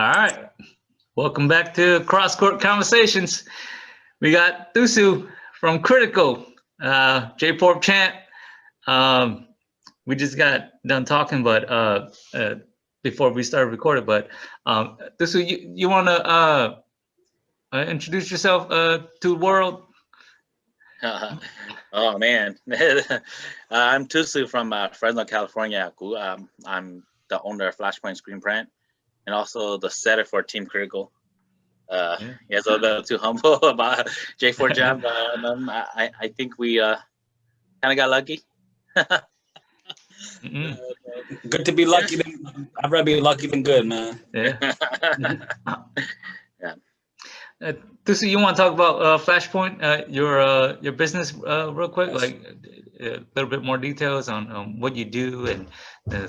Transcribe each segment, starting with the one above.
All right. Welcome back to CrossCourt Conversations. We got Tou Xue from Critical, J4 champ. We just got done talking, but before we started recording. But Tou Xue, you want to introduce yourself to the world? Oh man, I'm Tou Xue from Fresno, California. I'm the owner of Flashpoint Screen Print and also the setter for Team Critical. It's a little bit too humble about J4 Jam. I think we kind of got lucky. Good to be lucky. I'd rather be lucky than good, man. Yeah. Tou Xue, you want to talk about Flashpoint, your business, real quick, yes. Like a little bit more details on what you do and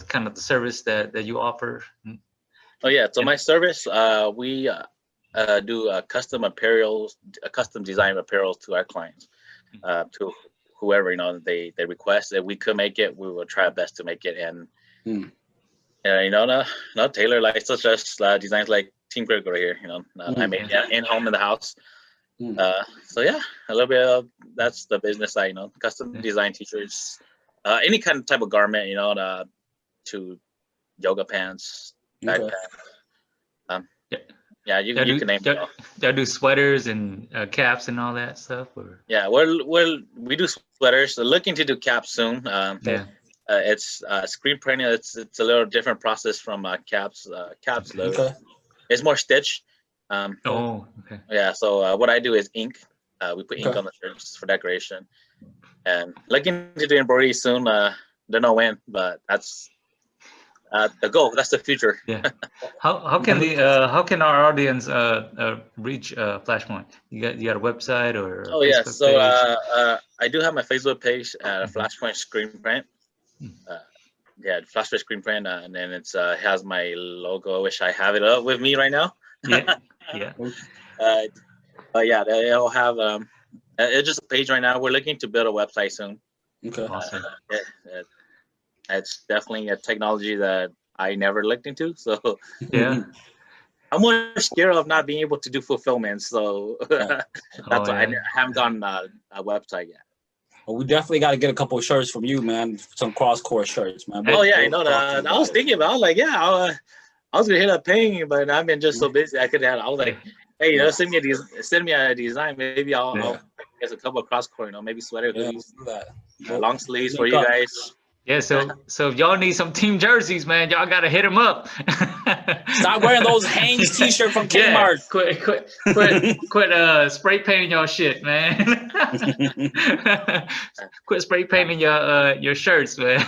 kind of the service that you offer. Oh yeah, so my service, we do custom apparels, custom design apparels to our clients, to whoever they request. If we could make it, we will try our best to make it, and not tailor like such as designs like Team Critical right here. I made in home in the house. So yeah, a little bit of that's the business side. Custom design t-shirts, any kind of type of garment. To yoga pants, backpacks. Yeah, you can name it. Y'all do sweaters and caps and all that stuff, or? Yeah, we do sweaters. So looking to do caps soon. It's screen printing. It's a little different process from caps. Caps, it's more stitch. Okay. Yeah. So what I do is ink. We put ink on the shirts for decoration, and looking to do embroidery soon. Don't know when, but that's the goal. That's the future. Yeah. How can our audience reach Flashpoint? You got a website or? Oh yeah. So I do have my Facebook page, Flashpoint Screen Print. Flashpoint Screen Print, and then it has my logo. I wish I have it up with me right now. Yeah. But yeah, they'll have it's just a page right now. We're looking to build a website soon. Okay. Awesome. It's definitely a technology that I never looked into. So yeah, I'm more scared of not being able to do fulfillment. So that's why I haven't gotten a website yet. Well, we definitely got to get a couple of shirts from you, man. Some cross-court shirts, man. Oh yeah, I know that. I was thinking about, I was gonna hit up paying, but I've been just so busy. I was like, hey, send me a design. Maybe I'll get a couple of cross-court, maybe sweater, long sleeves for you guys. Yeah, so if y'all need some team jerseys, man, y'all gotta hit them up. Stop wearing those Hanes t-shirt from Kmart. Yeah, quit spray painting your shit, man. Quit spray painting your shirts, man.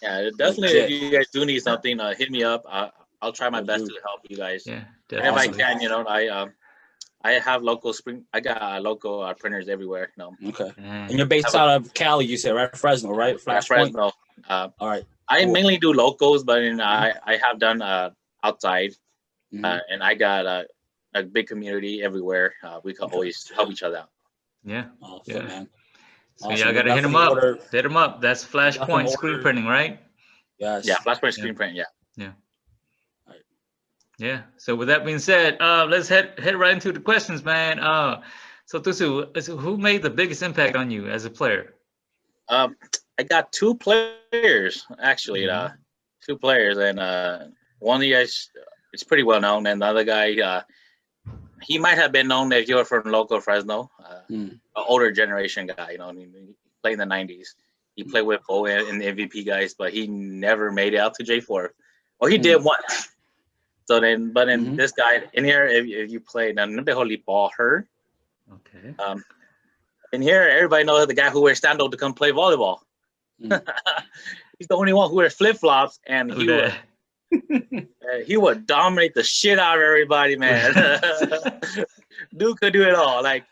Yeah, definitely. If you guys do need something, hit me up. I'll try my best to help you guys. Yeah, definitely. If I can, I have local I got local printers everywhere. Okay. And you're based out of Cali, you said, right? Fresno, right? Fresno. All right. I mainly do locals, but I have done outside, and I got a big community everywhere. We can always help each other out. Yeah. Awesome, man. So y'all gotta hit them up. Hit them up. That's Flashpoint Screen Printing, right? Yes. Yeah, Flashpoint Screen Print. Yeah. Yeah. Yeah. So with that being said, let's head right into the questions, man. So Tou Xue, who made the biggest impact on you as a player? I got two players actually. Two players, and one of you guys is pretty well known, and the other guy, he might have been known if you were from local Fresno, an older generation guy. He played in the '90s. He played with Bo and the MVP guys, but he never made it out to J4. Well, he did once. So then, but then this guy in here, if you play, now Nabeholi ball her. Okay. In here, everybody knows the guy who wears sandals to come play volleyball. He's the only one who wears flip flops, and he would dominate the shit out of everybody, man. Dude could do it all. Like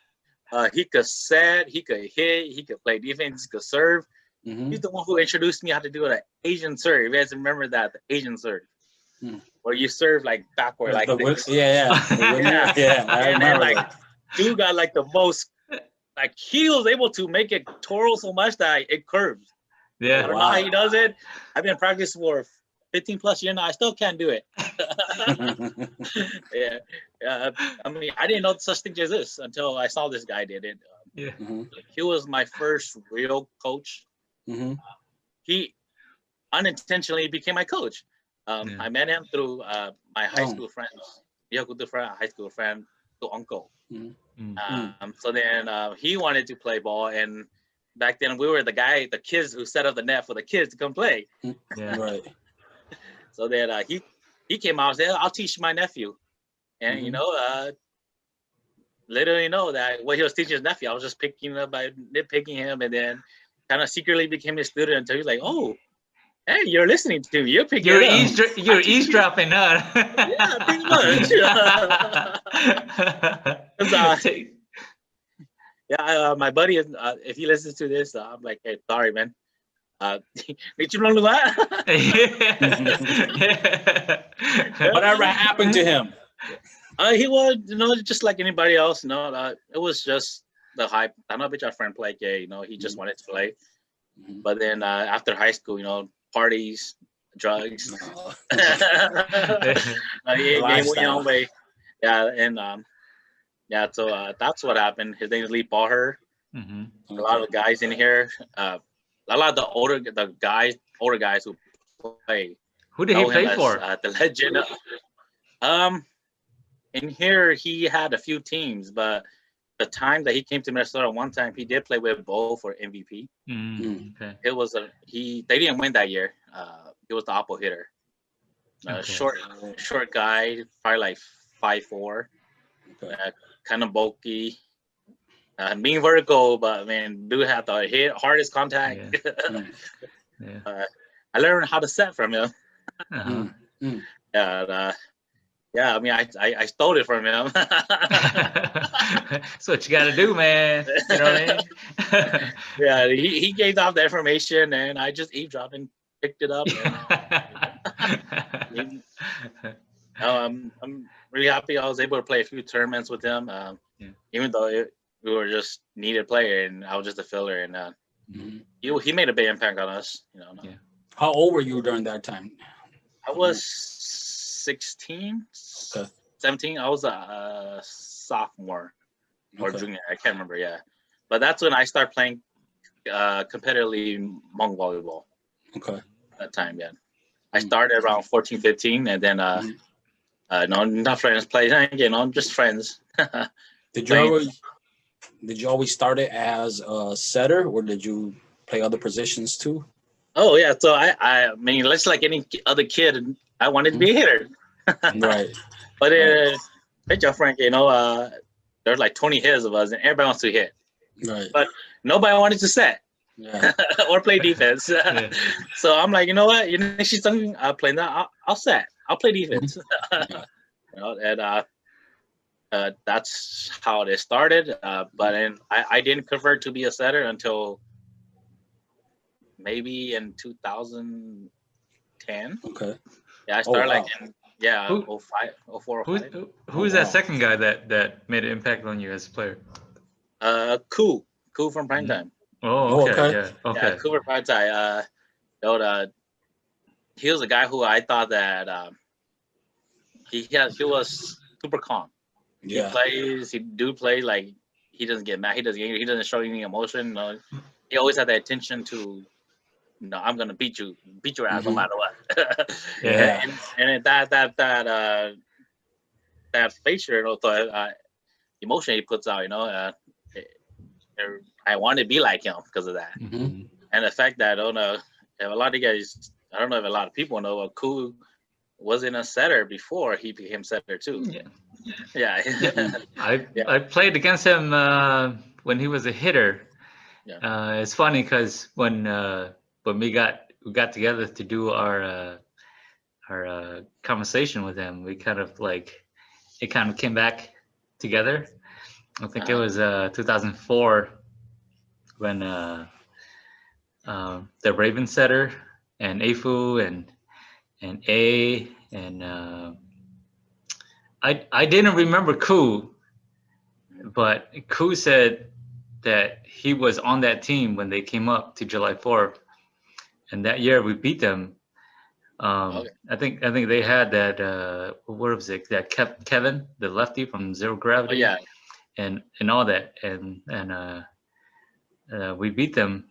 he could set, he could hit, he could play defense, he could serve. He's the one who introduced me how to do an Asian serve. You guys remember that, the Asian serve? Where you serve like backward, like this. Yeah. I remember that. Dude got like the most, like he was able to make it twirl so much that it curves. Yeah. I don't know how he does it. I've been practicing for 15 plus years now, I still can't do it. Yeah. I mean, I didn't know such thing as this until I saw this guy did it. Yeah. He was my first real coach. He unintentionally became my coach. I met him through my high school friends. High school friend, to uncle. So then he wanted to play ball, and back then we were the kids who set up the net for the kids to come play. Yeah. Right. So then he came out and said, "I'll teach my nephew," and little you know that what he was teaching his nephew, I was just nitpicking him, and then kind of secretly became his student until he's like, "Oh, hey, you're listening to me. You're picking it up. You're eavesdropping, huh? Yeah, pretty much." My buddy, if he listens to this, I'm like, "Hey, sorry, man. Did you know that?" Whatever happened to him? He was, just like anybody else. It was just the hype. I know our friend played gay. He just wanted to play. But then after high school, parties, drugs. So that's what happened. His name is Lee Baher. A lot of the guys in here, a lot of the older guys who play. Who did he play for? The legend. In here, he had a few teams, but the time that he came to Minnesota, one time he did play with Bo for MVP. Okay. It was they didn't win that year. He was the oppo hitter. Short guy, probably like 5'4", kind of bulky, mean vertical, but man, dude had the hardest contact. Yeah. I learned how to set from him. Yeah, I mean, I stole it from him. That's what you got to do, man. You know what I mean? Yeah, he gave out the information, and I just eavesdropped and picked it up. And, I'm really happy I was able to play a few tournaments with him, even though we were just needed player, and I was just a filler. And he made a big impact on us. How old were you during that time? I was 16, 17. I was a sophomore or junior. I can't remember. Yeah, but that's when I started playing competitively Hmong Volleyball. Okay. That time, yeah. I started around 14, 15, and then not friends playing, just friends. Did you always start it as a setter, or did you play other positions too? Oh yeah, so I mean, just like any other kid, I wanted to be a hitter. Right. But John Frank, there's like 20 hitters of us, and everybody wants to hit. Right. But nobody wanted to set or play defense. So I'm like, you know what? She's something playing that. I'll set. I'll play defense. And that's how it started. But then I didn't convert to be a setter until maybe in 2010. Okay. Yeah, I started 05, 04, 05. Who is that second guy that made an impact on you as a player? Tou from Primetime. Oh, okay. Yeah. Okay. Yeah, Tou from Primetime. He was a guy who I thought that he was super calm. Yeah. He plays like he doesn't get mad, he doesn't get angry, he doesn't show any emotion. He always had the intention to, I'm gonna beat your ass no matter what. Yeah. And that facial emotion he puts out, I want to be like him because of that. And the fact that a lot of guys, I don't know if a lot of people know, Tou wasn't a setter before he became setter too. Yeah. I played against him when he was a hitter. It's funny because when we got together to do our conversation with him, we kind of came back together. I think it was 2004 when the Raven setter and Afu and A and I didn't remember Tou, but Tou said that he was on that team when they came up to July 4th, and that year we beat them. Okay. I think they had that what was it, that Kevin, the lefty from Zero Oh Gravity, yeah. and all that, and we beat them.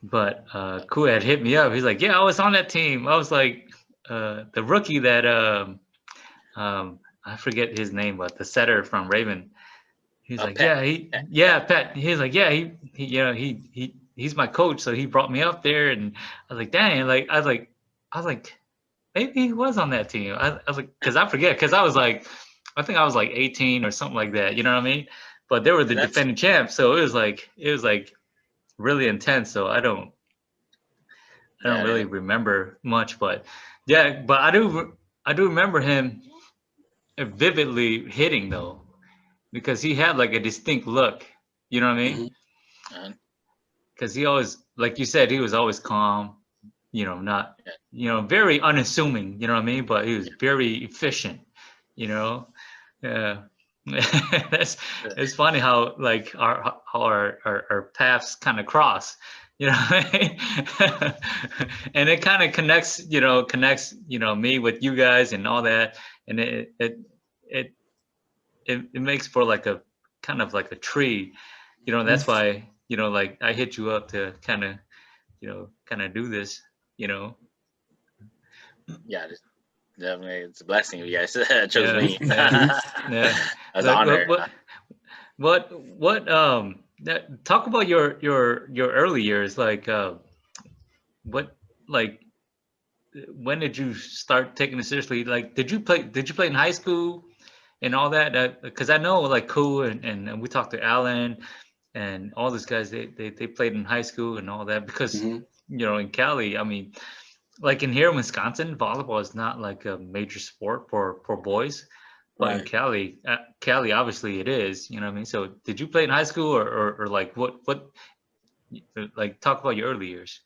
But Ku had hit me up. He's like, "Yeah, I was on that team." I was like, the rookie that I forget his name, but the setter from Raven. He's like, Pat. yeah, Pat. He's like, yeah, he you know, he's my coach, so he brought me up there, and I was like, dang, like I was like, maybe he was on that team. I was like, because I forget, because I think I was like 18 or something like that. You know what I mean? But they were the That's defending champs, so it was like really intense. So I don't yeah. really remember much, but yeah, but I do remember him vividly hitting though, because he had like a distinct look. You know what I mean? Uh, Because he always, like you said, he was always calm. Not, very unassuming. You know what I mean? But he was very efficient. You know, yeah. That's yeah. It's funny how like our paths kind of cross. You know what I mean? And it kind of connects me with you guys and all that, and it it makes for like a kind of like a tree. That's why like I hit you up to kind of do this. you know Yeah, definitely, it's a blessing you guys chose yeah me. yeah yeah As an like honor. talk about your early years, like what like when did you start taking it seriously? Like did you play in high school and all that? Because I know like Koo and we talked to Alan and all those guys, they played in high school and all that, because Hmm. in Cali, I mean, like in here in Wisconsin, volleyball is not like a major sport for boys, but in Right. Cali obviously it is. You know what I mean? So did you play in high school, or like what like talk about your early years?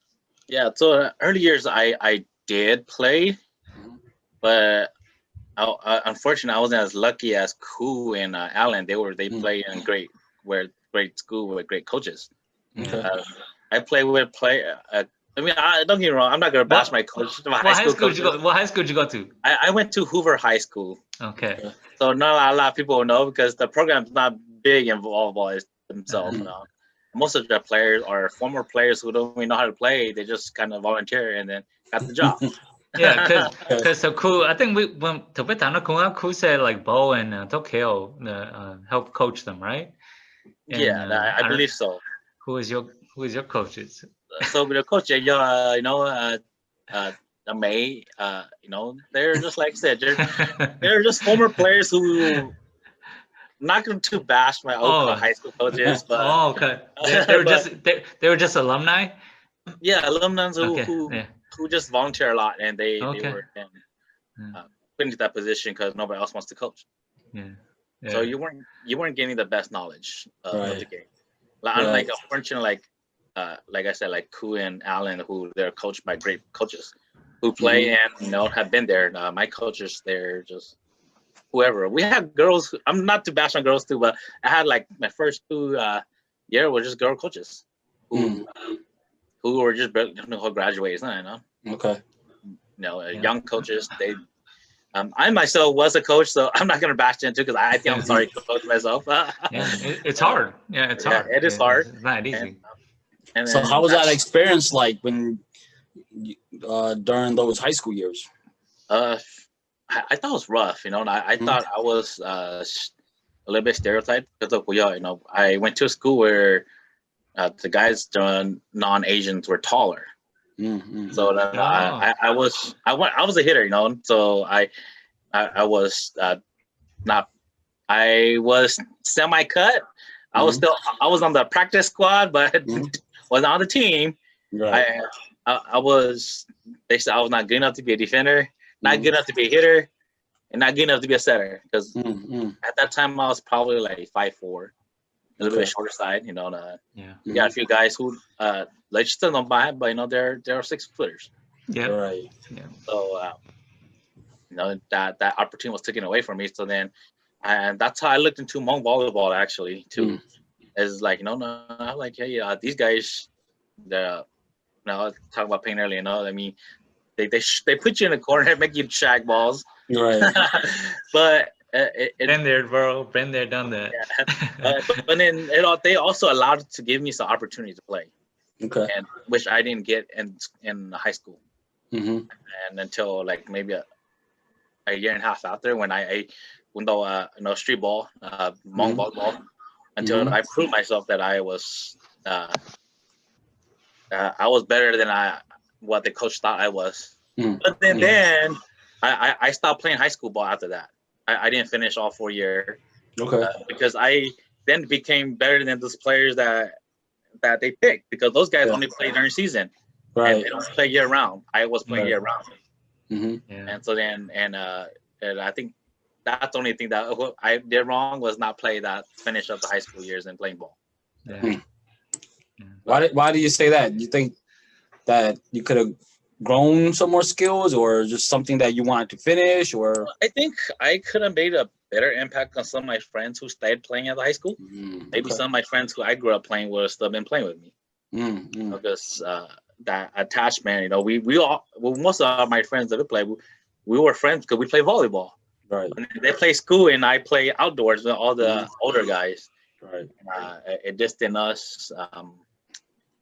Yeah, so early years I did play, Mhm. but unfortunately I wasn't as lucky as Koo and Alan. They Mm. play in great school with great coaches. Yeah. Okay. Uh, I play with play. I mean, don't get me wrong. I'm not gonna bash What my coach, my high what high school school did you coaches. go? What high school did you go to? I went to Hoover High School, Okay. Okay. so not a lot of people know because the program's not big in volleyball themselves. Mhm. Most of the players are former players who don't even know how to play. They just kind of volunteer and then got the job. Yeah, cause Okay. cause so cool. I think when Cool said like Bo and Tokyo helped coach them, right? And Yeah, I I don't. believe so. Who is your coaches? So the coach, May, they're just like I said, they're just former players who not going to bash my old Oh, high school coaches, but oh, okay. They were but just alumni. yeah, alumni who Okay, who yeah, who just volunteer a lot and they okay, were yeah, put into that position because nobody else wants to coach. yeah, So yeah. you weren't getting the best knowledge of the Right. game. Like, Right. unlike unfortunately like I said, like Koo and Allen, who they're coached by great coaches who play Hmm. and have been there. My coaches, they're just whoever. We had girls. I'm not to bash on girls too, but I had like my first 2 year were just girl coaches Mm. who were just who graduated. Okay. Yeah. Young coaches. They I myself was a coach, so I'm not gonna bash them too because I think I'm Yeah, sorry coach myself. yeah. It's hard. Yeah, it's Yeah, hard. it is Yeah, hard, it's not and easy. and So how then was that that's experience like when during those high school years? uh, I thought it was rough, and I Mhm. thought I was a little bit stereotyped because of I went to a school where the guys non-Asians were taller. So Mm-hmm. then Oh, I was a hitter, so I was not I was semi-cut. Hmm. I was on the practice squad, but Hmm. was on the team. Right. I was they said I was not good enough to be a defender, not Hmm. good enough to be a hitter, and not good enough to be a setter. Because Mm-hmm. at that time I was probably like 5'4", a little bit Okay. shorter side. yeah. We Hmm. got a few guys who like still don't buy it, but they're 6 footers. Yep. Right. Yeah. So that opportunity was taken away from me. So then, and that's how I looked into Hmong volleyball actually Mm. too. Is like no, like hey, these guys, the talk about pain earlier. I mean, they put you in a corner and make you shag balls. Right. But been there, bro. Been there, done that. Yeah. But then they also allowed to give me some opportunity to play. Okay. And which I didn't get in high school. Mm-hmm. And until like maybe a year and a half after, when I went to street ball, Hmong Volleyball, until I proved myself that I was better than what the coach thought I was. But then I stopped playing high school ball after that. I didn't finish all 4 years. Okay. Because I then became better than those players that they picked, because those guys only play during season. Right. And they don't play year round. I was playing year round. Mm-hmm. Yeah. And so then and I think that's the only thing that I did wrong was not finish up the high school years and playing ball. Yeah. Why do you say that? You think that you could have grown some more skills, or just something that you wanted to finish, or? I think I could have made a better impact on some of my friends who stayed playing at the high school. Maybe some of my friends who I grew up playing would have still been playing with me. Because that attachment, most of my friends that we play, we were friends because we play volleyball. Right. When they play school and I play outdoors with all the older guys. Right. It just in us,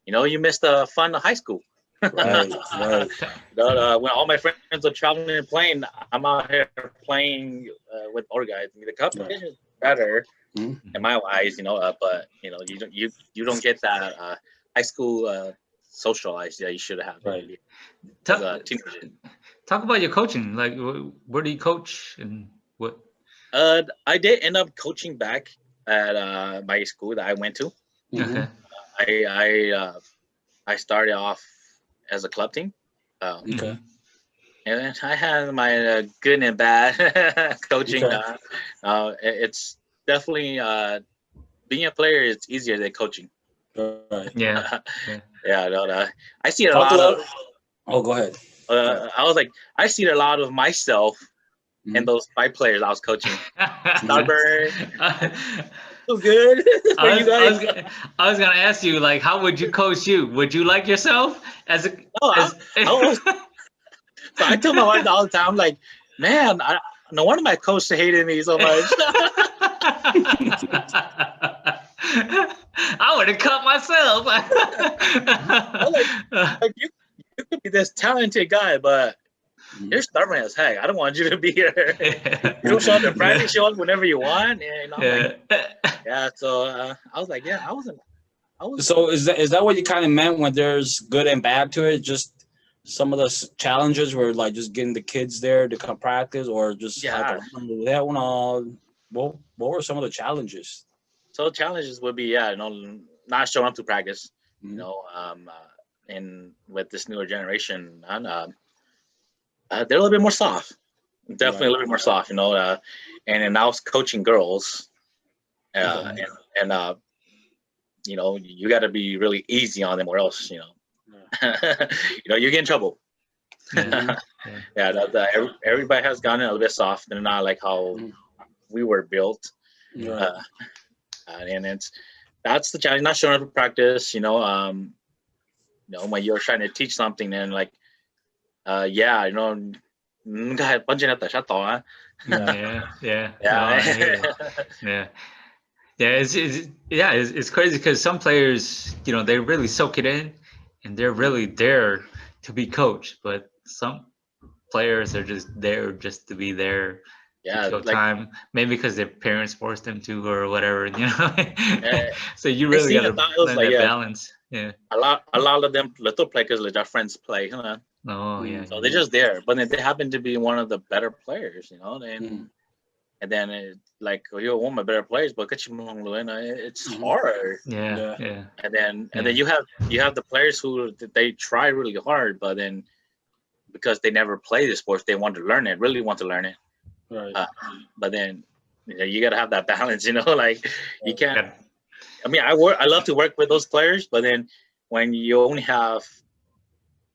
you missed the fun of high school. Right. Right. When all my friends are traveling and playing, I'm out here playing with older guys. I mean, the competition is better in my eyes, but you don't get that high school socialized that you should have. Right. Talk about your coaching. Like, where do you coach and what? I did end up coaching back at my school that I went to. Okay. I started off as a club team. Okay. And I had my good and bad coaching. Okay. It's definitely being a player is easier than coaching. Right. Yeah. Yeah. I see a lot of. Oh, go ahead. I was like, I see a lot of myself in those 5 players I was coaching. Stubborn. So good. I was gonna ask you, like, how would you coach you? Would you like yourself as a? So I tell my wife all the time, like, man, no wonder my coach hated me so much. I would have cut myself. like you could be this talented guy, but you're stubborn as heck. I don't want you to be here. You don't show up to practice, show up whenever you want. And so I was like, I wasn't. So is that what you kind of meant when there's good and bad to it? Just some of the challenges were like just getting the kids there to come practice, or just like that one. What were some of the challenges? So challenges would be not showing up to practice. And with this newer generation, and they're a little bit more soft. Definitely a little bit more soft, and then I was coaching girls, and you got to be really easy on them, or else you get in trouble. Everybody has gotten a little bit soft, and not like how we were built. And that's the challenge. Not showing up to practice, when you're trying to teach something, and like, yeah. It's crazy because some players, they really soak it in, and they're really there to be coached, but some players are just there just to be there. To kill time, maybe because their parents forced them to, or whatever, So you really gotta learn that balance. Yeah. A lot of them little players let their friends play, huh? Oh yeah. So they're just there, but then they happen to be one of the better players, and then you want my better players, but it's hard. Yeah. And then you have the players who they try really hard, but then because they never play the sports, they want to learn it, really want to learn it. Right. But then you got to have that balance, like you can't. I mean, I love to work with those players, but then when you only have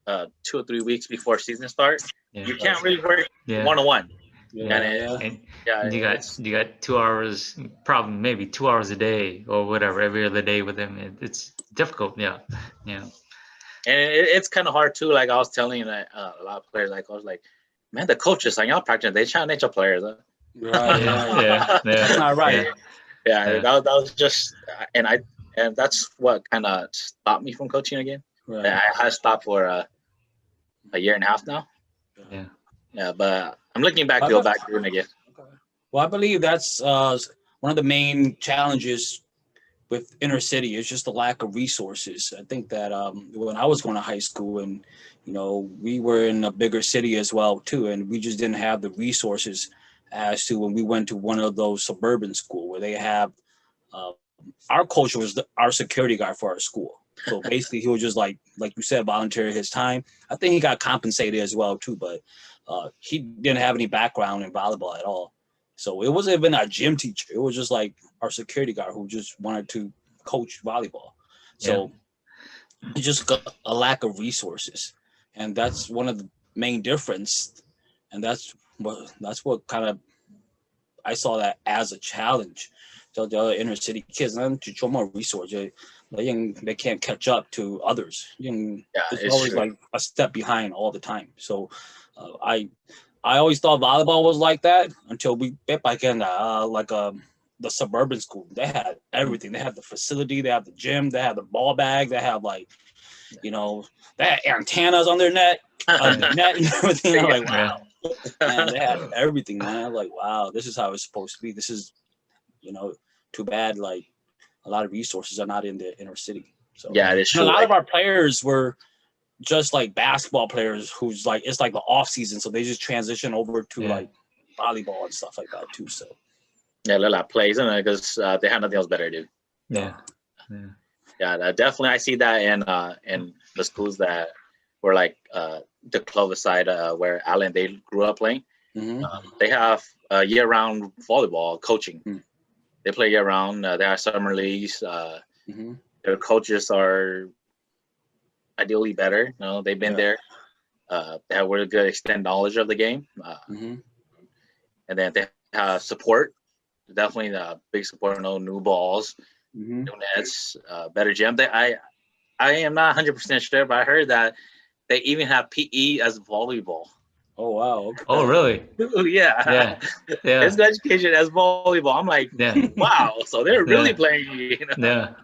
2 or 3 weeks before season starts, you can't really work one-on-one. And you got 2 hours, probably maybe 2 hours a day or whatever every other day with them. It's difficult. Yeah. it's kind of hard too. Like I was telling a lot of players, like I was like, man, the coaches on y'all practice, they challenge your players. Huh? Right. Yeah. That's not right. Yeah, Yeah. that was just, and that's what kind of stopped me from coaching again. Right. I had stopped for a year and a half now. Yeah. Yeah, but I'm looking back to go back doing it again. Well, I believe that's one of the main challenges with inner city is just the lack of resources. I think that when I was going to high school, and we were in a bigger city as well too, and we just didn't have the resources as to when we went to one of those suburban school where they have our coach was our security guard for our school. So basically, he was just like you said, volunteer his time. I think he got compensated as well too, but he didn't have any background in volleyball at all. So it wasn't even our gym teacher. It was just like our security guard who just wanted to coach volleyball. So it's just got a lack of resources, and that's one of the main difference. And that's what kind of I saw that as a challenge. So the other inner city kids, and to show more resources, they can't catch up to others. It's always true. Like a step behind all the time. So I always thought volleyball was like that until we bet back in the suburban school. They had everything. They had the facility. They had the gym. They had the ball bag. They had they had antennas on their net, and everything. I'm like, wow, man, they had everything, man. I'm like, wow, this is how it's supposed to be. This is, too bad. Like a lot of resources are not in the inner city. So yeah, it's true. A lot of our players were just like basketball players who's like it's like the off season, so they just transition over to like volleyball and stuff like that too. So yeah, Lila plays because they have nothing else better to do. Yeah, definitely. I see that in the schools that were like the Clovis side where Alan they grew up playing. They have year-round volleyball coaching. They play year-round. There are summer leagues. Their coaches are ideally better. They've been there. They have really good extended knowledge of the game. And then they have support. Definitely big support. New balls, new nets, better gym. I am not 100% sure, but I heard that they even have PE as volleyball. Oh wow! Okay. Oh really? Yeah. Physical education as volleyball. I'm like, wow. So they're really playing. Yeah.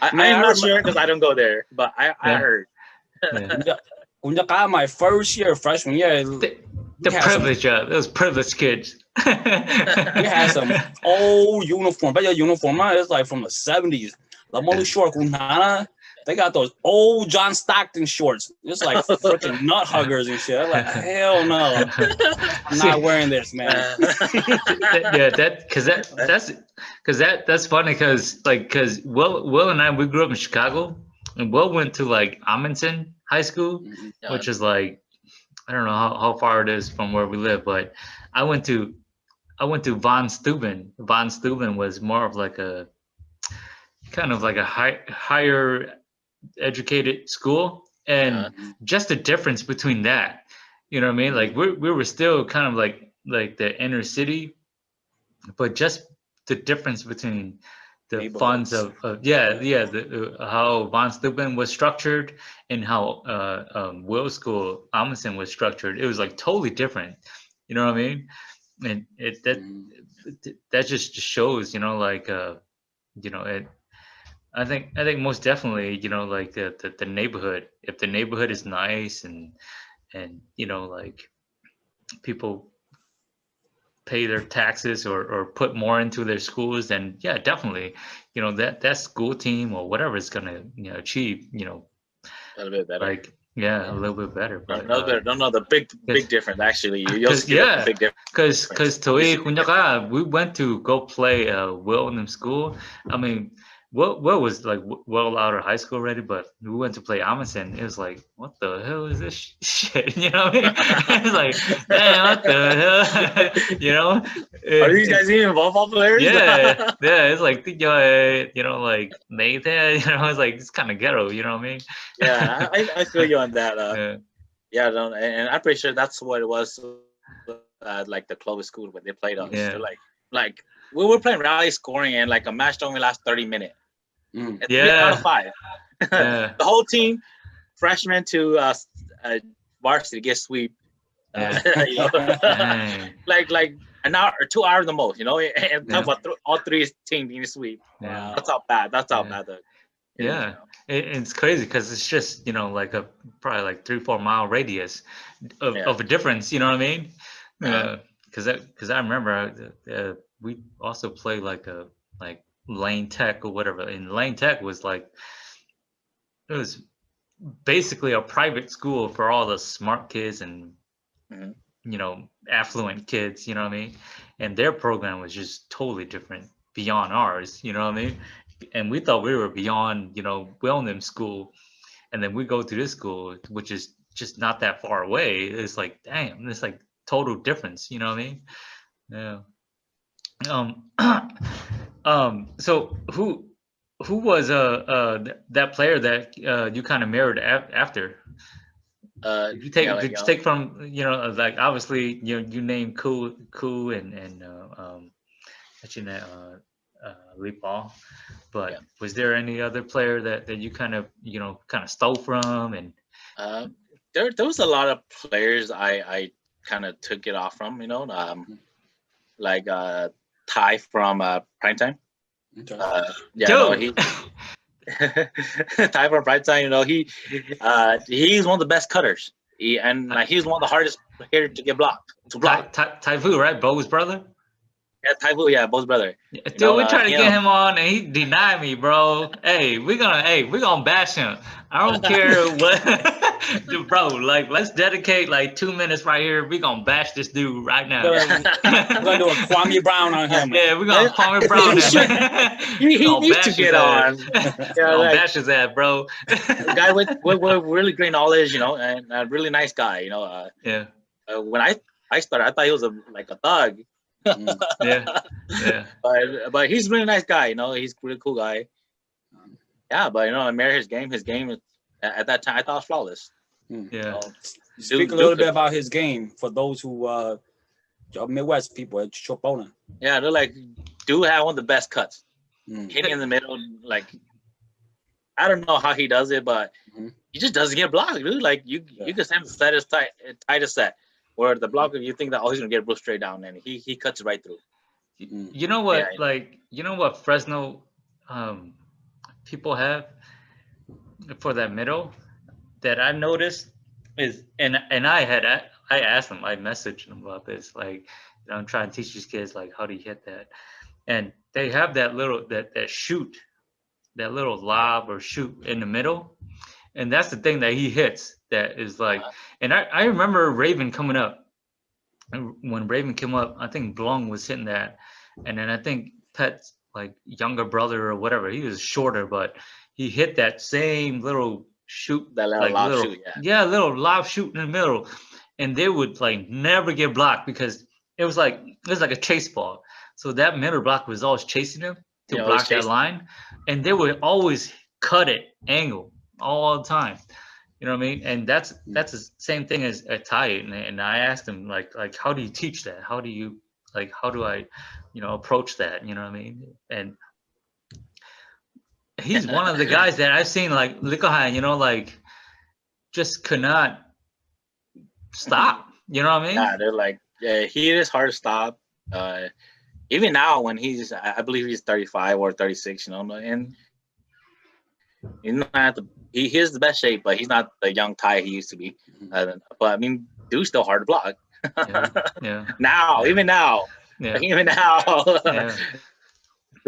I am not sure because I don't go there, but I heard. My first year, freshman year, the privilege of those privileged kids. We had some old uniform, but your uniform is like from the 70s. La Molu short, they got those old John Stockton shorts. It's like freaking nut huggers and shit. I'm like, hell no, I'm not wearing this, man. That's funny because Will and I, we grew up in Chicago, and Will went to like Amundsen High School, which is like, I don't know how far it is from where we live, but I went to Von Steuben. Von Steuben was more of like a kind of like a higher educated school, and just the difference between that, you know what I mean? Like we were still kind of like the inner city, but just the difference between the funds of how Von Steuben was structured and how Will School Amundsen was structured. It was like totally different, you know what I mean? And that just shows, I think most definitely, like the neighborhood. If the neighborhood is nice and like people pay their taxes or put more into their schools, then yeah, definitely, that school team or whatever is gonna achieve, a little bit better. Like a little bit better. But the big difference actually. Because Tou Xue, we went to go play Will in school. I mean, Will was like well out of high school already, but we went to play Amundsen. It was like, what the hell is this shit? You know what I mean? It's like, man, what the hell? Are these guys even volleyball players? Yeah. It's like, like Nathan. It's like it's kind of ghetto. You know what I mean? Yeah, I feel you on that. And I'm pretty sure that's what it was. Like the Clovis school when they played us. Yeah. Like we were playing rally scoring, and like a match only lasts 30 minutes. 3 out of 5. The whole team freshman to varsity get sweep. Yeah. You know, Dang. like an hour or 2 hours the most. You know, and Yeah. talk about all three teams being sweep. Yeah. That's how bad. That's how Yeah. bad. Yeah, it's crazy because it's just like a probably like 3-4 mile radius of a difference. You know what I mean? Because I remember we also played like Lane Tech or whatever. And Lane Tech was like it was basically a private school for all the smart kids and affluent kids. You know what I mean? And their program was just totally different beyond ours. You know what I mean? And we thought we were beyond, wellness school. And then we go to this school, which is just not that far away. It's like, damn, it's like total difference. You know what I mean? Yeah. So who was that player that you kind of mirrored after? Did you take from like obviously you named Ku and Li Ball, but was there any other player that you kind of stole from? And there was a lot of players I kind of took it off from, like Ty from Prime Time. Dude. Ty from Prime Time, he's one of the best cutters. He's one of the hardest hitters to block. Tai Fu, right? Bo's brother? Yeah, Tai Fu, Bo's brother. Dude, we tried to get him on and he denied me, bro. Hey, we're gonna bash him. I don't care what. Dude, bro, like let's dedicate like 2 minutes right here. We're gonna bash this dude right now. We're gonna do a Kwame Brown on him. Yeah, we're gonna Kwame Brown him. He needs to get on. Gonna bash his ass, bro. Guy with really great knowledge, and a really nice guy, Yeah. When I started, I thought he was like a thug. Yeah. But he's a really nice guy, he's a really cool guy. Yeah, but I admire his game. His game at that time I thought was flawless. Yeah. Speak a little bit about his game for those who Midwest people at Chopona. Yeah, they're like, dude had one of the best cuts. Hitting in the middle, like I don't know how he does it, but he just doesn't get blocked, dude. Like you can send the set as tight as set. Where the blocker, you think that he's gonna get it straight down, and he cuts it right through. You know what? What Fresno people have for that middle that I noticed is, and I asked them, I messaged them about this, like I'm trying to teach these kids like how do you hit that, and they have that little that shoot, that little lob or shoot in the middle. And that's the thing that he hits that is like, and I remember Raven coming up. When Raven came up, I think Blong was hitting that. And then I think Pet's like younger brother or whatever, he was shorter, but he hit that same little shoot. That little like lob shoot, little lob shoot in the middle. And they would like never get blocked because it was like a chase ball. So that middle block was always chasing him to block that line. And they would always cut it angle all the time, you know what I mean? And that's the same thing as a Ty. And I asked him like how do you teach that? How do I approach that? You know what I mean? And he's one of the guys that I've seen like Likohan, like just could not stop. You know what I mean? Yeah, they're like, he is hard to stop. Even now when I believe he's 35 or 36, and he's not he is the best shape, but he's not the young Ty he used to be. But I mean, dude's still hard to block. Now, even now. Yeah. We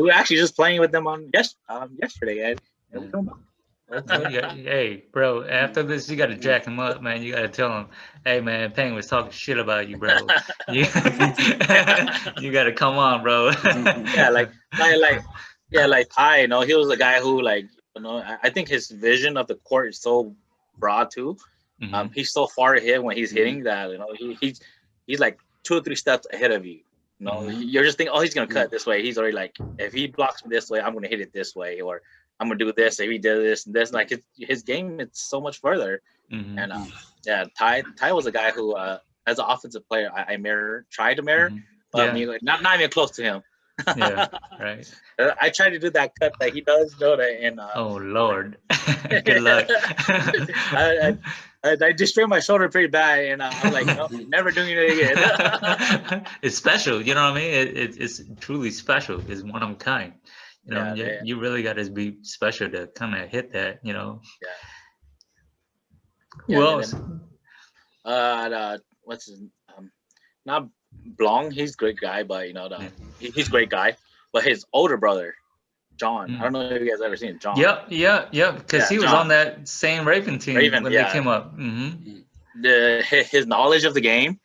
were actually just playing with them on yesterday. Hey, bro, after this, you got to jack him up, man. You got to tell him, hey, man, Peng was talking shit about you, bro. You got to come on, bro. like Ty, he was a guy who, like, I think his vision of the court is so broad too. He's so far ahead when he's hitting that, he's like 2 or 3 steps ahead of you. You're just thinking, oh, he's gonna cut this way. He's already like, if he blocks me this way, I'm gonna hit it this way, or I'm gonna do this. If he does this and this, like his game, it's so much further. And Ty was a guy who, as an offensive player, I tried to mirror, but I mean, like, not even close to him. Yeah, right. I try to do that cut that he does, you know, and Oh Lord, good luck. I, I destroyed my shoulder pretty bad, and I'm like, no, never doing it again. It's special, you know what I mean? It's truly special. It's one of a kind. You know, Yeah, you really got to be special to kind of hit that. You know. yeah, Who yeah. And else? then what's his not Blong, he's a great guy, but you know he's a great guy. But his older brother, John, I don't know if you guys ever seen John. Yep. Because Yeah, he was John. on that same Raven team Raven, when yeah. they came up. Mm-hmm. His knowledge of the game,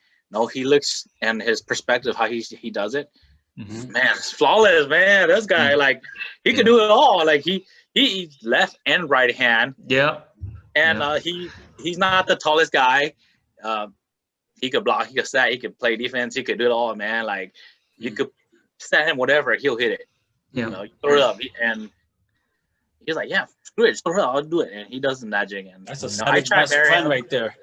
he looks, and his perspective, how he does it, Mm-hmm. man, it's flawless, man. This guy, like, he can do it all. Like he's left and right hand, Yeah. and he's not the tallest guy. He could block, he could set, he could play defense, he could do it all, man. Like, you could set him whatever, he'll hit it. Yeah. You know, you throw it up, and he's like, yeah, screw it, just throw it up, I'll do it. And he does the magic. And That's a I tried friend right there.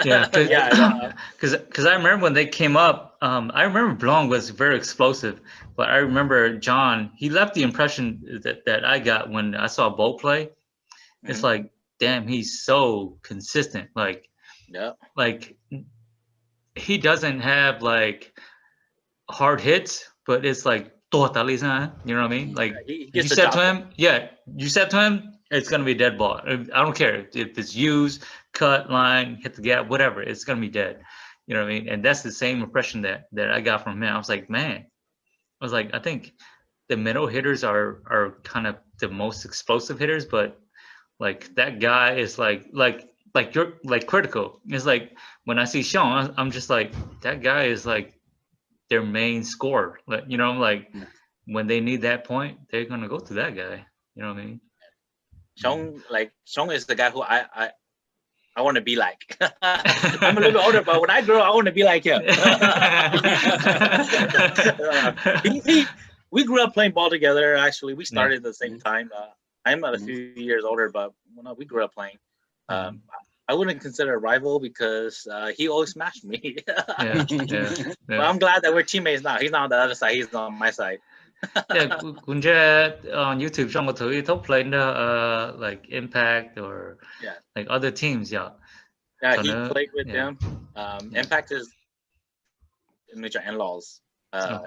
Yeah, yeah, because I remember when they came up, I remember Blanc was very explosive, but I remember John, he left the impression that I got when I saw Bo play. It's like, damn, he's so consistent. Like, yeah, like he doesn't have like hard hits, but it's like, you know what I mean? Like, he you gets the said job to him, you said to him, it's gonna be a dead ball. I don't care if it's used, cut, line, hit the gap, whatever. It's gonna be dead. You know what I mean? And that's the same impression that I got from him. I was like, man, I was like, I think the middle hitters are kind of the most explosive hitters, but like that guy is like you're like critical. It's like when I see Sean, I'm just like, that guy is like their main scorer. Like, you know, like when they need that point, they're gonna go to that guy. You know what I mean? Sean is the guy who I want to be like. I'm a little bit older, but when I grow up, I want to be like him. We grew up playing ball together. Actually, we started at the same time. I'm a few years older, but we grew up playing. I wouldn't consider a rival because he always smashed me. But I'm glad that we're teammates now. He's not on the other side. He's on my side. Yeah, Kunja on YouTube trong một thứ top playing like Impact or like other teams, Yeah, he played with them. Impact is in-laws.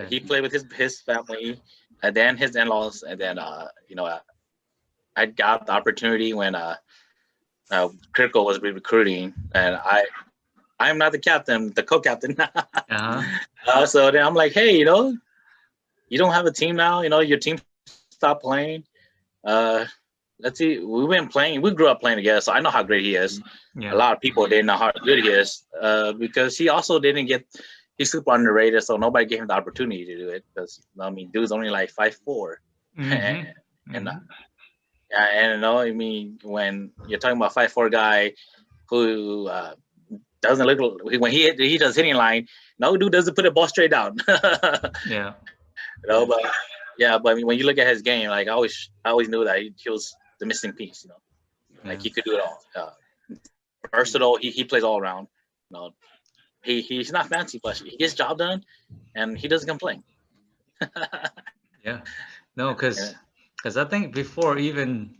He played with his family, and then his in-laws, and then I got the opportunity when Critical was recruiting, and I'm not the captain, the co-captain. So then I'm like, hey, you don't have a team now. Your team stopped playing. Let's see. We've been playing. We grew up playing together, so I know how great he is. A lot of people didn't know how good he is because he also didn't get. He's super underrated, so nobody gave him the opportunity to do it. Because dude's only like 5'4", and I mean, when you're talking about 5'4" guy who doesn't look when he does hitting line, no dude doesn't put a ball straight down. But I mean, when you look at his game, like I always knew that he was the missing piece. Like he could do it all. Versatile. He plays all around. He's not fancy, but he gets job done, and he doesn't complain. No, because I think before even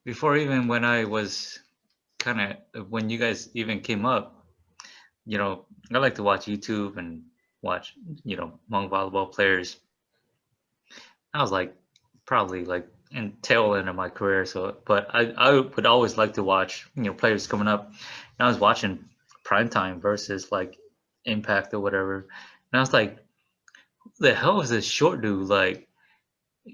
when I was when you guys even came up, I like to watch YouTube and watch Hmong volleyball players. I was like probably like in tail end of my career, but I would always like to watch players coming up, and I was watching Primetime versus like Impact or whatever, and I was like, who the hell is this short dude, like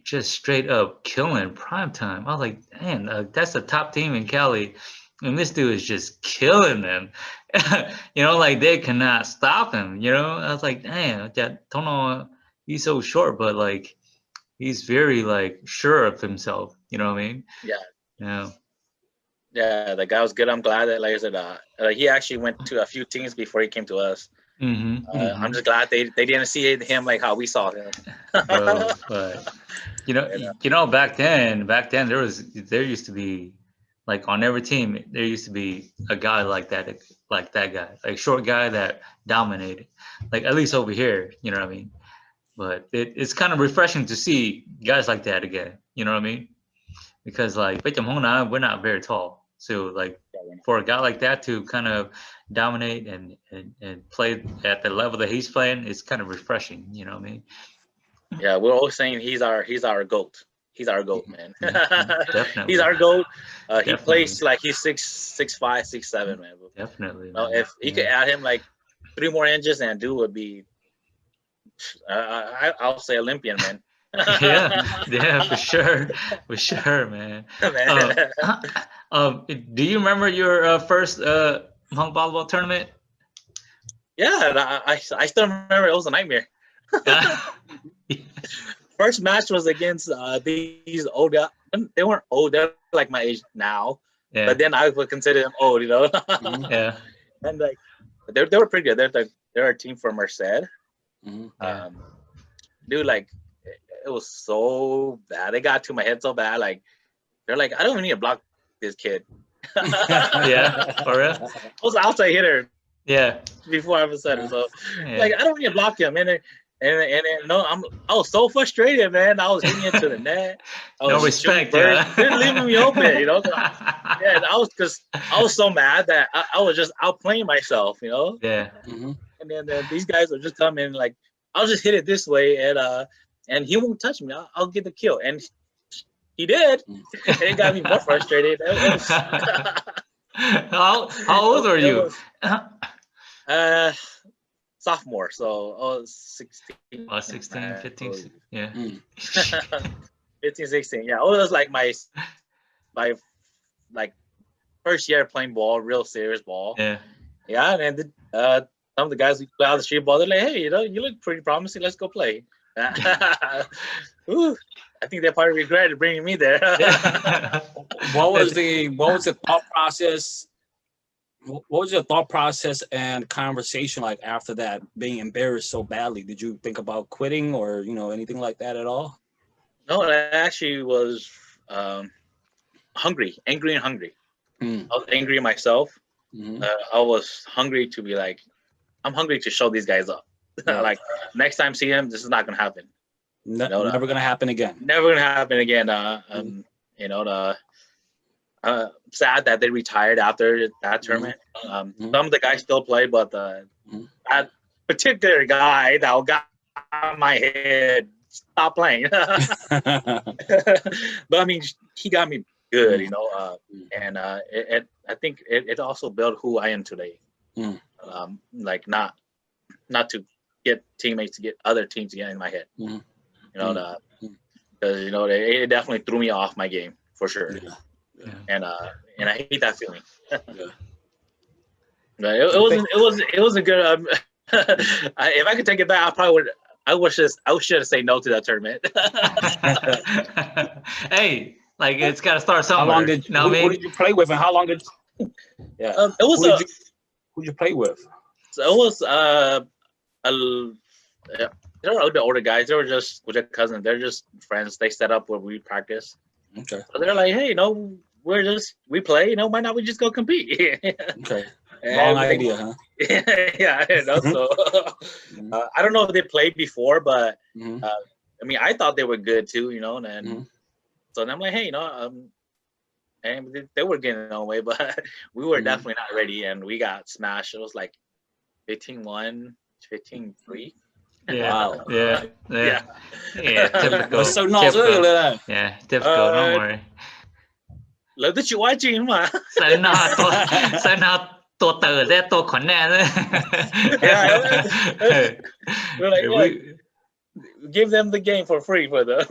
just straight up killing Primetime? I was like, man, that's the top team in Cali, and this dude is just killing them. Like they cannot stop him. I was like, damn, don't know, he's so short, but like he's very like sure of himself. You know what I mean? Yeah, the guy was good. I'm glad that, like I said, he actually went to a few teams before he came to us. I'm just glad they didn't see him like how we saw him. Bro, but back then there used to be like on every team there used to be a guy like that guy, like short guy that dominated, like at least over here. You know what I mean? But it's kind of refreshing to see guys like that again. You know what I mean? Because like we're not very tall. So like for a guy like that to kind of dominate and play at the level that he's playing, it's kind of refreshing. You know what I mean? Yeah, we're always saying he's our goat. He's our goat, man. Definitely. He's our goat. He Definitely. plays like he's 6'5", 6'7", man. Definitely. Well, man. if you could add him like 3 more inches, and dude would be, I'll say Olympian, man. yeah, for sure, man. Do you remember your first Hmong volleyball tournament? Yeah, I still remember. It was a nightmare. First match was against these old guys. They weren't old; they're like my age now. Yeah. But then I would consider them old, you know. Yeah. And like they were pretty good. They're a team from Merced. Yeah. Dude, like it was so bad. They got to my head so bad. Like they're like, I don't even need to block this kid. Yeah, for real. I was an outside hitter. Yeah. Before I ever said it, so Yeah. like I don't need to block him, and no, I was so frustrated, man. I was hitting into the net. No respect, They're yeah. leaving me open, you know. Yeah, and I was so mad that I was just outplaying myself, you know. Yeah. And then these guys would just come in like, I'll just hit it this way, and he won't touch me. I'll get the kill, and he did. And it got me more frustrated. How old are you? Sophomore, so 16. 16, 15, 16, yeah. 15, 16. Yeah, it was like my like first year playing ball, real serious ball. Yeah. Yeah, and then some of the guys who play out the street ball, they're like, hey, you know, you look pretty promising. Let's go play. Ooh, I think they probably regretted bringing me there. What was the thought process? What was your thought process and conversation like after that, being embarrassed so badly? Did you think about quitting or, you know, anything like that at all? No, I actually was hungry, angry and hungry. I was angry myself. I was hungry to be like, I'm hungry to show these guys up. Yeah. Like next time see him, this is not gonna happen. Never gonna happen again. Never gonna happen again. You know, sad that they retired after that tournament. Some of the guys still play, but that particular guy that got my head stop playing. But I mean, he got me good, you know, and I think it also built who I am today. Like not to get teammates to get other teams to get in my head. You know, because you know it definitely threw me off my game for sure. Yeah. And I hate that feeling. But it was a good. If I could take it back, I probably would. I should have said no to that tournament. Hey, like it's got to start somewhere. How long did who did you play with, and how long did? Yeah, it was who did you play with? So it was they were a little bit older guys. They were just with their cousins. They're just friends. They set up where we practice. Okay. So they're like, hey, you know, we play. You know, why not we just go compete? Okay. Wrong idea, huh? Yeah, you know, so I don't know if they played before, but I mean, I thought they were good too, you know, and then so then I'm like, hey, you know, and they were getting their own way, but we were definitely not ready, and we got smashed. It was like 15-1, 15-3. Yeah. Wow. Yeah. Typical. So not really. Yeah, typical. Don't worry. 嚟得住歪轉嘛？使那ตัวเต๋อได้ตัวขนแน่เลย We're like, yeah, give them the game for free for them.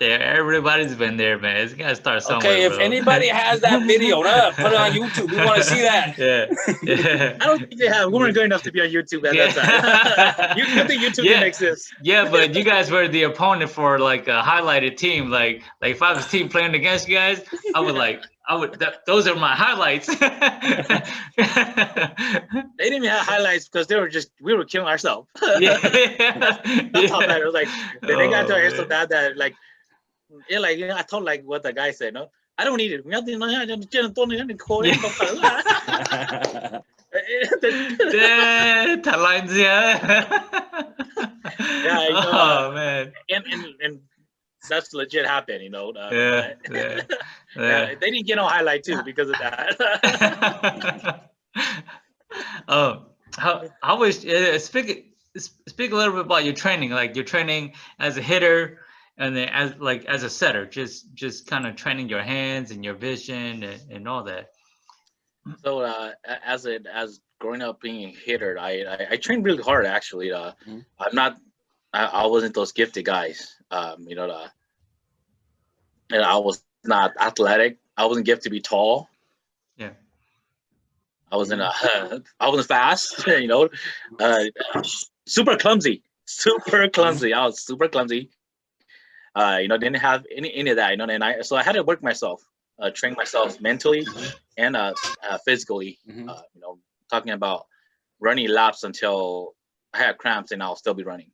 Yeah, everybody's been there, man. It's gotta start somewhere. Okay, if bro. anybody has that video, put it on YouTube. We want to see that. Yeah. I don't think they have. We weren't good enough to be on YouTube at that time. You think YouTube didn't exist? Yeah, but you guys were the opponent for like a highlighted team. Like if I was a team playing against you guys, those are my highlights. They didn't even have highlights because we were killing ourselves. Yeah. That's how bad it was. Like they got to our head so bad that like, yeah, like, you know, I told like what the guy said. No, I don't need it. Lines, yeah. Yeah, you know, Oh man. and that's legit happened, you know. Yeah, yeah, yeah. They didn't get no highlight too because of that. Oh, how was speak a little bit about your training, like your training as a hitter and then as a setter, just kind of training your hands and your vision and all that. So as growing up being a hitter, I trained really hard actually. I'm not I wasn't those gifted guys. You know, and I was not athletic. I wasn't gifted to be tall. Yeah. I wasn't I wasn't fast. You know, uh, super clumsy, super clumsy. I was super clumsy. You know, didn't have any of that. You know, and I had to work myself, train myself mentally and physically. Mhm. You know, talking about running laps until I had cramps and I'll still be running,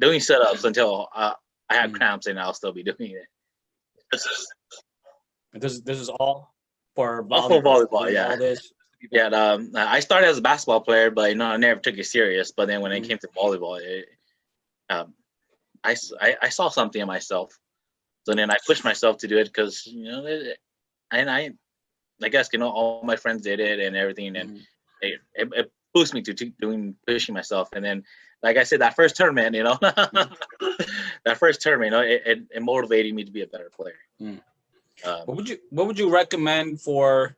doing setups until I had cramps and I'll still be doing it. This is all for All for volleyball. volleyball, yeah. All this. Yeah, I started as a basketball player, but you know, I never took it serious. But then when it came to volleyball, I saw something in myself. So then I pushed myself to do it because you know, and I guess you know all my friends did it and everything, and it pushed me to pushing myself. And then, like I said, that first tournament, you know, that first tournament, you know, it motivated me to be a better player. What would you recommend for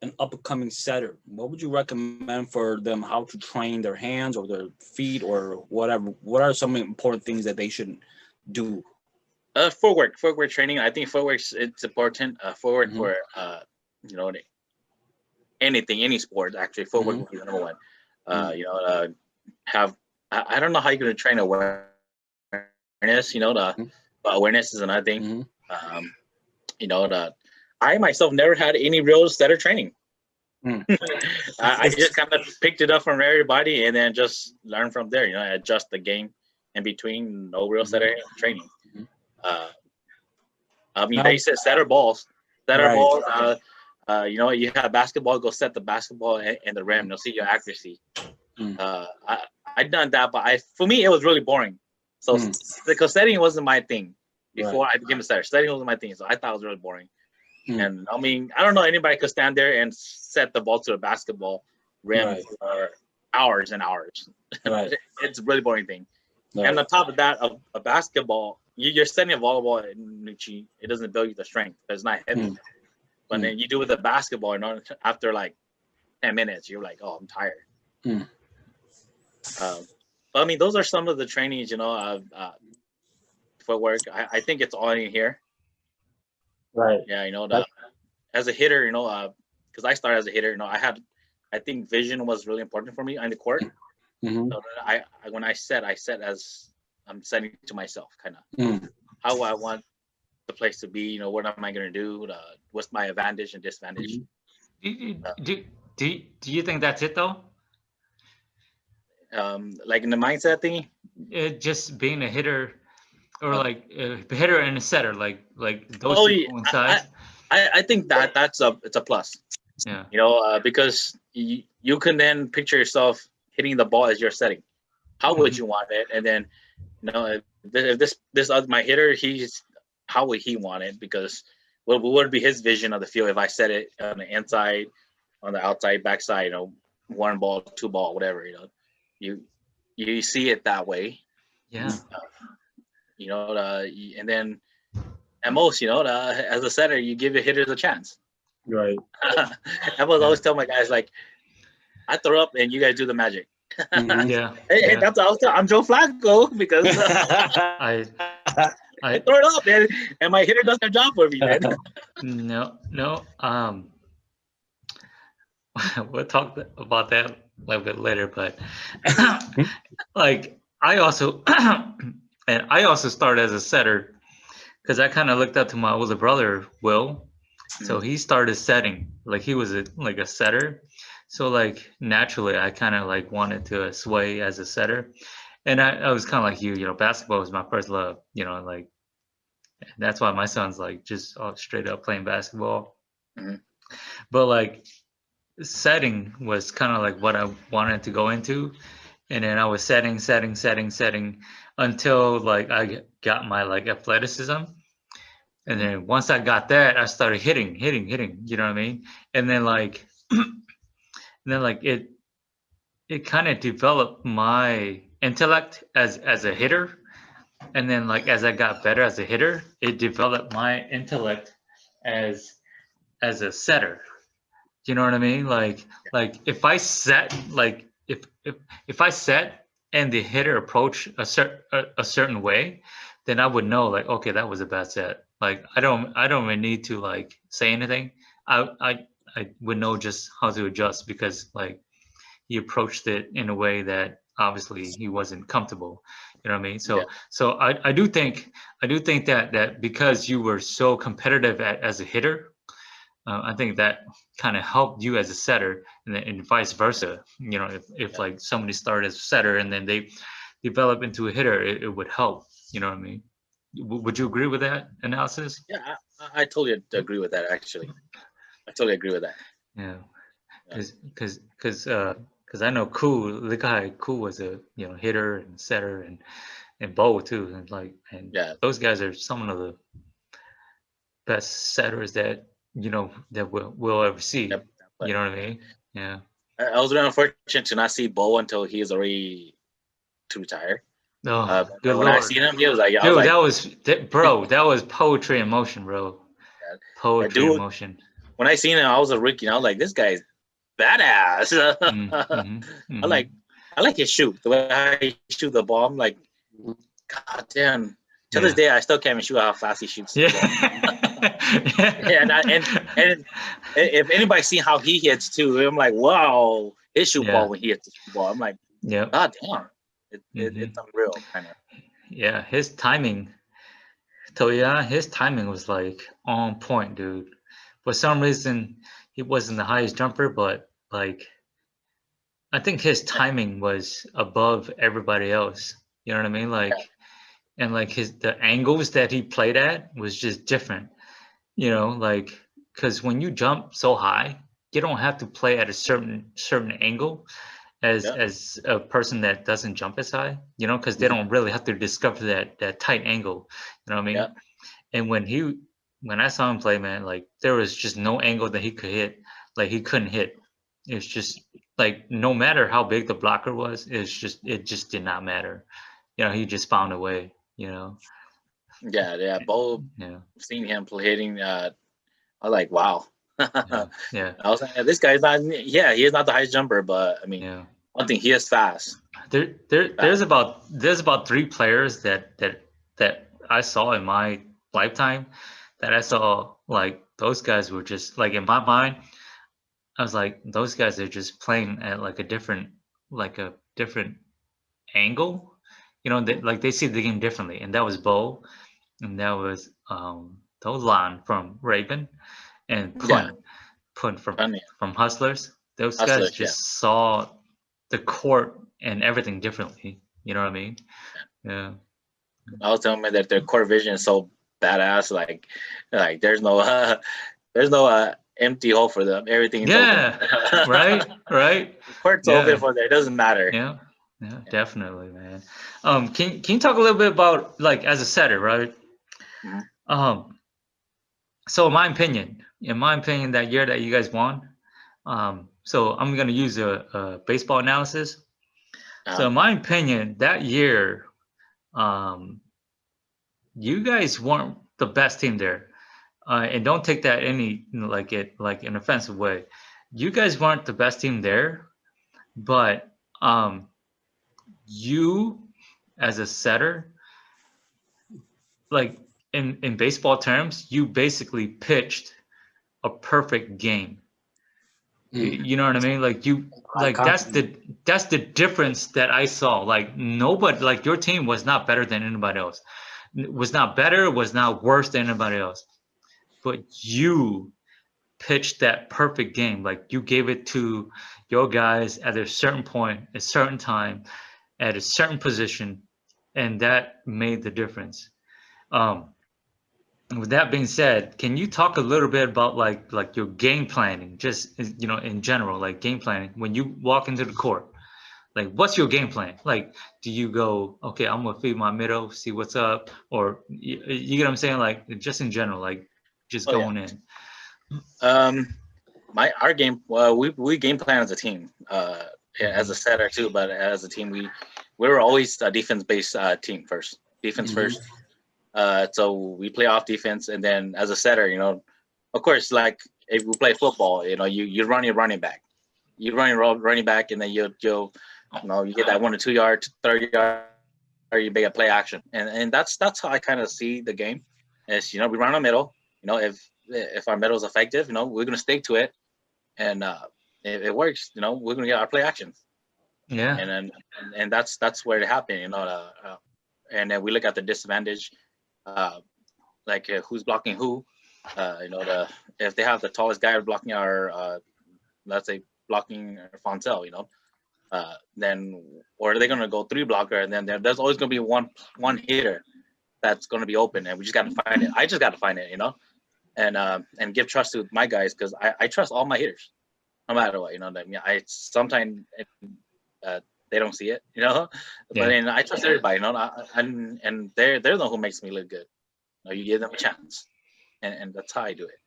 an upcoming setter? What would you recommend for them, how to train their hands or their feet or whatever? What are some important things that they should do? Footwork training. I think footwork it's important. Footwork for you know, any sport actually. Footwork would be the number one. You know, I don't know how you're gonna train awareness. You know, but awareness is another thing. You know, I myself never had any real setter training. I just kind of picked it up from everybody and then just learn from there. You know, adjust the game in between. No real setter training. I mean, they said setter balls. Setter balls. You know, you have basketball. Go set the basketball in the rim. They'll see your accuracy. I done that, but for me it was really boring. So because setting wasn't my thing before I became a setter. Setting wasn't my thing, so I thought it was really boring. And I mean, I don't know anybody could stand there and set the ball to a basketball rim for hours and hours. It's a really boring thing. And on top of that, a basketball, you're setting a volleyball, it doesn't build you the strength. It's not heavy. But then you do with a basketball, you know, after like 10 minutes, you're like, oh, I'm tired. But I mean, those are some of the trainings, you know, footwork. I think it's all in here. Yeah, you know, as a hitter, you know, because I started as a hitter, you know, I think vision was really important for me on the court. So when I set as I'm setting to myself, kind of how I want the place to be. You know, what am I going to do? What's my advantage and disadvantage? Do you think that's it though? Like in the mindset thing, just being a hitter, or like a hitter and a setter, like those two coincide. I think it's a plus. Yeah. You know, because you can then picture yourself hitting the ball as you're setting. How would you want it? And then, you know, if this other my hitter, how would he want it? Because what would be his vision of the field if I set it on the inside, on the outside, backside, you know, 1 ball, 2 ball, whatever, you know, you see it that way. Yeah. You know, and then at most, you know, as a setter, you give your hitters a chance. Right. I was always tell my guys, like, I throw up and you guys do the magic. Yeah. Hey, that's what I'm Joe Flacco because I throw it up and my hitter does their job for me, man. No. We'll talk about that a little bit later, but like I also started as a setter because I kind of looked up to my older brother Will, so he started setting, like he was a setter, so like naturally I kind of like wanted to sway as a setter, and I was kind of like you know, basketball was my first love, you know, like that's why my son's like just straight up playing basketball. But like setting was kind of like what I wanted to go into, and then I was setting until like I got my like athleticism, and then once I got that, I started hitting. You know what I mean? And then like, it kind of developed my intellect as a hitter, and then like as I got better as a hitter, it developed my intellect as a setter. You know what I mean? Like if I set like if I set and the hitter approach a certain way, then I would know like, okay, that was a bad set. Like I don't really need to like say anything. I would know just how to adjust because like he approached it in a way that obviously he wasn't comfortable. You know what I mean? Yeah. So I do think that because you were so competitive as a hitter, I think that kind of helped you as a setter, and vice versa. You know, if like somebody started as a setter and then they develop into a hitter, it would help. You know what I mean? Would you agree with that analysis? Yeah, I totally agree with that. Actually, I totally agree with that. Yeah, Yeah. because I know the guy Cool was a hitter and setter and bowl too, and Yeah. those guys are some of the best setters that that we'll ever see. Yep. You But know what I mean? Yeah. I was really unfortunate to not see Bo until he's already to retire. Oh, good But when I Lord. seen him, he was like, I was Dude, like, that was poetry in motion, bro. that Poetry in dude. motion. When I seen him, I was a rookie. And I was like, this guy's badass. Mm-hmm. I like his shoot. The way he shoot the ball. I'm like, God damn. To this Yeah. day, I still can't even shoot how fast he shoots the ball. Yeah. And if anybody seen how he hits too, I'm like, wow, his shoot Yeah. ball when he hits the shoot ball. I'm like, Yep. God damn, Mm-hmm. it's unreal, kind of. Yeah, his timing was like on point, dude. For some reason, he wasn't the highest jumper, but like I think his timing was above everybody else. You know what I mean? Like, and like the angles that he played at was just different. You know, like because when you jump so high, you don't have to play at a certain angle as Yeah, a person that doesn't jump as high. You know, because they don't really have to discover that tight angle. You know what I yeah, mean? And when I saw him play, man, like there was just no angle that he could hit. Like he couldn't hit. It's just like no matter how big the blocker was, it just did not matter. You know, he just found a way. You know, yeah. Both yeah, seen him play hitting. I was like, wow. yeah, I yeah, was like, this guy's not. Yeah, he is not the highest jumper, but I mean, yeah. one thing he is fast. There's Fast. about three players that I saw in my lifetime that I saw like those guys were just like in my mind. I was like, those guys are just playing at like a different angle. You know, they see the game differently, and that was Bo, and that was Lon from Raven, and Yeah, Pun funny. from Hustlers. Those guys Hustlers. Yeah. just saw the court and everything differently. You know what I mean? Yeah. I was telling me that their core vision is so badass. Like there's no there's no empty hole for them. Everything's open. Yeah. Right. Right. The court's open Yeah. for them. It doesn't matter. Yeah. Yeah. Definitely, man. Can you talk a little bit about like as a setter, right? Mhm. Um, so in my opinion, that year that you guys won, so I'm gonna use a baseball analysis. So Uh-huh. in my opinion, that year, um, you guys weren't the best team there, and don't take that like an offensive way. You guys weren't the best team there, but you as a setter, like in baseball terms, you basically pitched a perfect game. You know what I mean? Like you I like that's the difference that I saw. Like nobody like your team was not better than anybody else. Was not better, was not worse than anybody else. But you pitched that perfect game. Like you gave it to your guys at a certain point, a certain time, at a certain position, and that made the difference. Um, with that being said, can you talk a little bit about like your game planning, just in general, like game planning when you walk into the court? Like, what's your game plan? Like, do you go, okay, I'm gonna feed my middle, see what's up, or you get what I'm saying? Like, just in general, like, just Oh yeah. going in. Our game, well, we game plan as a team, yeah, as a setter too, but as a team, we were always a defense based team first, defense first. So we play off defense, and then as a setter, of course, like if we play football, you run your running back, running back, and then you get that 1 to 2 yard, 30 yard, or you make a play action, and that's how I kind of see the game. Is we run the middle, if our middle is effective, we're gonna stick to it, and if it works, we're gonna get our play actions. Yeah. And that's where it happened, and then we look at the disadvantage, like who's blocking who, if they have the tallest guy blocking our, let's say blocking Foncel, then or are they gonna go 3 blocker, and then there's always gonna be one hitter that's gonna be open, and we just gotta find it. I just gotta find it, and give trust to my guys, because I trust all my hitters, no matter what. I sometimes they don't see it, but then I trust everybody, and they're the one who makes me look good. You give them a chance, and that's how I do it.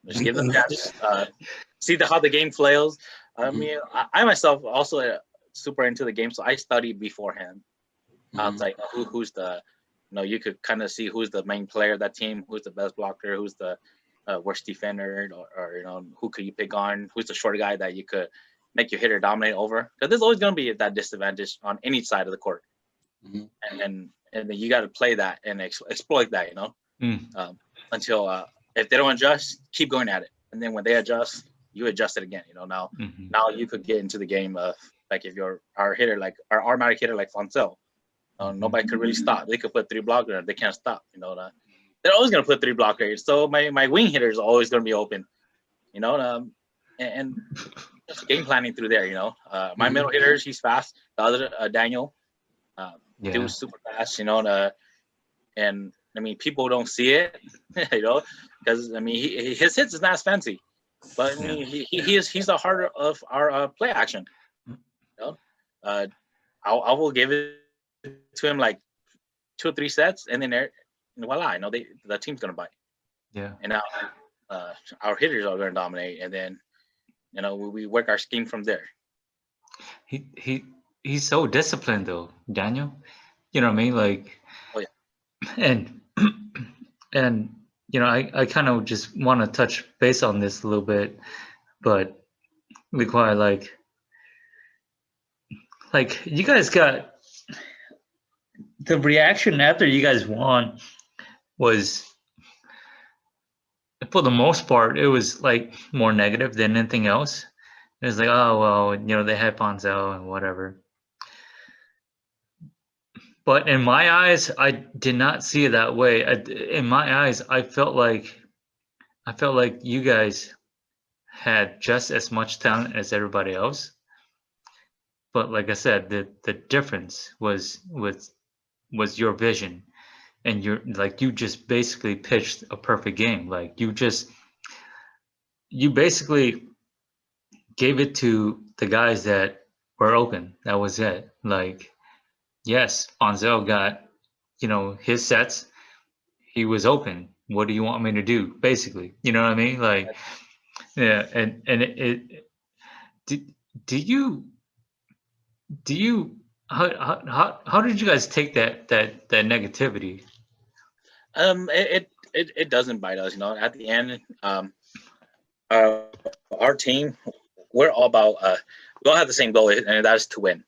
Just give them a chance. See how the game flows. I mean, I myself also super into the game, so I study beforehand. I was like, who's the, you could kind of see who's the main player of that team, who's the best blocker, who's the worst defender, or who could you pick on, who's the short guy that you could make your hitter dominate over, because there's always going to be that disadvantage on any side of the court, and then you got to play that and exploit that, until if they don't adjust, keep going at it, and then when they adjust, you adjust it again. Now you could get into the game of, like, if you're our hitter, like our automatic hitter, like Foncel, nobody could really stop. They could put 3 blockers, they can't stop. They're always going to put 3 blockers. So my wing hitter is always going to be open. And just game planning through there. My middle hitters, he's fast. The other Daniel, dude's super fast. And I mean, people don't see it, because I mean, his hits is not as fancy, but I mean, he's the heart of our play action. I will give it to him like 2 or 3 sets, and then voila, the team's gonna bite. Yeah. And now our hitters are gonna dominate, and then we work our scheme from there. He's so disciplined though, Daniel. You know what I mean? Like, oh yeah. And I kind of just want to touch base on this a little bit, but Liquai, like you guys got the reaction after you guys won was, for the most part, it was like more negative than anything else. It was like, oh well, they had Foncel and whatever. But in my eyes, I did not see it that way. In my eyes, I felt like you guys had just as much talent as everybody else. But like I said, the difference was your vision, and you just basically pitched a perfect game. Like you basically gave it to the guys that were open. That was it. Like, yes, Foncel got his sets. He was open. What do you want me to do? Basically, you know what I mean? Like, yeah. And do you how did you guys take that negativity? It doesn't bite us. At the end, our team, we're all about we all have the same goal, and that is to win.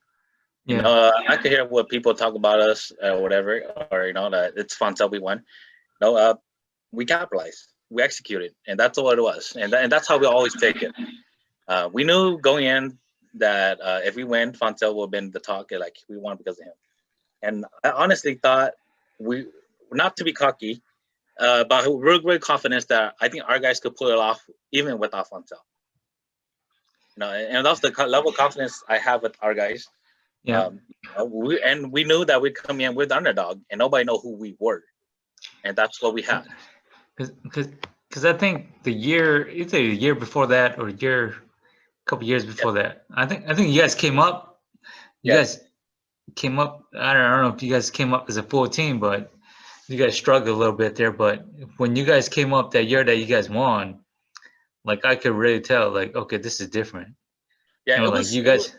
Yeah. I could hear what people talk about us, whatever, or that it's fun stuff we won. We capitalized, we executed, and that's all it was, and that's how we always take it. We knew going in that if we win, Foncel will have been the talk, like we won because of him. And I honestly thought, we, not to be cocky, but we're very confident that I think our guys could pull it off even without Foncel. And that's the level of confidence I have with our guys. Yeah. We knew that we'd come in with the underdog, and nobody know who we were, and that's what we had. Because I think either a year before that or couple years before that. I think you guys came up. You Yes. guys came up. I don't know if you guys came up as a full team, but you guys struggled a little bit there. But when you guys came up that year that you guys won, like I could really tell, like, okay, this is different. Yeah, You know, it like was. you guys.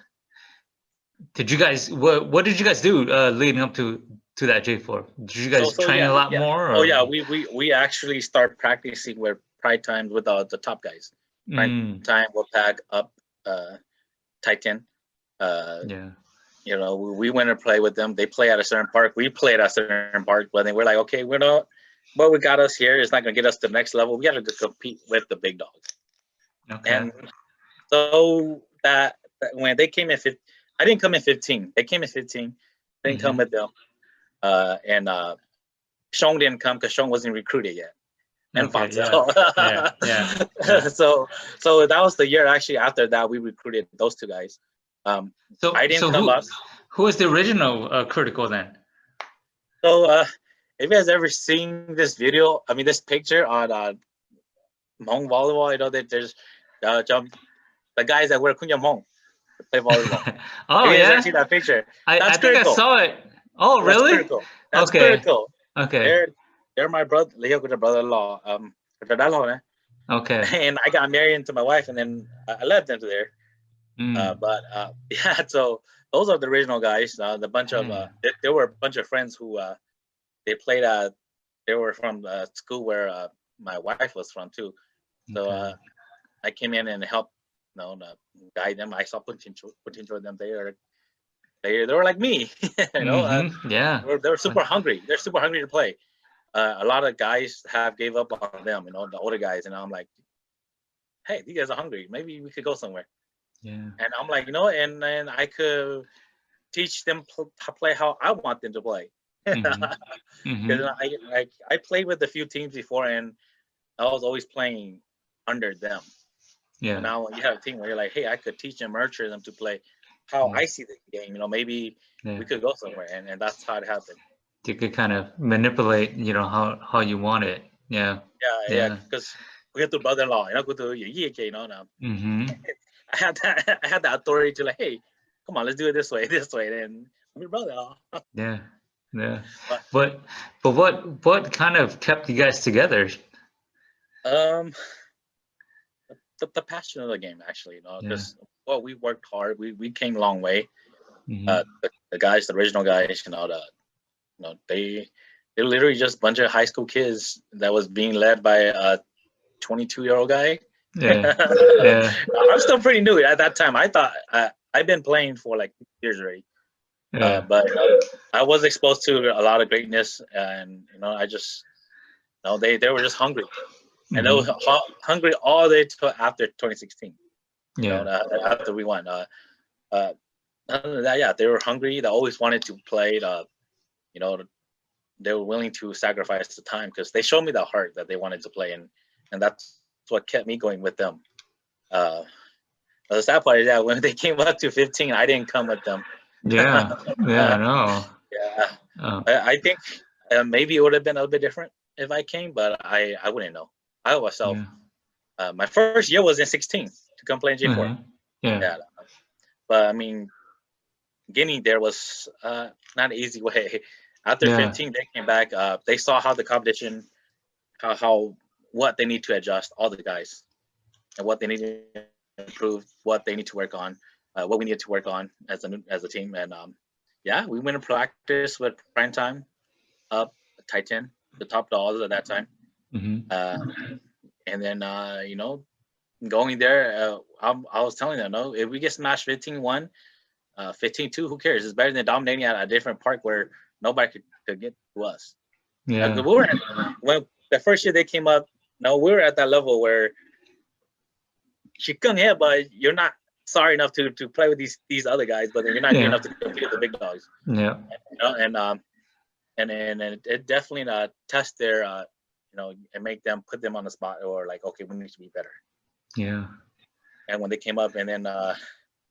Did you guys what did you guys do leading up to that J4? Did you guys train a lot more? Oh Or? yeah, we actually start practicing with pride times with the top guys. Pride time will pack up Titan. Yeah. You know, we went and play with them. They play at a certain park. We play at a certain park, but then we're like, okay, we're not. What we got us here is not going to get us to the next level. We got to compete with the big dogs. Okay. And so that when they came in, I didn't come in 15. They came in 15. I didn't come with them. And Shong didn't come because Shong wasn't recruited yet. And Okay, Foxel. yeah. So that was the year actually after that we recruited those two guys. So I didn't come up. Who was the original Critical then? So if you guys ever seen this video, I mean this picture on Hmong Volleyball, you know that there's the guys that wear Kunyam Hmong play volleyball. Oh, you guys yeah. ever see that picture? I think I saw it. Oh, really? That's critical. That's Okay. critical. Okay. They're my brother, Leo with the brother-in-law. Okay. And I got married into my wife, and then I left them to there. But yeah, so those are the original guys. The bunch of there were a bunch of friends who they played they were from the school where my wife was from too. So I came in and helped, you know, guide them. I saw potential in them. They were like me, you know. Yeah. They were super hungry. They're super hungry to play. A lot of guys have gave up on them, you know, the older guys, and I'm like, hey, these guys are hungry. Maybe we could go somewhere. Yeah. And I'm like, you know, and then I could teach them to play how I want them to play. Because I played with a few teams before, and I was always playing under them. Yeah. And now when you have a team where you're like, hey, I could teach them, nurture them to play how I see the game. You know, maybe we could go somewhere, and that's how it happened. You could kind of manipulate, you know, how you want it. Yeah. Yeah. Because we have to brother-in-law, you know, go to you know now. I had the authority to like, hey, come on, let's do it this way, and I'm your brother. Yeah. But what kind of kept you guys together? The passion of the game, actually, you know, because we worked hard. We came a long way. The guys, the original guys, you know, they're literally just a bunch of high school kids that was being led by a 22-year-old guy. Yeah. I'm still pretty new at that time. I thought I've been playing for like years already. But I was exposed to a lot of greatness, and you know, I just, you know, they were just hungry, and they were hungry all the way till after 2016. You know, after we won. Other than that, they were hungry. They always wanted to play. You know, they were willing to sacrifice the time because they showed me the heart that they wanted to play, and that's what kept me going with them. The sad part is that when they came up to 15, I didn't come with them. I know. I think maybe it would have been a little bit different if I came, but I wouldn't know. I myself, my first year was in 16 to come play in J4. But I mean, getting there was not an easy way. After 15, they came back. They saw how the competition, what they need to adjust, all the guys, and what they need to improve, what they need to work on, what we need to work on as a team. And we went and practice with prime time, Titan, the top dogs at that time. And then you know, going there, I was telling them, no, if we get smashed 15-1, 15-2, who cares? It's better than dominating at a different park where nobody could get to us. When the first year they came up, we were at that level where you come here, but you're not sorry enough to play with these other guys, but then you're not good enough to compete with the big dogs. You know, and it definitely test their you know, and make them put them on the spot, or like, okay, we need to be better. And when they came up, and then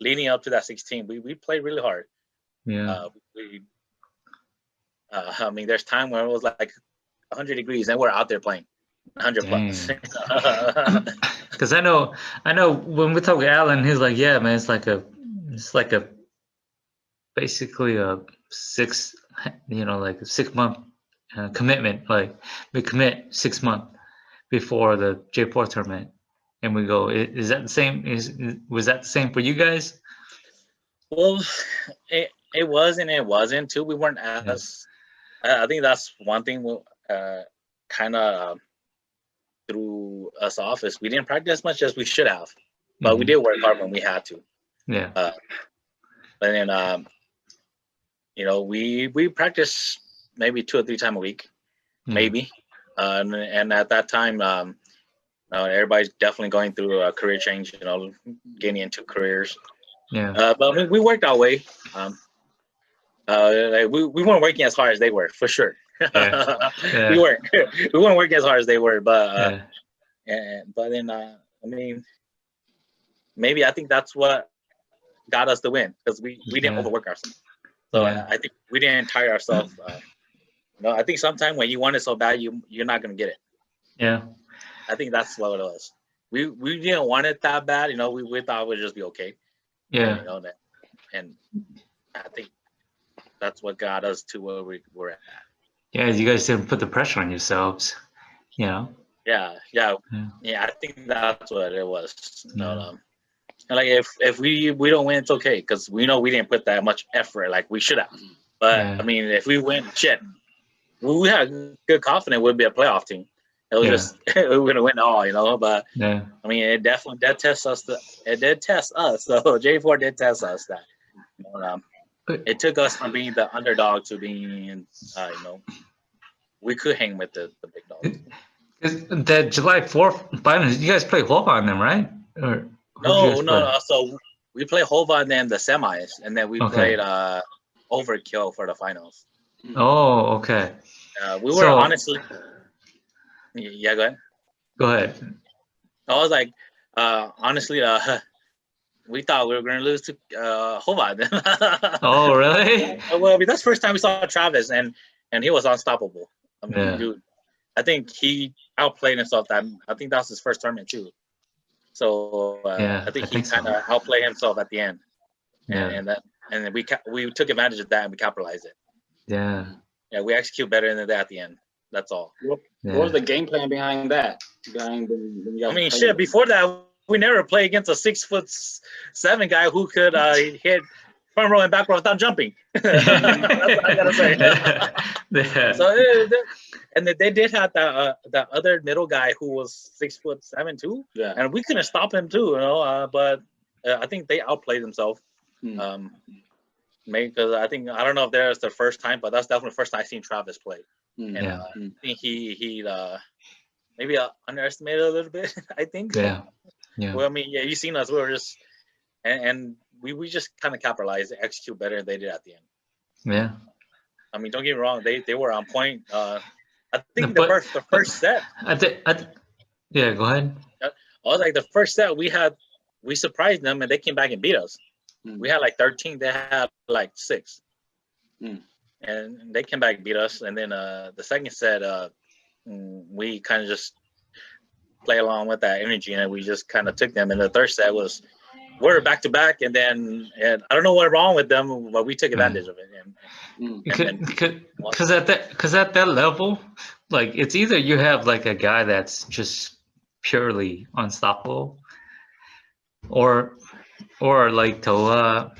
leading up to that 16, we played really hard. I mean, there's time where it was like 100 degrees and we're out there playing. $100. Because I know when we talk to Alan, he's like, yeah, man, it's like a basically a 6-month commitment. Like we commit 6 months before the J4 tournament, and we go. Is that the same? Was that the same for you guys? Well, it was and it wasn't too. We weren't as. I think that's one thing. Kind of threw us off is we didn't practice as much as we should have, but we did work hard when we had to. Yeah. But then we practice maybe 2 or 3 times a week, maybe. And at that time, everybody's definitely going through a career change, getting into careers. Yeah. But we worked our way. We weren't working as hard as they were, for sure. Yeah. Yeah. We weren't working as hard as they were, but but then maybe I think that's what got us the win, because we didn't overwork ourselves. So I think we didn't tire ourselves. I think sometimes when you want it so bad, you're not gonna get it. Yeah. I think that's what it was. We didn't want it that bad. We thought it would just be okay. Yeah. And I think that's what got us to where we were at. Yeah, you guys didn't put the pressure on yourselves. Yeah. I think that's what it was. Like if we don't win, it's okay, because we know we didn't put that much effort like we should have. But if we win, we had good confidence we'd be a playoff team. It was just we were gonna win all, But it definitely did test us. It did test us. So J4 did test us that. It took us from being the underdog to being, we could hang with the big dogs. That July 4th finals, you guys play Hova on them, right? Or no. So we played Hova and then the semis, and then we played Overkill for the finals. Oh, okay. We were honestly. Yeah, go ahead. Go ahead. I was like, honestly, we thought we were going to lose to Hova. Oh, really? Well, that's the first time we saw Travis, and he was unstoppable. Dude, I think he outplayed himself. I think that was his first tournament too. So I think he kind of outplayed himself at the end. And then we took advantage of that and we capitalized it. Yeah. Yeah, we execute better than that at the end. That's all. What was the game plan behind that? Before that, we never played against a 6'7" guy who could hit front row and back row without jumping. That's what I gotta say. So, and they did have the other middle guy who was 6'7" too. Yeah. And we couldn't stop him too, but I think they outplayed themselves. Maybe because I don't know if there's the first time, but that's definitely the first time I seen Travis play. And I think he maybe underestimated a little bit. I think. Yeah. Well, you seen us. We were just and we just kind of capitalized, execute better than they did at the end. Yeah. Don't get me wrong. They were on point. I think the first set. Yeah. Go ahead. I was like the first set we surprised them and they came back and beat us. We had like 13. They had like 6. And they came back and beat us. And then the second set, we kind of just play along with that energy, and we just kind of took them. And the third set we're back to back, and I don't know what's wrong with them, but we took advantage of it. Because at that level, like it's either you have like a guy that's just purely unstoppable, or like Tou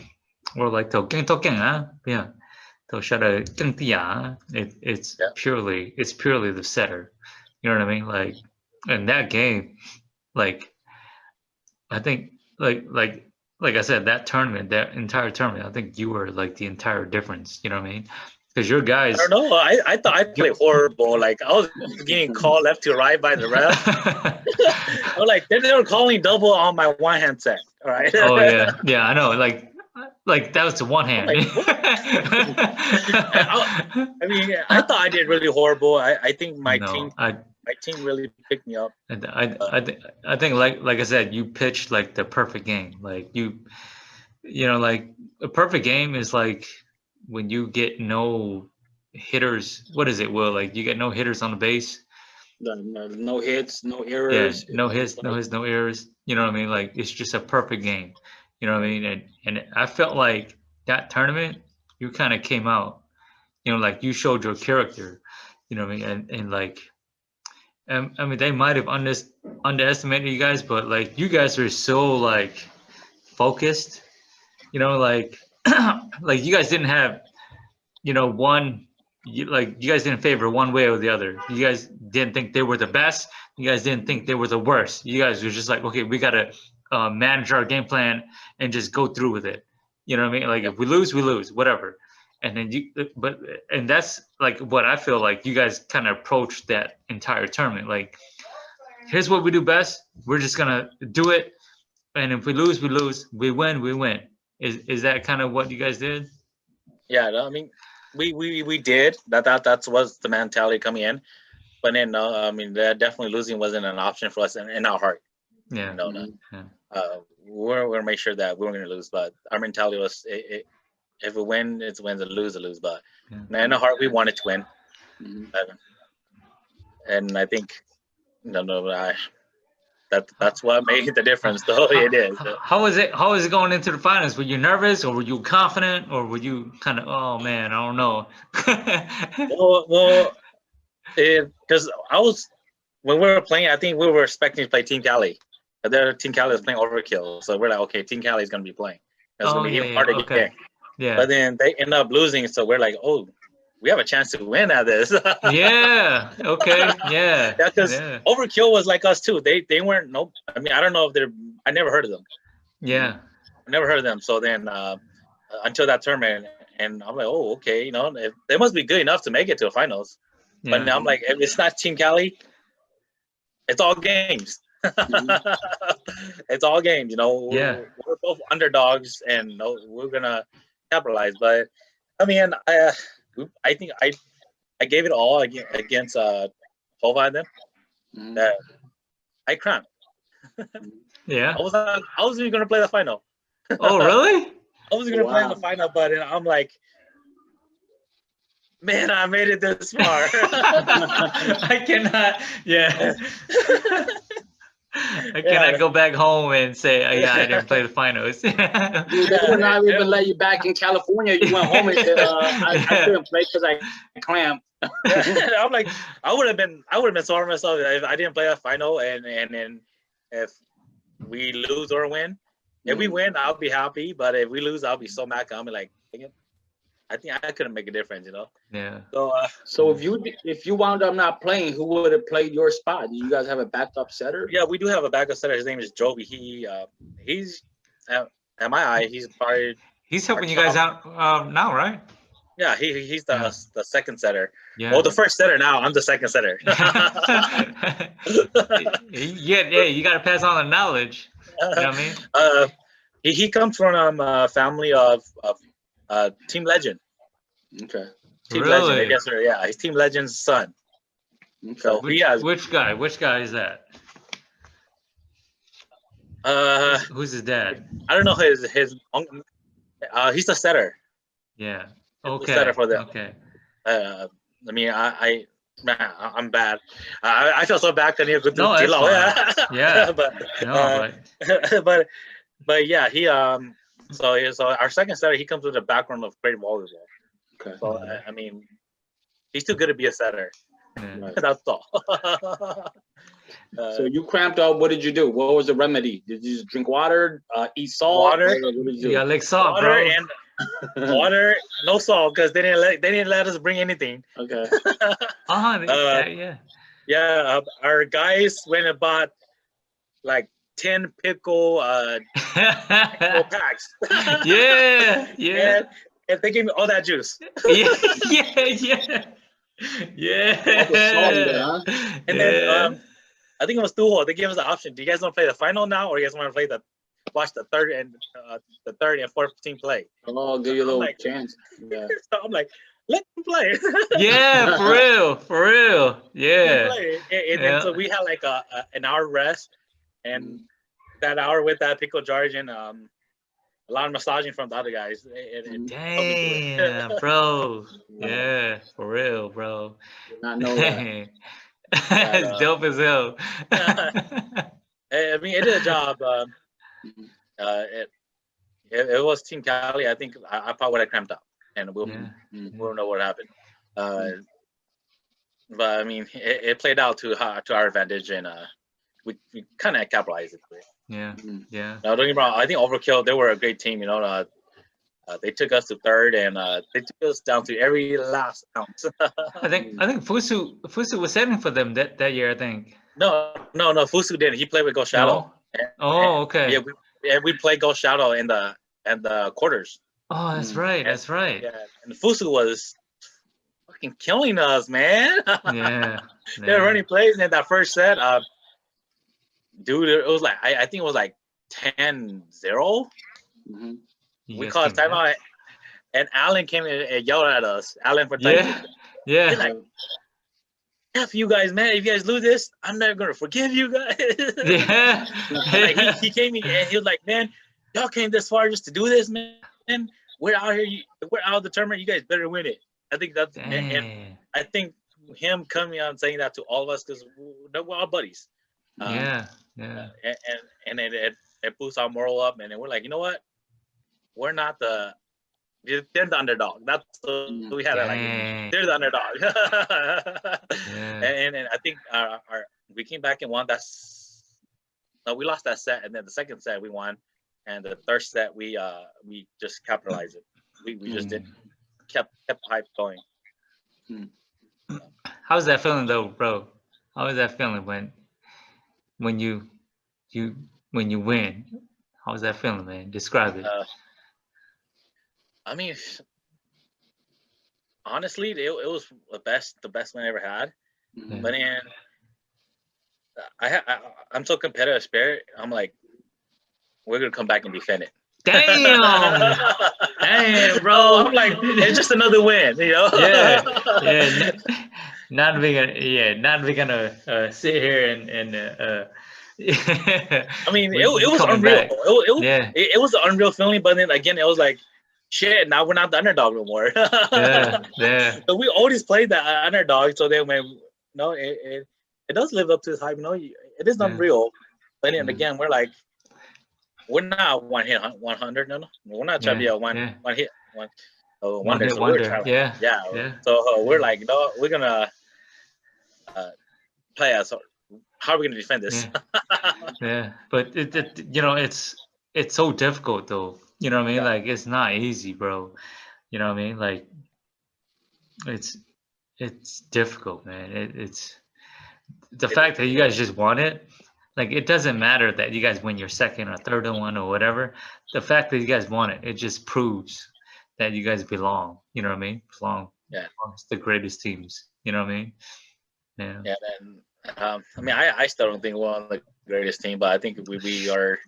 it's purely the setter. You know what I mean? Like in that game, like I think like I said, that entire tournament, I think you were like the entire difference. You know what I mean? Because your guys. I don't know. I thought I played horrible. Like I was getting called left to right by the ref. I was like, they were calling double on my one hand set. All right. Oh yeah, I know. Like that was the one hand. Like, I thought I did really horrible. I think my team really picked me up. And I think like I said, you pitched like the perfect game. Like you know, like a perfect game is like when you get no hitters. What is it, Will? Like you get no hitters on the base, No hits, no Yeah, errors. no hits, no errors. You know what I mean? Like it's just a perfect game. You know what I mean? And I felt like that tournament, you kind of came out. You know, like you showed your character. You know what I mean? And like, I mean, they might have underestimated you guys, but like you guys are so like focused. You know, like like you guys didn't have, you know, like you guys didn't favor one way or the other. You guys didn't think they were the best. You guys didn't think they were the worst. You guys were just like, okay, we gotta manage our game plan and just go through with it. You know what I mean? Like if we lose, whatever. And then and that's like what I feel like you guys kind of approached that entire tournament. Like, here's what we do best. We're just gonna do it. And if we lose, we lose. We win, we win. Is that kind of what you guys did? Yeah, no, I mean, we did that was the mentality coming in, but then no, I mean, definitely losing wasn't an option for us in our heart. Yeah. No, no. Yeah. We're gonna make sure that we weren't gonna lose, but our mentality was if we win, it's wins, and lose, but Yeah. in our heart we wanted to win. Mhm. And I think that's what made the difference, though. It is. How was it? How was it going into the finals? Were you nervous, or were you confident, or were you kind of, oh man, I don't know? Well, because I was when we were playing, I think we were expecting to play Team Cali. The Team Cali was playing Overkill, so we're like, okay, Team Cali is gonna be playing. That's gonna be even harder to get. Yeah. But then they end up losing, so we're like, oh, we have a chance to win at this. Yeah. Okay. Yeah. Because Overkill was like us too. They weren't I mean, I don't know if I never heard of them. Yeah. I never heard of them. So then until that tournament, and I'm like, oh, okay, you know, they must be good enough to make it to the finals. Yeah. But now I'm like, if it's not Team Cali, it's all games. It's all games, you know. Yeah. We're both underdogs, and we're gonna capitalize. But I mean, I think I gave it all against Hova and them. That I cramped. Yeah. I was even gonna play the final. Oh really? I was gonna play the final, but I'm like, man, I made it this far. I cannot. Yeah. I cannot go back home and say, oh, yeah, I didn't play the finals. Dude, they would not even let you back in California. You went home and said, I couldn't play because I cramped. I'm like, I would have been sorry for myself if I didn't play a final, and then if we lose or win. If we win, I'll be happy, but if we lose, I'll be so mad. I'm like, I think I couldn't make a difference, you know. Yeah. So if you wound up not playing, who would have played your spot? Do you guys have a backup setter? Yeah, we do have a backup setter. His name is Joby. He's at my eye. He's helping you guys out now, right? Yeah, he's the second setter. Yeah. Well, the first setter now. I'm the second setter. Yeah, you got to pass on the knowledge. You know what I mean? He comes from a family of Team Legend. Okay. Team Really? Legend, yes, sir. Yeah, he's Team Legend's son. Okay. So which guy? Which guy is that? Who's his dad? I don't know his he's the setter. Yeah. He's Okay. the setter for them. Okay. I mean, I'm bad. I feel so bad that he could do No, that's fine. Yeah. but yeah, he so our second setter, he comes with a background of great volleyball. Okay. So I mean, he's too good to be a setter. Yeah. That's all. So you cramped up. What did you do? What was the remedy? Did you just drink water, eat salt? Water. What did you do? Yeah, like salt, Water bro. and water, no salt, because they didn't let us bring anything. Okay. Yeah, our guys went and bought like 10 pickle packs. Yeah. And they gave me all that juice. Yeah. And then I think it was Tou Xue. They gave us the option. Do you guys want to play the final now, or you guys want to play watch the third and fourth team play? Oh, I'll give you a little chance. Yeah. So I'm like, let them play. Yeah, for real. Yeah. And then so we had like an hour rest, and that hour with that pickle George and a lot of massaging from the other guys. Damn, bro. Yeah, for real, bro. Did not know that. It's dope as hell. I mean, it did a job. It was Team Cali. I think I probably would have cramped up, and we'll know what happened. But I mean, it played out to our advantage, and we kind of capitalized it. Yeah. Now, don't get me wrong. I think Overkill, they were a great team. They took us to third, and they took us down to every last ounce. I think Fusu was setting for them that year. I think. No. Fusu didn't. He played with Go Shadow. No? Oh, okay. We played Go Shadow in the quarters. Oh, that's right. That's right. Yeah, and Fusu was fucking killing us, man. Yeah. They were running plays in that first set. Dude, it was like I think it was like 10-0. We called timeout, and Alan came in and yelled at us. Alan for Yeah. He's like, F you guys, man. If you guys lose this, I'm never gonna forgive you guys. Yeah. Like, he came in and he was like, man, y'all came this far just to do this, man. We're out here. We're out of the tournament. You guys better win it. I think that's and I think him coming out and saying that to all of us because we're all buddies. Yeah. And it boosts our moral up, and then we're like, you know what? We're not they're the underdog. That's what we had. Like, they're the underdog. And I think we came back and won. We lost that set, and then the second set we won, and the third set we just capitalized it. We just kept the hype going. How's that feeling though, bro? How is that feeling when you win? How's that feeling, man? Describe it. I mean, honestly, it was the best win I ever had. But then I'm so competitive spirit. I'm like, we're gonna come back and defend it. Damn, bro. I'm like, it's just another win, you know? Yeah. Not we gonna sit here and I mean, it was unreal. It was an unreal feeling, but then again, it was like, shit, now we're not the underdog no more. Yeah. So we always played the underdog, so then it does live up to this hype. It is unreal. But then again, we're like, we're not one hit 100. No, we're not trying to be a one hit wonder. So wonder. We're trying, So we're like, no, we're gonna play us. How are we gonna defend this? Yeah, but it's so difficult though. You know what I mean? Like, it's not easy, bro. You know what I mean? Like, it's difficult, man. It's the fact that you guys just won it. Like, it doesn't matter that you guys win your second or third one or whatever. The fact that you guys won it, it just proves that you guys belong. You know what I mean? Belong. Yeah. Amongst the greatest teams. You know what I mean? Yeah. Yeah, and I mean, I still don't think we're on the greatest team, but I think we are.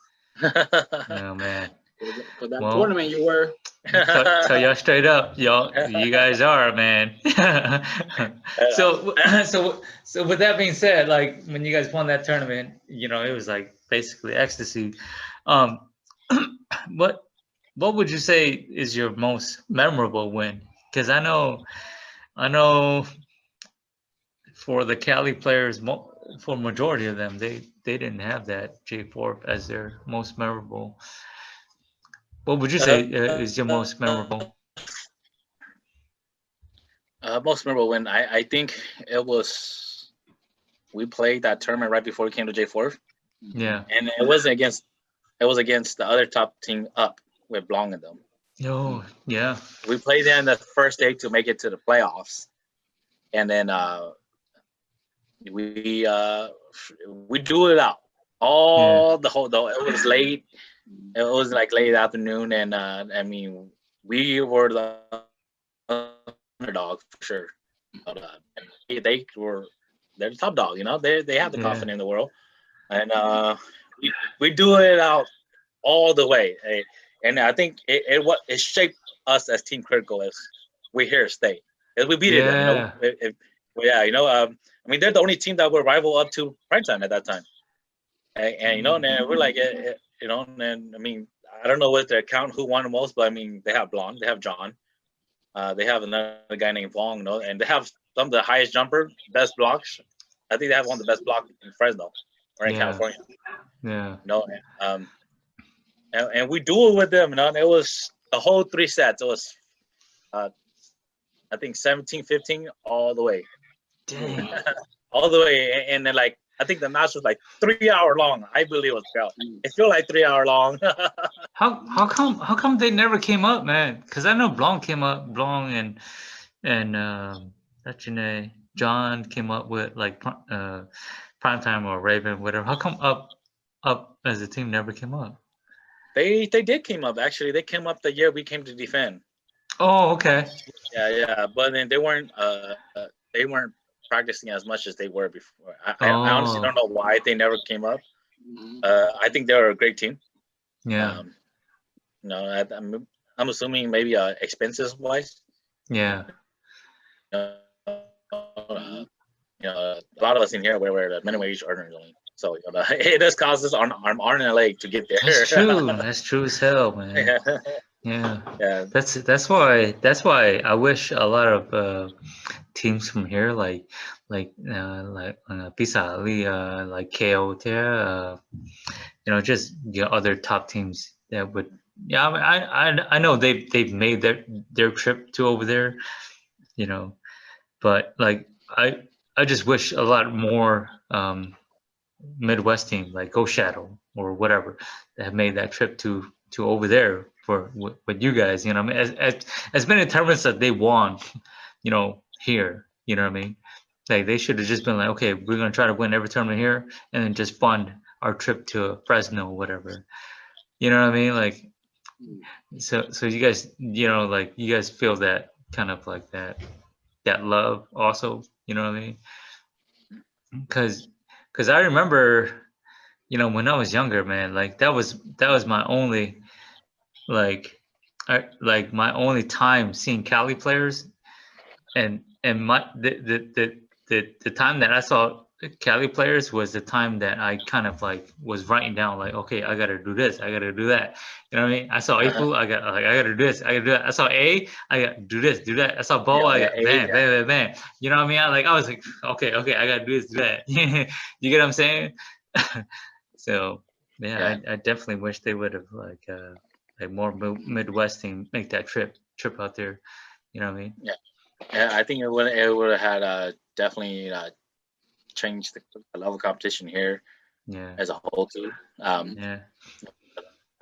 Oh man. For that tournament, you were. Tell y'all straight up, you guys are, man. So with that being said, like, when you guys won that tournament, it was like basically ecstasy. What would you say is your most memorable win? Because I know for the Cali players, for majority of them, they didn't have that J4 as their most memorable. What would you say is your most memorable? Most memorable win, I think it was, we played that tournament right before we came to J4. Yeah. And it was against the other top team up with Blanc in them. Oh, yeah. We played them the first day to make it to the playoffs. And then we do it out. It was late. It was like late afternoon, and I mean, we were the underdog for sure. But, they're the top dog, They have the confidence in the world, and we do it out all the way. And I think it shaped us as Team Critical as we're here to stay. As we beat them, I mean, they're the only team that were rival up to primetime at that time, and and we're like, and I mean, I don't know what their count who won the most, but I mean, they have Blonde, they have John, they have another guy named Vong, and they have some of the highest jumper, best blocks, I think they have one of the best blocks in Fresno or in California. Yeah. You know, and we dueled with them. You know, and it was the whole 3 sets. It was, I think 17-15 all the way. Dang. All the way, and then like I think the match was like 3 hour long. I believe it was. It felt like 3 hour long. How come they never came up, man? Because I know Blanc came up, Blanc and Echene, John came up with like Primetime or Raven, whatever. How come up as a team never came up? They did came up actually. They came up the year we came to defend. Oh, okay. Yeah, but then they weren't practicing as much as they were before. I honestly don't know why they never came up. I think they were a great team. Yeah. No, I'm assuming maybe expenses wise. Yeah. A lot of us in here we're the minimum wage earners only, so it does cost us arm and a leg to get there. That's true. That's true as hell, man. Yeah. That's why I wish a lot of teams from here like Pisa Ali, like KO there, just other top teams that would. Yeah, I know they've made their trip to over there, but like I just wish a lot more Midwest team like Go Shadow or whatever that have made that trip to over there for with you guys. I mean, as many tournaments that they won, here. You know what I mean? Like they should have just been like, okay, we're gonna try to win every tournament here, and then just fund our trip to Fresno or whatever. You know what I mean? Like, so you guys, like you guys feel that kind of like that love also. You know what I mean? Because I remember, when I was younger, man, like that was my only my only time seeing Cali players, and my the time that I saw Cali players was the time that I kind of like was writing down like, okay, I gotta do this, I gotta do that. You know what I mean? I saw April, I gotta do this, I gotta do that. I saw A, I gotta do this, do that. I saw Bo, I got bam. You know what I mean? I was like, okay, I gotta do this, do that. You get what I'm saying? So yeah, I definitely wish they would have like more Midwest team make that trip out there. You know what I mean? Yeah, I think it would have had definitely changed the level of competition here. Yeah. As a whole too. Yeah.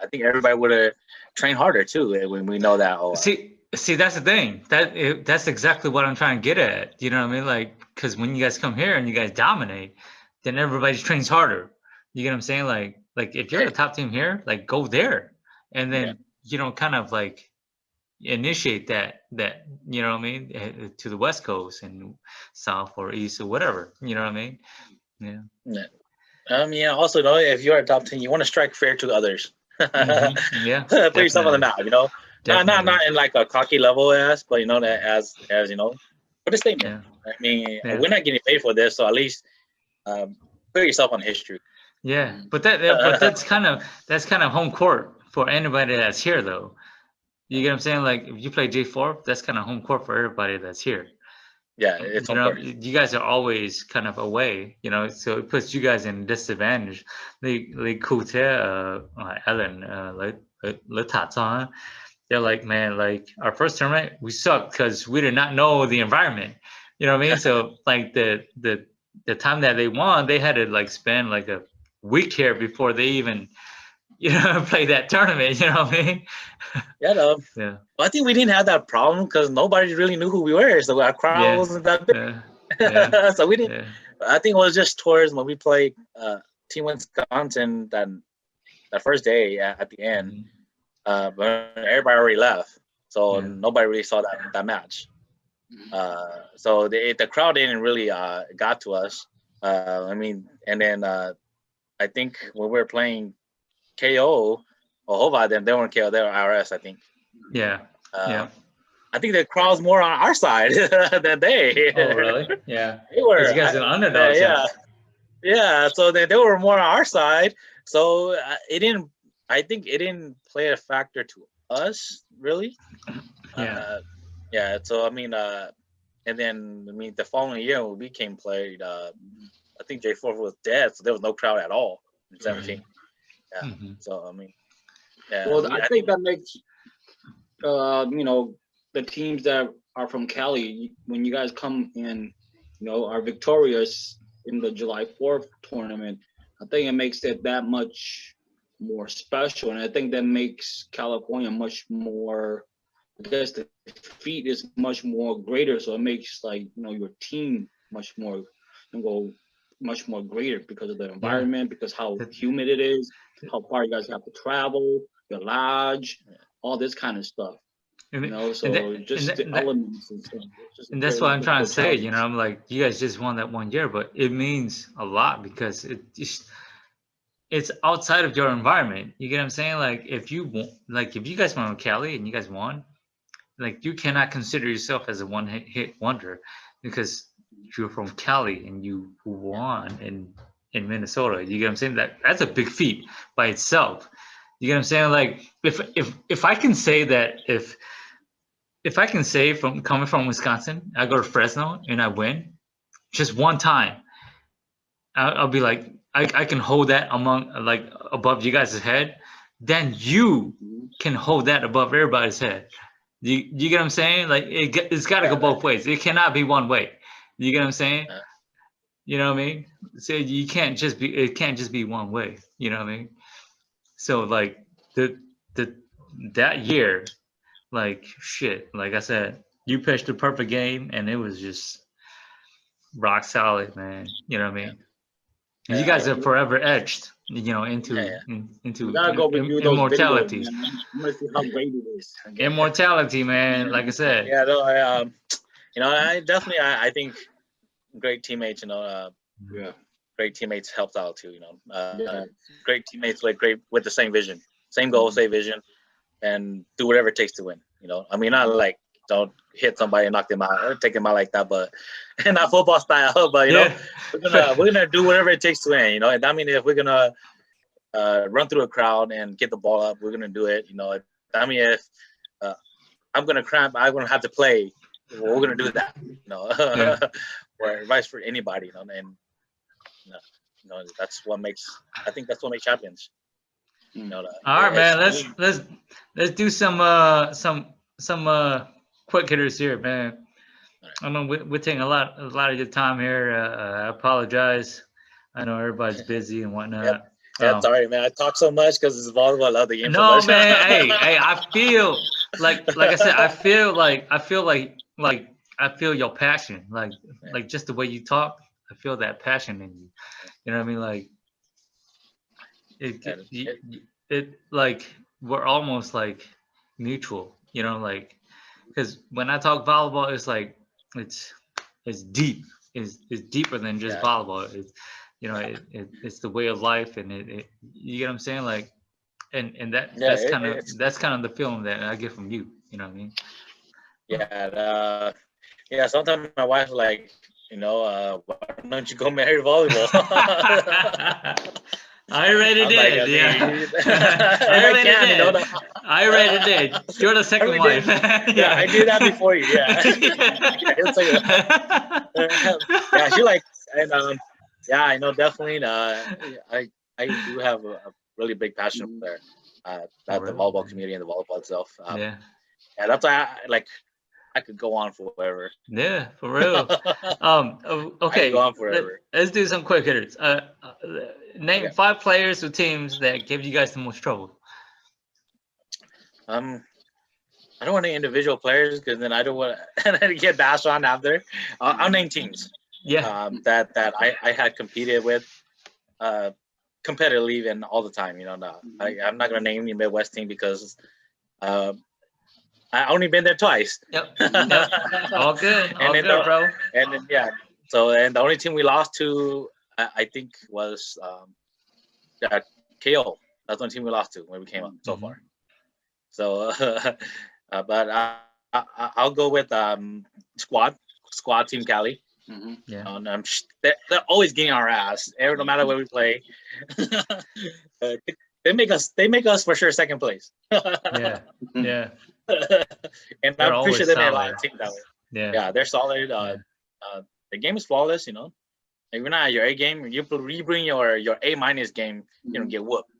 I think everybody would have trained harder too when we know that. See, that's the thing. That's exactly what I'm trying to get at. You know what I mean? Like, because when you guys come here and you guys dominate, then everybody trains harder. You get what I'm saying? Like if you're the top team here, like go there, and then kind of like initiate that you know what I mean, to the West Coast and South or East or whatever. You know what I mean? Yeah. Yeah. Also, though, if you're a top team, you want to strike fair to others. Mm-hmm. Yeah. Put yourself on the map. Not in like a cocky level but that as put a statement. Yeah. I mean, we're not getting paid for this, so at least put yourself on history. Yeah, but that's kind of home court for anybody that's here, though. You get what I'm saying? Like if you play J4, that's kind of home court for everybody that's here. Yeah, it's home court. You guys are always kind of away, so it puts you guys in disadvantage. Like Cote, Ellen, Latata, they're like, man, like our first tournament, we sucked because we did not know the environment. You know what I mean? So like the time that they won, they had to like spend like a week here before they even play that tournament. You know what I mean? Yeah, no. Yeah. Well, I think we didn't have that problem because nobody really knew who we were, so our crowd wasn't that big. Yeah. So we didn't. Yeah. I think it was just towards when we played Team Wisconsin that first day at the end, but everybody already left, so nobody really saw that match. So the crowd didn't really got to us. I mean, and then I think when we were playing KO or Hova, then they weren't KO, they were RS, I think. Yeah. I think the crowd's more on our side than they. Oh, really? Yeah. They were. You guys are underdogs. Yeah. So they were more on our side. So I think it didn't play a factor to us really. Yeah. So I mean, and then the following year when we played, think J4 was dead, so there was no crowd at all in 17. Yeah. Mhm. So I mean, yeah. Well, I think that makes the teams that are from Cali, when you guys come in, are victorious in the July 4th tournament, I think it makes it that much more special, and I think that makes California much more. I guess the feat is much more greater, so it makes your team much more greater because of the environment, because how humid it is, how far you guys have to travel, your lodge, all this kind of stuff. The elements and stuff. And that's what I'm trying to say. I'm like, you guys just won that 1 year, but it means a lot because it's outside of your environment. You get what I'm saying? Like if you guys went on Cali and you guys won, like you cannot consider yourself as a one-hit wonder because you're from Cali and you won in Minnesota. You get what I'm saying? That's a big feat by itself. You get what I'm saying? Like if I can say that if I can say from coming from Wisconsin, I go to Fresno and I win just one time, I'll be like, I can hold that above you guys' head. Then you can hold that above everybody's head. You get what I'm saying? Like it's got to go both ways. It cannot be one way. You get what I'm saying? You know what I mean? So it can't just be one way. You know what I mean? So like that year, like shit, like I said, you pitched the perfect game and it was just rock solid, man. You know what I mean? You guys are forever etched, into immortality. I'm gonna see how great it is. Immortality, man. Like I said. Yeah, no, I definitely, I think great teammates, great teammates helped out too, great teammates with the same vision, same goal, same vision, and do whatever it takes to win. I mean, not like don't hit somebody and knock them out or take them out like that, but not football style. But we're gonna do whatever it takes to win. And I mean, if we're gonna run through a crowd and get the ball up, we're gonna do it. I mean, if I'm gonna cramp, I'm gonna have to play. Well, we're gonna do that. Or advice for anybody. And that's what makes. I think that's what makes champions. All right, man. Let's do some quick hitters here, man. I know we're taking a lot of your time here. I apologize. I know everybody's busy and whatnot. Yeah, sorry, man. I talk so much because it's volleyball. I love the game. No, so much. man. hey, I feel like I said, I feel your passion, like just the way you talk. I feel that passion in you. You know what I mean? Like it like we're almost like mutual. Like because when I talk volleyball, it's like it's deep. It's deeper than just volleyball. It's it's the way of life, and you get what I'm saying? Like, and that's kind of the feeling that I get from you. You know what I mean? Yeah. Sometimes my wife's like, why don't you go marry volleyball? I already did. I already did. You're the second wife. Yeah, I did that before you. Yeah. Yeah, she like, and I know definitely. I do have a really big passion there at the volleyball community and the volleyball itself. That's why I could go on forever. Yeah, for real. Okay. Go on forever. Let's do some quick hitters. Name 5 players or teams that give you guys the most trouble. I don't want to name individual players because then I don't want to get bashed on after. I'll name teams. Yeah. That I had competed with, competitively and all the time. I'm not gonna name the Midwest team because I only been there twice. Yep. All good. All good, bro. And then, so the only team we lost to, I think, was KO. That's the only team we lost to when we came up so far. So, but I'll go with squad team Cali. Mm-hmm. Yeah. They're always getting our ass. No matter where we play. They make us for sure second place. Yeah. And I'm pretty sure they made a lot of teams that way. Yeah, they're solid. The game is flawless, If you're not at your A game, you bring your A minus game, you know, get whooped.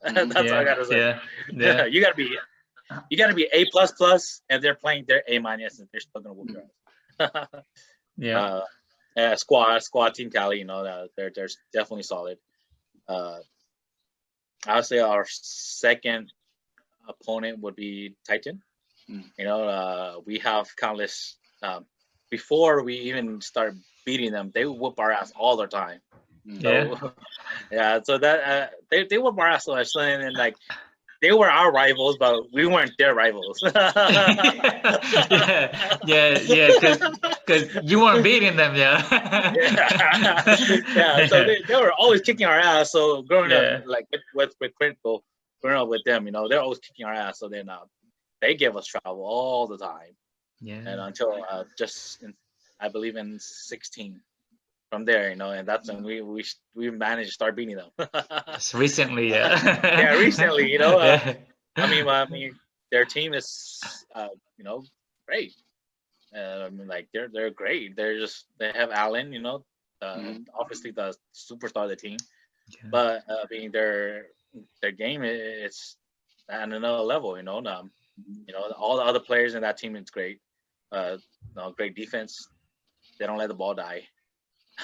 That's all I gotta say. Yeah. You gotta be A plus plus, and they're playing their A minus, and they're still gonna whoop your ass. Yeah. Squad Team Cali, you know, they're definitely solid. I would say our second opponent would be Titan. You know, we have countless. Before we even start beating them, they whoop our ass all the time. Yeah. So, yeah. So that they whoop our ass so much, and like they were our rivals, but we weren't their rivals. Yeah. Because you weren't beating them, yeah. Yeah. So they were always kicking our ass. So growing up, Yeah. like with Critical, growing up with them, you know, they're always kicking our ass. So then they give us trouble all the time. Yeah. And until I believe in 16. From there, you know, and that's when we managed to start beating them. Just recently, yeah. Yeah, recently, you know. Yeah. I mean, their team is, you know, great. I mean, like they're great. They have Allen, you know, obviously the superstar of the team. Yeah. But I mean, their game is at another level, you know. You know, all the other players in that team is great. You know, great defense. They don't let the ball die.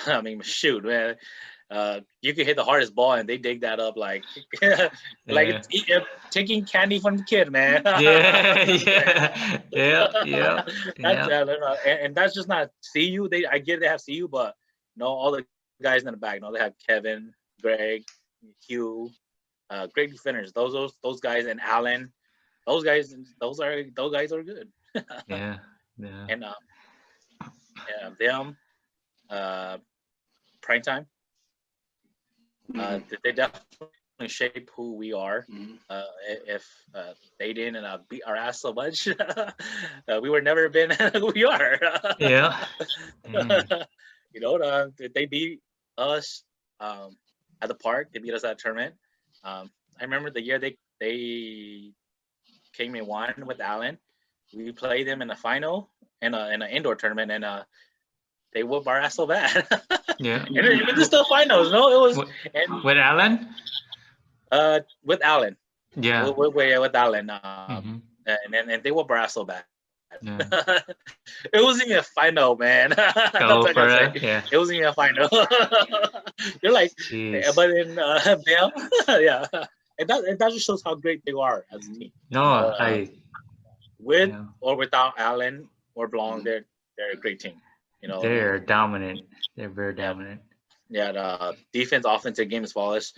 I mean, shoot, man. You can hit the hardest ball and they dig that up like like it's taking candy from the kid, man. Yeah. And that's just not CU. I get they have CU, but no, all the guys in the back. No, they have Kevin, Greg, Hugh, great defenders. Those guys and Allen. Those guys are good. Yeah. And them. Prime time. They definitely shape who we are. If they didn't beat our ass so much, we would never been who we are. Yeah. You know, they beat us at the park. They beat us at a tournament. I remember the year they came and won with Allen. We played them in the final in an indoor tournament, and they whooped our ass so bad. Yeah. And it was still finals, no? It was with Alan? With Allen. Yeah. With Allen. And they whooped our ass so bad. Yeah. It wasn't even a final, man. Oh, for that? Yeah. It wasn't even a final. You're like, Jeez. but in them, yeah. And that just shows how great they are as a team. No, with or without Allen or Blanc, they're a great team. You know, they're dominant. They're very dominant. Yeah, the defense, offensive game is flawless.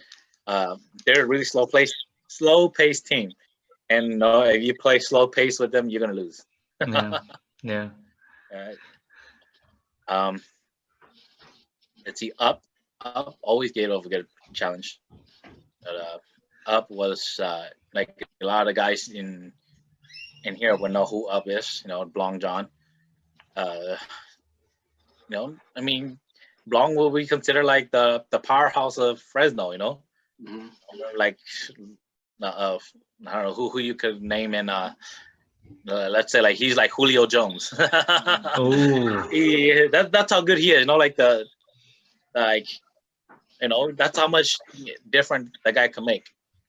They're a really slow-paced team, and if you play slow pace with them, you're gonna lose. Yeah. Let's see. Up always gave over good challenge. But, Up was like a lot of guys in here would know who Up is. You know, Blanc John. You know, I mean, Blanc will be considered like the powerhouse of Fresno. You know, like I don't know who you could name in. Let's say like he's like Julio Jones. That's how good he is. You know, like you know, that's how much different the guy can make.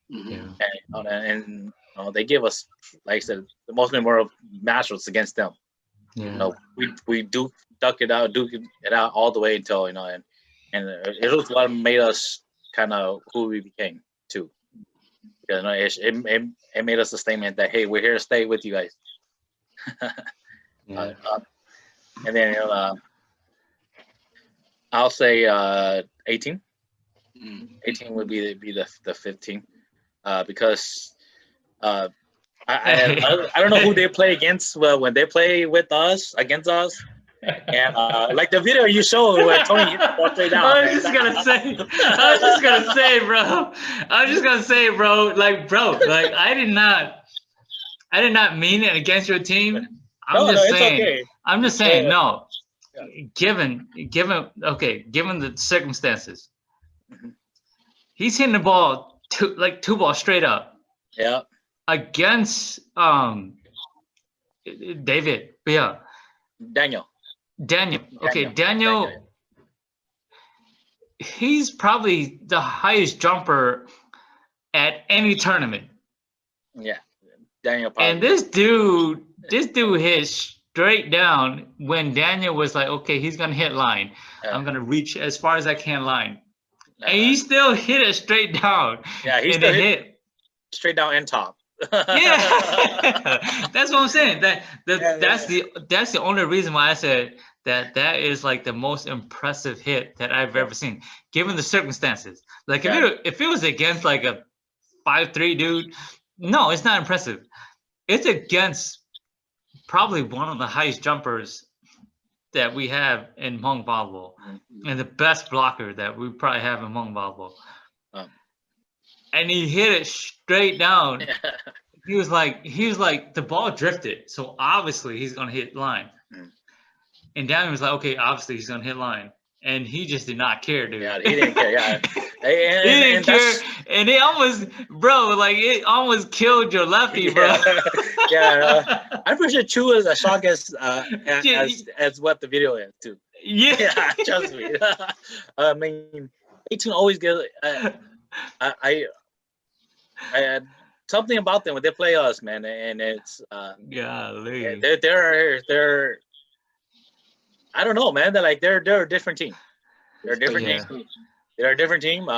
And they give us, like I said, the most memorable matchups against them. Yeah. You know, we duke it out all the way until, you know, and it was what made us kind of who we became too. Because, you know, it made us a statement that, hey, we're here to stay with you guys. And then, you know, I'll say 18. 18 would be the 15, because I don't know who they play against when they play against us. And like the video you showed where Tony hit the ball straight down. I was just gonna say, bro. Like, I did not mean it against your team. I'm just saying. Okay. I'm just saying, no. Given the circumstances, he's hitting the ball two balls straight up. Yeah. Against David. Yeah. Daniel. Okay, Daniel. he's probably the highest jumper at any tournament. Yeah, Daniel. And this dude hit straight down when Daniel was like, okay, he's gonna hit line. I'm gonna reach as far as I can line. And he still hit it straight down. Yeah, he still hit straight down and top. Yeah, that's what I'm saying. That's the only reason why I said that is like the most impressive hit that I've ever seen, given the circumstances. Like if it was against like a 5'3" dude, no, it's not impressive. It's against probably one of the highest jumpers that we have in Hmong Volleyball, and the best blocker that we probably have in Hmong Volleyball. And he hit it straight down. Yeah. He was like the ball drifted, so obviously he's gonna hit line. And Daniel was like, okay, obviously he's gonna hit line, and he just did not care, dude. Yeah, he didn't care. Yeah, he didn't care, and it almost, bro, like it almost killed your lefty, bro. I'm pretty sure Tou is as shocked as what the video is too. Yeah, trust me. I mean, 18 always gets. I something about them when they play us, man, and it's they're I don't know, man. They're a different team. They're a different team. They're a different team.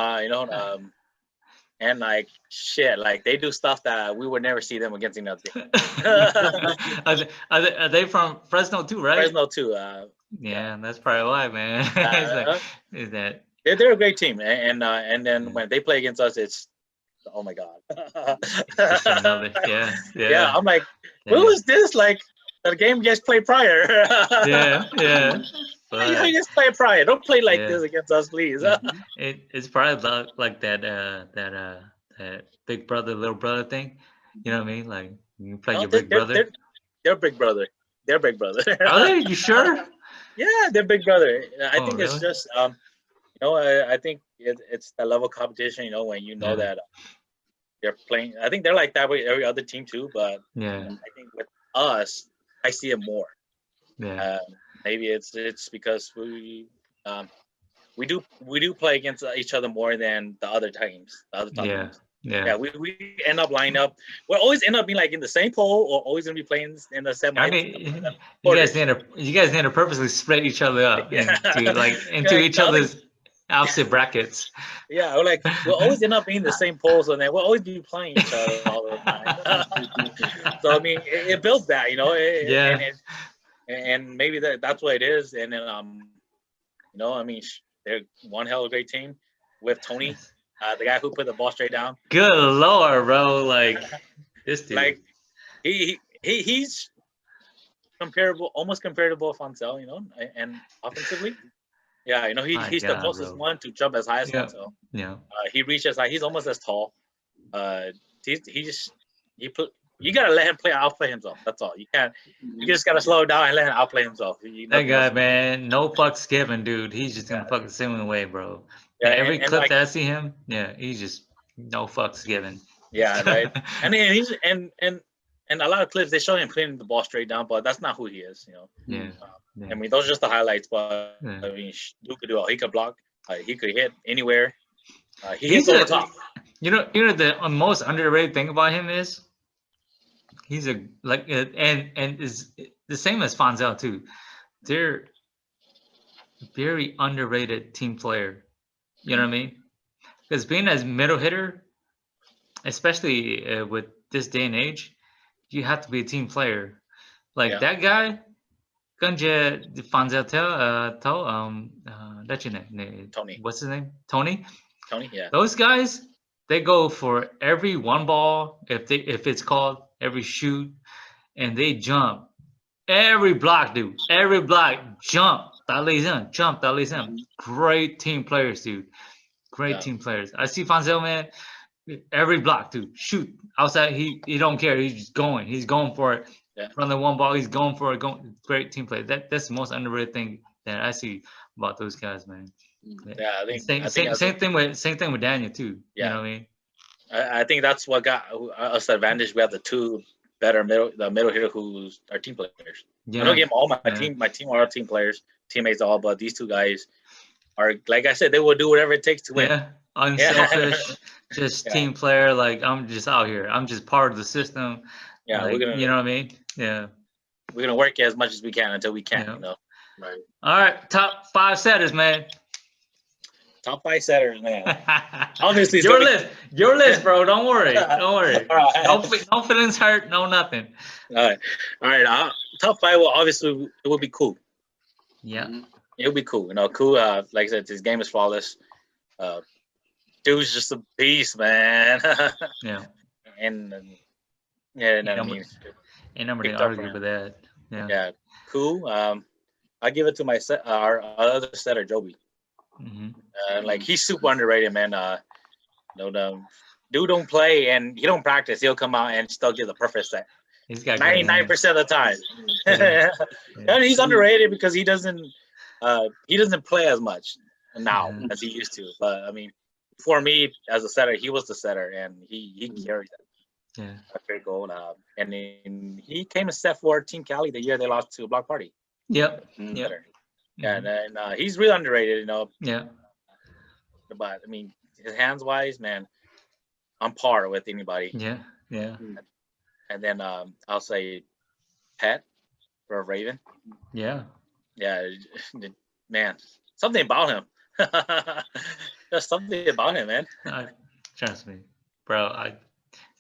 And like shit, like they do stuff that we would never see them against another team. Are they from Fresno too, right? Fresno too. Yeah, that's probably why, man. Is that they're a great team, and then when they play against us, it's oh my god. Yeah. I'm like, what was this? Like the game just played prior. Yeah. You just play prior. Don't play like this against us, please. It's probably like that big brother, little brother thing. You know what I mean? Like you play your big brother. They're big brother. They're big brother. Are they? You sure? Yeah, they're big brother. I think it's just I think it's the level of competition. When you know that they're playing. I think they're like that with every other team too. But I think with us, I see it more. Yeah. Maybe it's because we do play against each other more than the other teams. Teams. Yeah. We end up lining up. We'll always end up being like in the same pole, or always gonna be playing in the semi. I mean, you guys need to purposely spread each other up into each other's opposite brackets. Yeah, we'll always end up being the same poles, and then we'll always be playing each other all the time. So I mean, it builds that, and maybe that's what it is. And then I mean, they're one hell of a great team with Tony, the guy who put the ball straight down. Good lord, bro! Like this dude, like he's comparable, almost comparable to Foncel, and offensively. Yeah, he's the closest one to jump as high as Foncel. Yeah. He reaches he's almost as tall. You gotta let him outplay himself. That's all. You can't. You just gotta slow down and let him outplay himself. That guy, man, no fucks given, dude. He's just gonna fucking swim away, bro. Yeah, every clip that I see him, he's just no fucks given. Yeah, right. And then he's and a lot of clips they show him putting the ball straight down, but that's not who he is. Yeah. I mean, those are just the highlights, but I mean, Duke could do all. He could block. He could hit anywhere. He hits over the top. The most underrated thing about him is he's and is the same as Foncel too. They're very underrated team player. You know what I mean? Because being as middle hitter, especially with this day and age, you have to be a team player. Like that guy. Tony. What's his name? Tony. Tony, yeah. Those guys, they go for every one ball, if it's called, every shoot, and they jump. Every block, dude. Every block, jump. Jump. Great team players, dude. Great team players. I see Foncel, man. Every block, dude. Shoot. Outside, he don't care. He's just going. He's going for it. Yeah. From the one ball, he's going for it. Great team play. That's the most underrated thing that I see about those guys, man. Yeah, I think same thing with Daniel too. Yeah. You know what I mean? I think that's what got us the advantage. We have the two better middle hitter who's our team players. Yeah. I don't give all my team are our team players, teammates all, but these two guys, are, like I said, they will do whatever it takes to win. Yeah, unselfish, just Yeah. team player. Like I'm just out here. I'm just part of the system. Yeah, like, we're gonna you know what I mean? Yeah. we're gonna work as much as we can until we can't. Yeah. You know. Right. All right, top 5 setters, man. Top 5 setters, man. Obviously, it's your gonna be- list, your list, bro. Don't worry, don't worry. All right. No feelings hurt, no nothing. All right. Top 5 will obviously it will be cool. Yeah. It'll be cool. You know, cool. Like I said, his game is flawless. Dude's just a beast, man. Yeah. and yeah, and I Ain't mean, nobody picked up argue for him. with that. Yeah. Yeah, cool. I give it to my our other setter, Joby. Hmm. Like he's super underrated, man. The dude don't play and he don't practice. He'll come out and still give the perfect set. He's got 99% of the time. Yeah. And he's underrated because he doesn't play as much now Yeah. as he used to. But I mean, for me as a setter, he was the setter and he carried that. Yeah. A great goal. And then he came to set for Team Cali the year they lost to Block Party. Yep. Setter. Yep. Yeah, and he's really underrated, you know. Yeah. But I mean, his hands wise, man, on par with anybody. Yeah. Yeah. And then I'll say Pet for Raven. Yeah. Yeah, man, something about him. There's something about him, man. Trust me, bro. I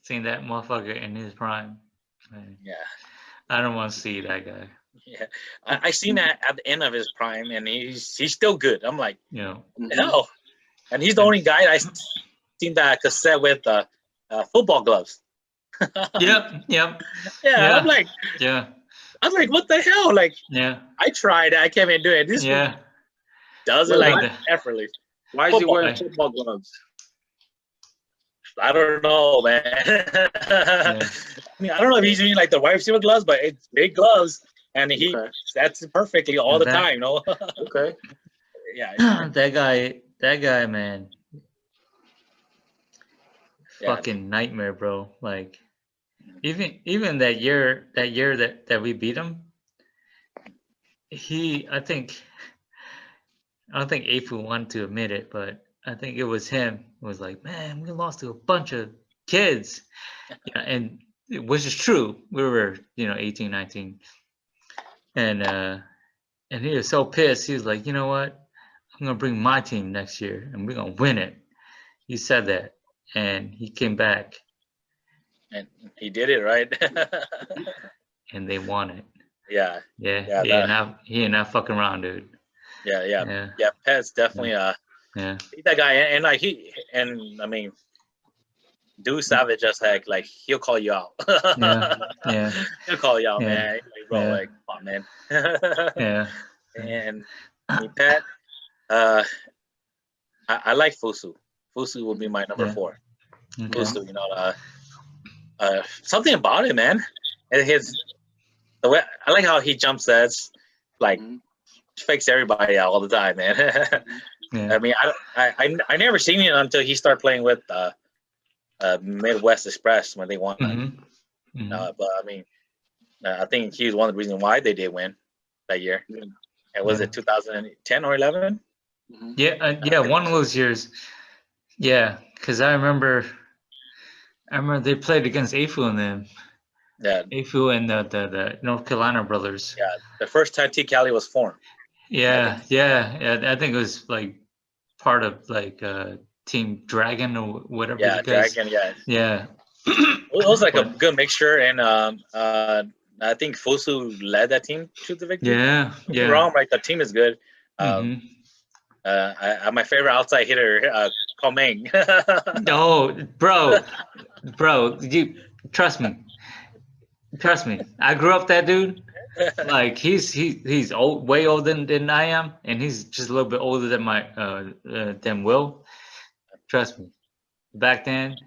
seen that motherfucker in his prime. Man, Yeah, I don't want to see that guy. yeah. I seen that at the end of his prime, and he's still good. I'm like, You know. no. And he's the only guy I seen that cassette with football gloves. Yep. Yep. Yeah, I'm like, Yeah. what the hell? Like, Yeah. I tried, I can't even do it. This Yeah. does it Well, like why- effortlessly. Why is he wearing Football. football gloves? I don't know, man. I mean, I don't know if he's using like the wide receiver gloves, but it's big gloves, and he Okay. sets it perfectly all the That- time. You know? Okay. Yeah. that guy, man. Yeah. Fucking nightmare, bro. Like, even that year that we beat him, I don't think Afu wanted to admit it, but I think it was him who was like, man, we lost to a bunch of kids. Yeah, and which is true. We were, 18, 19. And he was so pissed. He was like, you know what? I'm gonna bring my team next year and we're gonna win it. He said that. And he came back And he did it right. and they won it. Yeah. Yeah. Yeah, He ain't not fucking around, dude. Yeah. Pet's definitely Yeah. he's that guy, and like I mean, dude, Savage just like he'll call you out. Yeah. He'll call you out, Yeah. man. Like, bro, Yeah. like, come on, man. Yeah. And I mean, Pat, I like Fusu. Fusu will be my number 4. Okay. Fusu, something about it, man. And the way I like how he jump sets, like fakes everybody out all the time, man. Yeah. I mean, I never seen it until he started playing with Midwest Express when they won. Mm-hmm. But I mean, I think he was one of the reasons why they did win that year. And was it 2010 or 11? Yeah, one of those years. Yeah, because I remember they played against Afu and them. Yeah. Afu and the North Carolina brothers. Yeah, the first time T Cali was formed. Yeah. I think it was like part of like Team Dragon or whatever. Yeah, you guys, Dragon. Yeah. Yeah. It was like a good mixture, and I think Fusu led that team to the victory. Yeah. Don't get me wrong, right? The team is good. Mhm. My favorite outside hitter, Meng. Oh, bro, you trust me. I grew up that dude. Like he's old, way older than I am, and he's just a little bit older than Will. Trust me. Back then,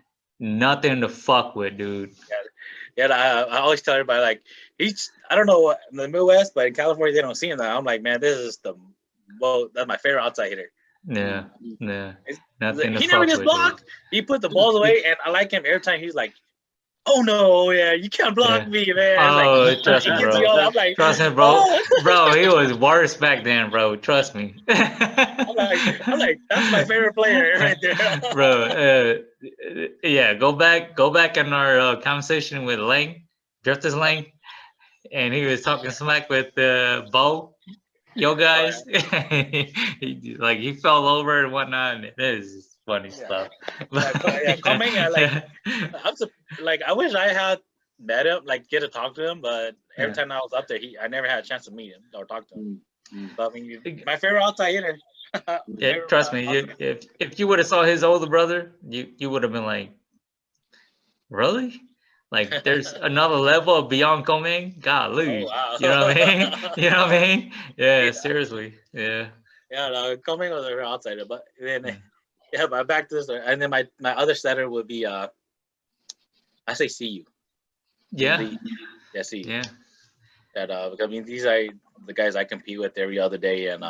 nothing to fuck with, dude. Yeah, I always tell everybody like I don't know what in the Midwest, but in California they don't see him. I'm like, man, this is that's my favorite outside hitter. Yeah. Nothing to He fuck never gets with, blocked. dude. He put the balls away, and I like him every time. He's like, oh no, yeah, you can't block Yeah. me, man. Oh, Like, trust he me, gets bro. me all, I'm like, Trust me, bro. oh. Bro, he was worse back then, bro. Trust me. I'm like, that's my favorite player right there. Bro, yeah, go back in our conversation with Lang, Justice Lang, and he was talking smack with Bo, yo guys. He fell over and whatnot. And it is funny stuff. Coming, like I wish I had met him, like get to talk to him, but every time I was up there, I never had a chance to meet him or talk to him. But I mean, my favorite outside hitter. Yeah, trust me. If you would have saw his older brother, you would have been like, really? Like, there's another level beyond Coming. Golly, Oh, wow. you know what I mean? You know what I mean? Yeah, Yeah. seriously. Yeah. Yeah, no, Coming was an outsider, but then but back to this, and then my other setter would be I say see you. Yeah. Yeah, see you. Yeah. That I mean, these are the guys I compete with every other day, and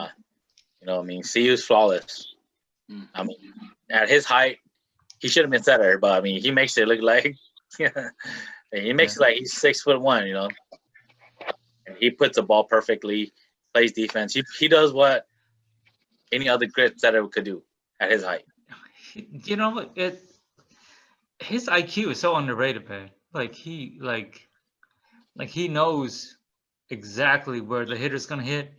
you know, I mean, CU's flawless. I mean, at his height, he should have been setter, but I mean, he makes it look like he makes it like he's 6'1", you know. And he puts the ball perfectly, plays defense. He does what any other great setter could do at his height. You know, his IQ is so underrated, man. Like he knows exactly where the hitter's gonna hit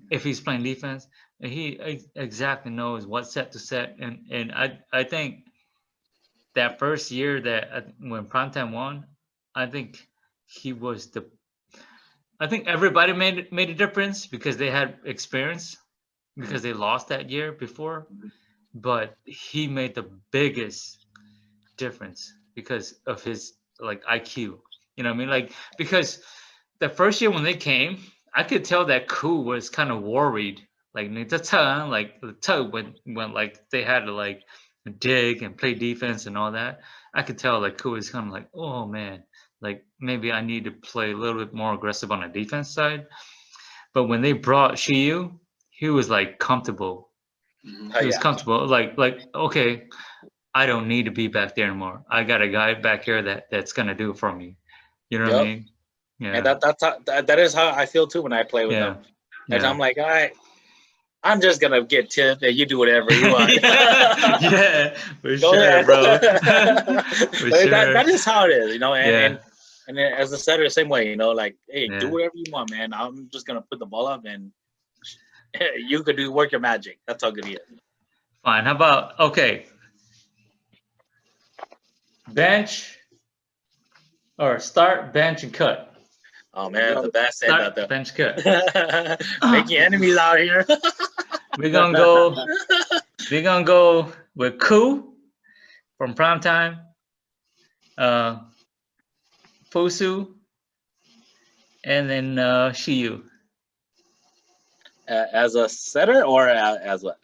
if he's playing defense, and he exactly knows what set to set. And I think that first year that when Primetime won, I think he was the. I think everybody made a difference because they had experience because they lost that year before, but he made the biggest difference because of his like IQ. You know what I mean? Like because the first year when they came, I could tell that Koo was kind of worried. Like the Tou when like they had to like dig and play defense and all that. I could tell like Koo was kind of like, oh man, like maybe I need to play a little bit more aggressive on the defense side. But when they brought Shiyu, he was like comfortable. He was comfortable. Like okay, I don't need to be back there anymore. I got a guy back here that's gonna do it for me. You know what I mean? Yeah. And that is how I feel too when I play with them. And I'm like, all right, I'm just gonna get tipped and you do whatever you want. Yeah, for sure, bro. For sure. That is how it is, you know. And then as a setter, the same way, you know, like, hey, do whatever you want, man. I'm just gonna put the ball up and you could work your magic. That's how good he is. Fine. How about bench or start, bench, and cut? Oh man, the best said Start, that bench, cut. making enemies out here. We're gonna go with Koo from Primetime, Fusu, and then Shiyu. As a setter or as what?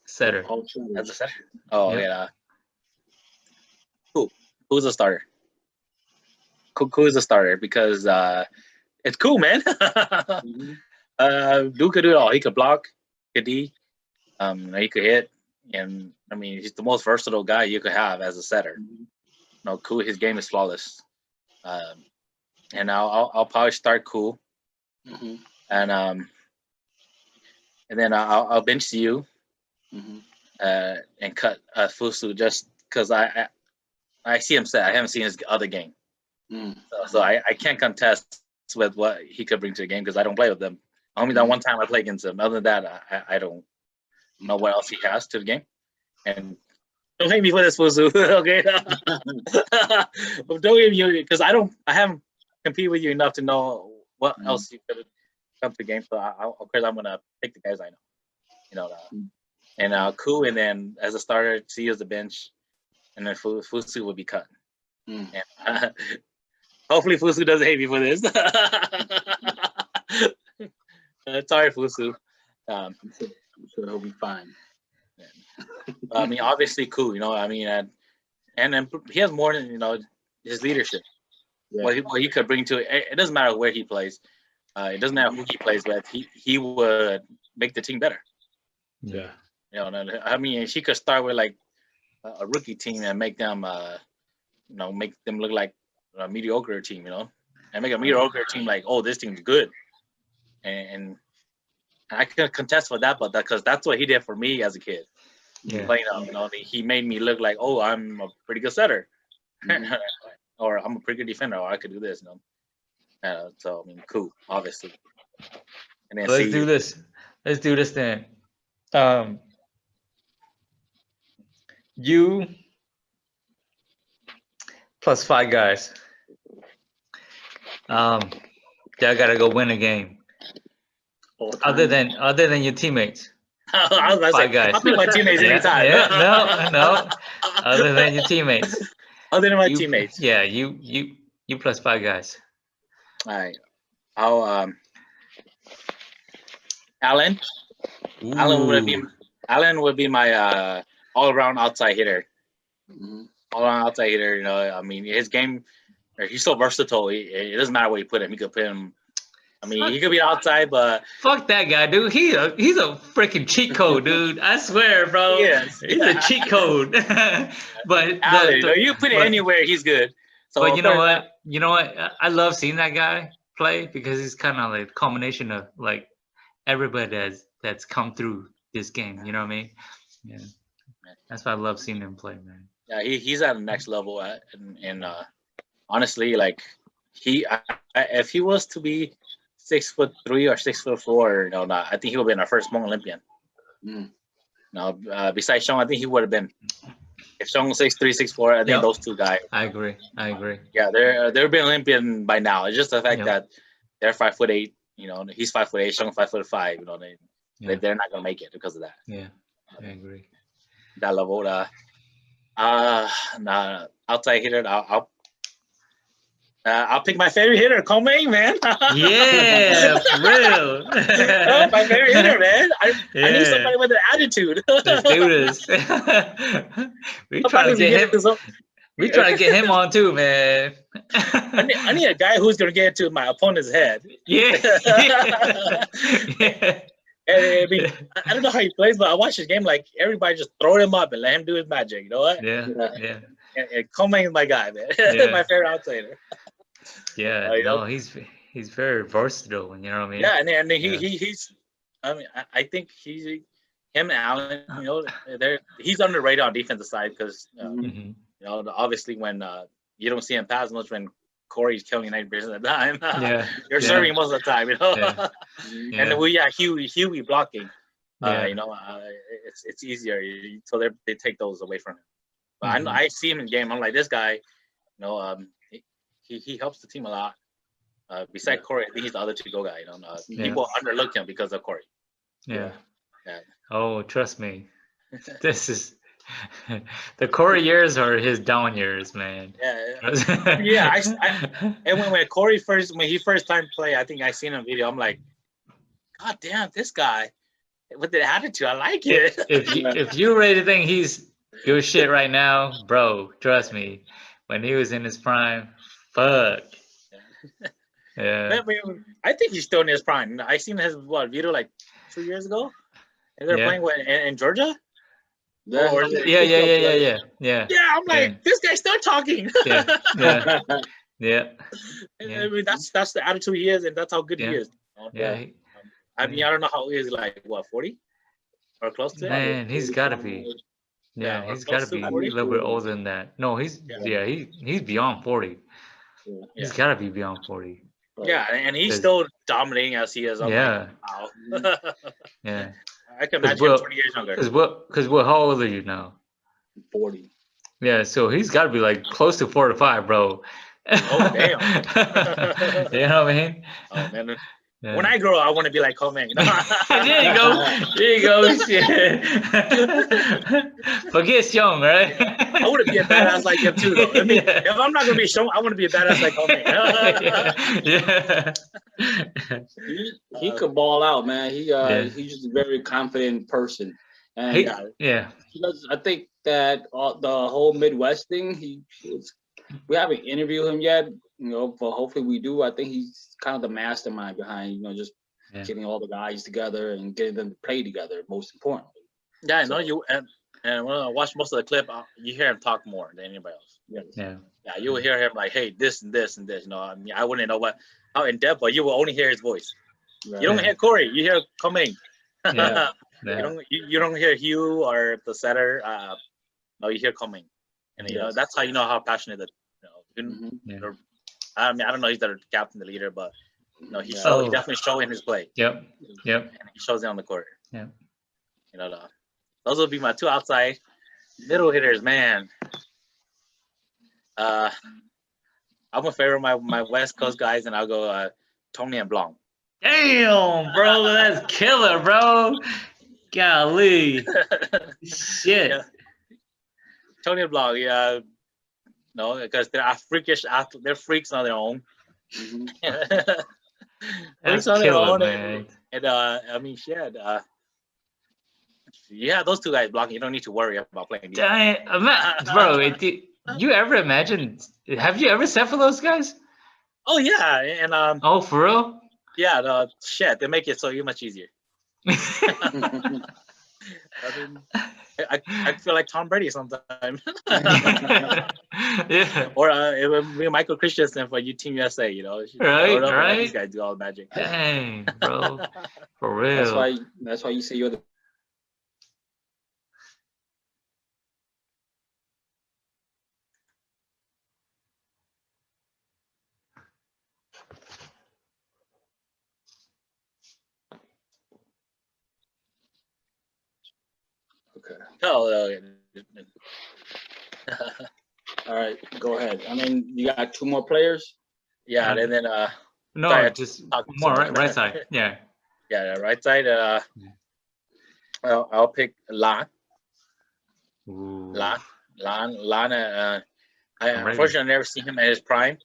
Setter. As a setter. Oh yeah. Who's a starter? Koo is a starter because it's cool, man. Dude could do it all. He could block, could D, he could hit, and I mean he's the most versatile guy you could have as a setter. No, Koo, his game is flawless. And I'll probably start Koo, and then I'll bench you, and cut Fusu just because I see him set. I haven't seen his other game, so I can't contest with what he could bring to the game because I don't play with them. Only that one time I play against him. Other than that, I don't know what else he has to the game. And don't hate me for this, Fusu. Okay, don't hate me because I haven't competed with you enough to know what else you could come to the game. So of course I'm gonna pick the guys I know. You know, and Koo, and then as a starter, see as the bench, and then Fusu will be cut. And, hopefully Fusu doesn't hate me for this. Sorry, Fusu. I'm sure he'll be fine. I mean, obviously, Koo. You know, I mean, and then he has more than his leadership. What he could bring to it. It doesn't matter where he plays. It doesn't matter who he plays with. He would make the team better. Yeah. You know, I mean, she could start with like a rookie team and make them make them look like a mediocre team, and make a mediocre team like, oh, this team's good, and I can contest for that, but because that's what he did for me as a kid. Yeah. Playing up, he made me look like, oh, I'm a pretty good setter, or I'm a pretty good defender, or I could do this, so I mean, cool, obviously. And then Let's do this. Let's do this then. You plus 5 guys. Y'all gotta go win a game. Other than your teammates. I was Five guys. I'll pick my teammates anytime. Yeah, no. Other than your teammates. Other than my teammates. Yeah, you plus 5 guys. All right. I'll Alan. Ooh. Alan would be my all-around outside hitter. All-around outside hitter. I mean, his game. He's so versatile. It doesn't matter where you put him. He could put him. I mean, he could be outside, but fuck that guy, dude. He's a freaking cheat code, dude. I swear, bro. Yes. He's a cheat code. But Alan, you put it anywhere, he's good. So, but you know what? I love seeing that guy play because he's kind of like a combination of like everybody that's come through this game. You know what I mean? Yeah. That's why I love seeing him play, man. Yeah, he's at the next level, and honestly, like if he was to be 6'3" or 6'4", I think he would have been our first Hmong Olympian. Besides Sean, I think he would have been. If Sean was 6'3", 6'4", I think those two guys. I agree. Yeah, they've been Olympian by now. It's just the fact that they're 5'8". He's 5'8", Sean 5'5". They're not gonna make it because of that. Yeah, I agree. That level, outside hitter, I'll pick my favorite hitter, Comey, man. Yeah, for real. My favorite hitter, man. I need somebody with an attitude. Let's do this. We try to get him on too, man. I need a guy who's gonna get into my opponent's head. Yeah. I mean, I don't know how he plays, but I watch his game. Like everybody just throw him up and let him do his magic. You know what? Yeah. And Comey is my guy, man. My favorite outsider. Yeah, he's very versatile, you know what I mean? Yeah, and he's. I mean, I think him and Alan, he's underrated on defensive side because obviously when you don't see him pass much when Corey's killing 90% of the time. You're serving most of the time, And then Huey blocking. It's easier, so they take those away from him. But I see him in game. I'm like, this guy, he helps the team a lot. Besides Corey, I think he's the other two go guy. People underlook him because of Corey. Yeah. Oh, trust me, this is the Corey years are his down years, man. Yeah. And when Corey when he first time play, I think I seen a video. I'm like, God damn, this guy with the attitude, I like it. If you really think he's good shit right now, bro, trust me, when he was in his prime, fuck. Yeah. I think he's still in his prime. I seen his video like 2 years ago. And they're playing in Georgia. Yeah. I'm like, this guy's still talking. Yeah. I mean, that's the attitude he is, and that's how good he is. I mean, I don't know how he is, like, what, 40 or close to it? Man, he's got to be. Yeah, he's got to be a little bit older than that. No, he's beyond 40. He's got to be beyond 40. Yeah, and he's still dominating as he is. Yeah. Like, wow. Yeah. I can imagine him 20 years younger. Because how old are you now? 40. Yeah, so he's got to be like close to 45, bro. Oh, damn. You know what I mean? Oh, man. Yeah. When I grow up, I want to be like Coleman. There you go. Shit. Forget Young, right? I want to be a badass like him too, though. I mean, if I'm not gonna be shown, I want to be a badass like Coleman. He could ball out, man. He's just a very confident person, and he does, I think that the whole Midwest thing. We haven't interviewed him yet, but hopefully we do. I think he's kind of the mastermind behind, just getting all the guys together and getting them to play together. Most importantly. Yeah, I know you. And when I watch most of the clip, you hear him talk more than anybody else. Yeah. Yeah, you will hear him like, "Hey, this and this and this." You know, I mean, I wouldn't know how in depth, but you will only hear his voice. Right. You don't hear Corey. You hear Coming. Yeah. You don't hear Hugh or the setter. No, you hear Coming, and you know that's how you know how passionate that. I mean, I don't know if he's the captain, the leader, but no, he definitely showing his play. Yep. And he shows it on the court. Yeah. You know, those would be my two outside middle hitters, man. I'm a favorite of my West Coast guys, and I'll go Tony and Blanc. Damn, bro, that's killer, bro. Golly, shit. Yeah. Tony and Blanc, yeah. No, because they're freakish. They're freaks on their own. That's killer, man. And I mean, shit. Yeah, those two guys blocking. You don't need to worry about playing. Bro, you ever imagine? Have you ever set for those guys? Oh yeah, and oh, for real? Yeah, shit, they make it so much easier. I mean, I feel like Tom Brady sometimes. Yeah. Or Michael Christensen for Team USA. You know, right. These guys do all the magic. Dang, bro, for real. That's why you say you're the. Okay. Oh, all right, go ahead. I mean, you got two more players. Yeah, and then no, sorry, just more right side. Yeah. Yeah, right side. I'll pick Lan. Lan. I unfortunately never seen him at his prime.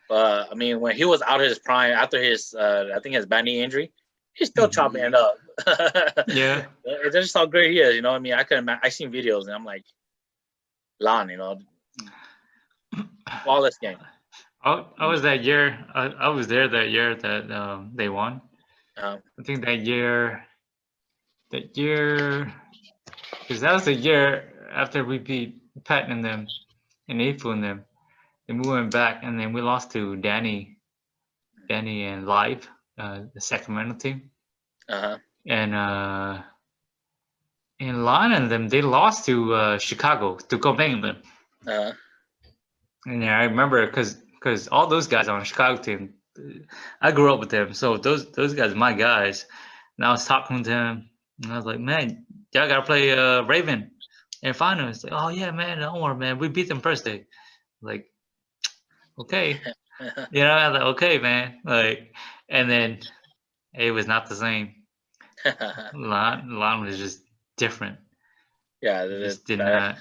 But I mean, when he was out of his prime after his, I think his bad knee injury, he's still chopping it up. Yeah. It's just how great he is. You know what I mean? I seen videos and I'm like, Lan, you know, flawless game. I was that year. I was there that year that they won. I think that year, because that was the year after we beat Pat and them and April and them, and we went back and then we lost to Danny and Live, the Sacramento team. And Lon and them, they lost to Chicago, to Cobain them. And yeah, I remember because all those guys on the Chicago team, I grew up with them, so those guys are my guys. And I was talking to them, and I was like, man, y'all gotta play Raven in finals. Like, oh yeah, man, don't worry, man, we beat them first day. Like, okay, you know, I was like, okay, man, like, and then it was not the same. Lon was just different. Yeah, just did not,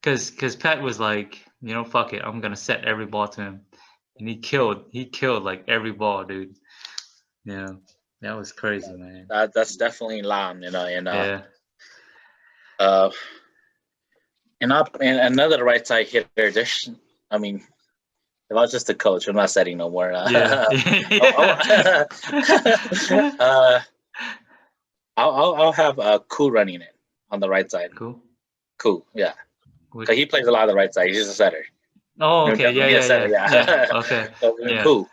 because Pat was like, you know, fuck it, I'm gonna set every ball to him, and he killed like every ball, dude. Yeah, that was crazy, man. That's definitely Lan, you know, and yeah. And another right side hitter. There's, I mean, if I was just a coach, I'm not setting no more. Yeah. I'll have Kou running it on the right side. Kou, yeah. Because he plays a lot of the right side. He's a setter. Oh, okay. Yeah. Okay. Kou.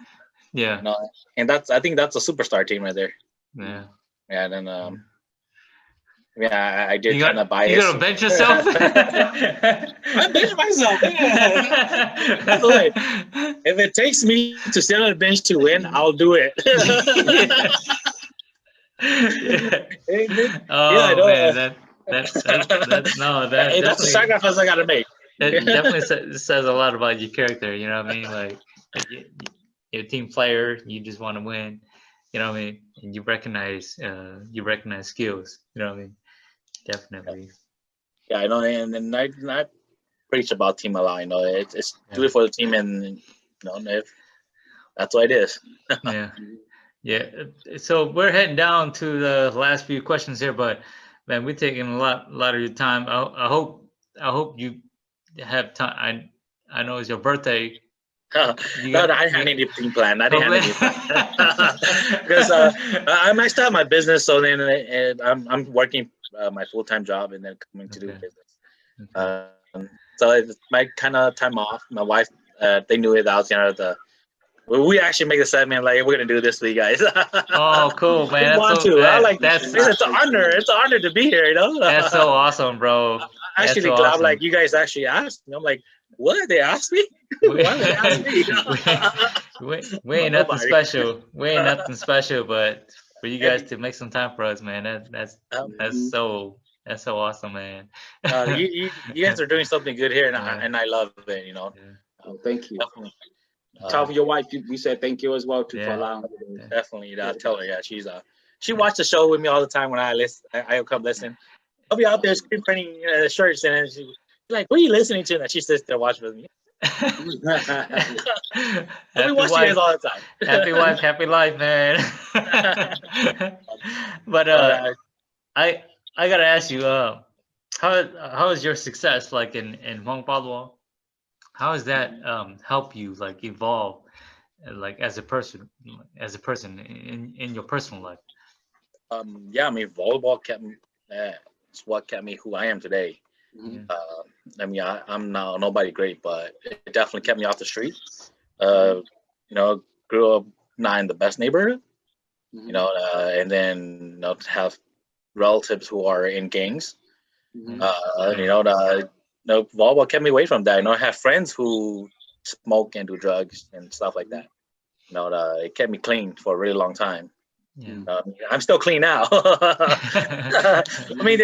Yeah. You know, and I think that's a superstar team right there. Yeah. Yeah, and then yeah, I did kind of bias. You gonna bench yourself? I bench myself. By the way, if it takes me to sit on the bench to win, I'll do it. Man, that's a sacrifice I gotta make. It definitely says a lot about your character. You know what I mean? Like you're a team player. You just want to win. You know what I mean? And you recognize skills. You know what I mean? Definitely. Yeah, I know, and I preach about team a lot. You know, it's do it for the team, and you know, if that's what it is. Yeah. So we're heading down to the last few questions here, but man, we're taking a lot of your time. I hope you have time. I know it's your birthday. No, I didn't have anything planned. I didn't have anything planned because I maxed out my business, so then I'm working my full-time job and then coming to do Okay. business. Okay. So it's my kind of time off. My wife, they knew it. I was we actually make a segment like we're gonna do this for you guys. Oh, cool, man. We That's want so to. I like. that's It's an honor. It's an honor to be here. You know. that's so awesome, bro. I'm That's actually so glad. awesome. Like you guys actually asked me. I'm like, what? They asked me? We, Why would they ask me? we ain't nothing Nobody. special. We ain't nothing special, but for you guys to make some time for us, man, that's Mhm. so awesome, man. You guys are doing something good here, and Yeah. I love it. You know. Yeah. Well, thank you. Definitely. Tell your wife we said thank you as well too for Yeah. allowing me to. Yeah. Definitely. I tell her. Yeah, she watched the show with me all the time when I listen. I'll come listen. I'll be out there screen printing shirts, and she's like, "What are you listening to?" And she sits there watching with me. We watch you guys all the time. Happy wife, happy life, man. But I gotta ask you, how is your success like in Hmong Volleyball? How does that help you like evolve like as a person in your personal life? Yeah, I mean, volleyball kept me. It's what kept me who I am today. Mhm. I mean, I'm now nobody great, but it definitely kept me off the street. You know, grew up not in the best neighborhood. You know, and then to have relatives who are in gangs. Mhm. Volleyball kept me away from that. You know, I have friends who smoke and do drugs and stuff like that. It kept me clean for a really long time. Yeah. I'm still clean now. I mean,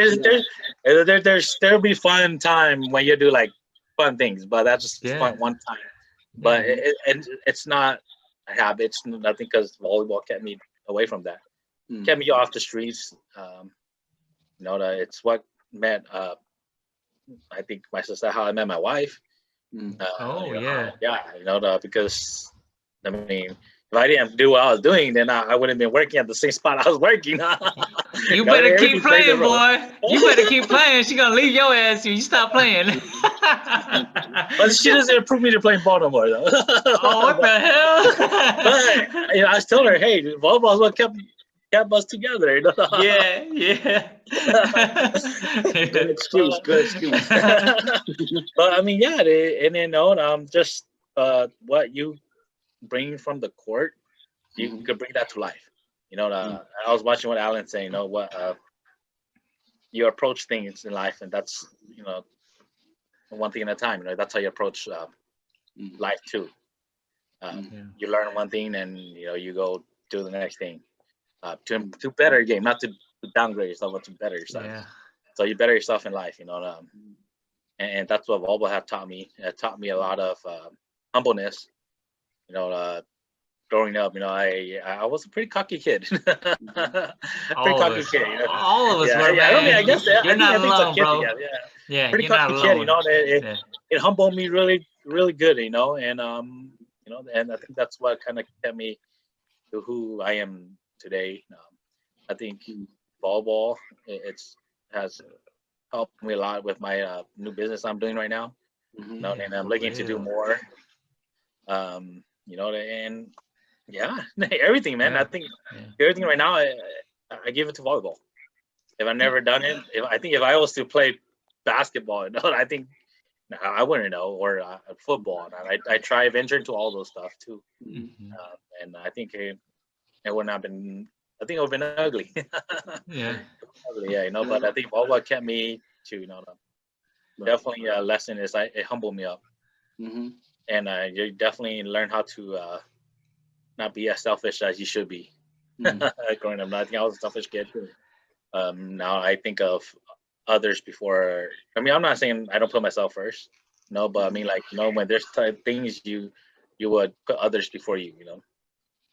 there'll be fun time when you do like fun things, but that's just Yeah. fun one time. But Yeah. it's not a habit. It's nothing because volleyball kept me away from that. Mm. Kept me off the streets. It's what met. I think my sister, how I met my wife. Mm. Oh, yeah. Because I mean, if I didn't do what I was doing, then I wouldn't have been working at the same spot I was working. You better keep everything plays a playing, role. boy. You better keep playing. She gonna leave your ass if you stop playing. But she doesn't approve me to play ball no more, though. Oh, what the hell? But I was telling her, hey, volleyball is what kept us together. Yeah, yeah. Good excuse. Good excuse. But I mean, yeah, and then just what you bring from the court, you could bring that to life. I was watching what Alan saying. You approach things in life, and that's one thing at a time. That's how you approach life too. You learn one thing, and you go do the next thing to better your game, not to downgrade yourself, but to better yourself. Yeah. So you better yourself in life. And that's what volleyball had taught me. It taught me a lot of humbleness. Growing up, I was a pretty cocky kid. All of us. Kid. All of us were, Yeah. man. I mean, I guess You're not I think it's a alone, kid bro. together. Yeah. Yeah, Pretty you're not cocky kid. alone. It humbled me really, really good. And I think that's what kind of kept me to who I am today. I think volleyball has helped me a lot with my new business I'm doing right now. And I'm looking to do more. And yeah, everything, man. Yeah. I think everything right now, I give it to volleyball. If I've never done it, if I was to play basketball, I think I wouldn't know, or football. I try venture into all those stuff too, and I think it would not been. I think it would have been ugly. Yeah. Ugly, yeah, But I think volleyball kept me to, definitely a lesson is it humbled me up, and you definitely learn how to not be as selfish as you should be. Growing up, I think I was a selfish kid. Now I think of others before. I mean, I'm not saying I don't put myself first, but I mean, like, when there's things you would put others before you,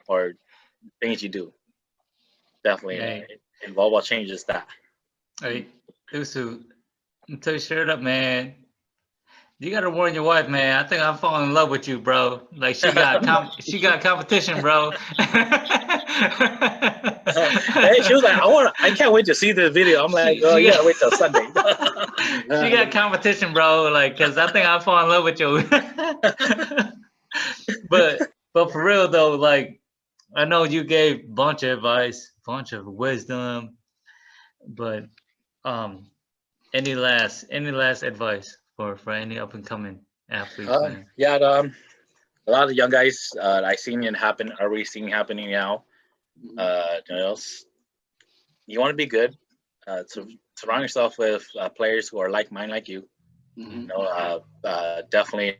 or things you do. Definitely, and volleyball changes that. Hey, Tou Xue, I'm tell you straight up, man. You gotta warn your wife, man. I think I'm falling in love with you, bro. Like she got competition, bro. Hey, she was like, I can't wait to see the video. I'm like, you gotta wait till Sunday. She got competition, bro. Like, cause I think I fall in love with you. but for real though, like, I know you gave bunch of advice, bunch of wisdom, but any last advice for any up and coming athletes, man? Yeah, a lot of young guys I seen it happen, already seeing happening now. You want to be good. Surround yourself with players who are like minded like you. Definitely,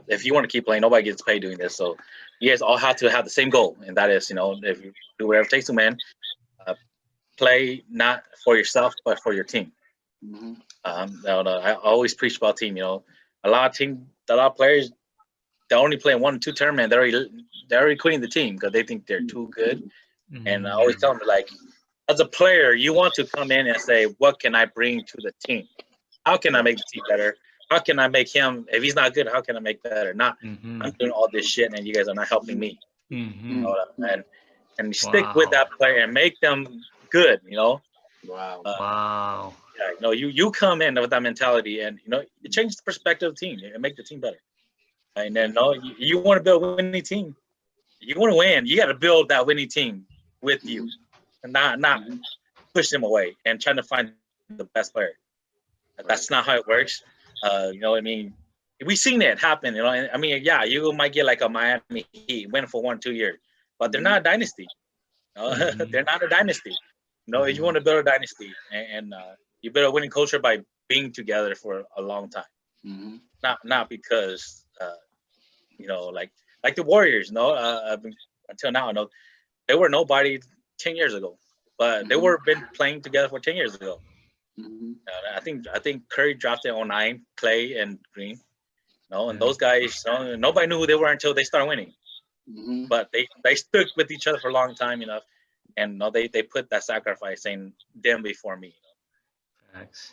if you want to keep playing, nobody gets paid doing this. So you guys all have to have the same goal, and that is, if you do whatever it takes to win, play not for yourself but for your team. I always preach about team. A lot of players, they only play 1 or 2 tournaments. They're already quitting the team because they think they're too good. And I always tell them, like, as a player, you want to come in and say, what can I bring to the team? How can I make the team better? How can I make him, if he's not good, how can I make better? Not, I'm doing all this shit and you guys are not helping me. And you stick with that player and make them good, Wow. Yeah, you come in with that mentality and, it changes the perspective of the team and make the team better. And then, you want to build a winning team. You want to win. You got to build that winning team with you and not push them away and trying to find the best player. That's not how it works. We've seen it happen. You might get like a Miami Heat, win for 1 or 2 years, but they're not a dynasty. They're not a dynasty. You want to build a dynasty, and you build a winning culture by being together for a long time. Not because like the Warriors. Until now, they were nobody 10 years ago, but they were been playing together for 10 years ago. I think Curry drafted 09, Clay and Green. And those guys, nobody knew who they were until they started winning. But they stuck with each other for a long time enough, and they put that sacrifice saying them before me. Facts.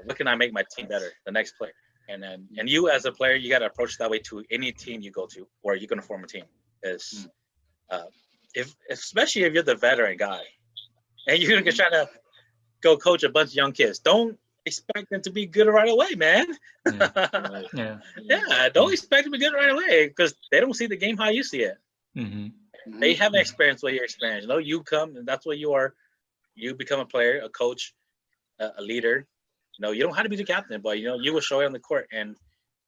What can I make my team better? The next player, and you as a player, you got to approach that way to any team you go to, where you're going to form a team. Is especially if you're the veteran guy, and you're going to try to go coach a bunch of young kids. Don't expect them to be good right away, man. Don't expect them to be good right away because they don't see the game how you see it. They haven't experienced what you experience. You come and that's what you are. You become a player, a coach, a leader. You don't have to be the captain, but you will show it on the court and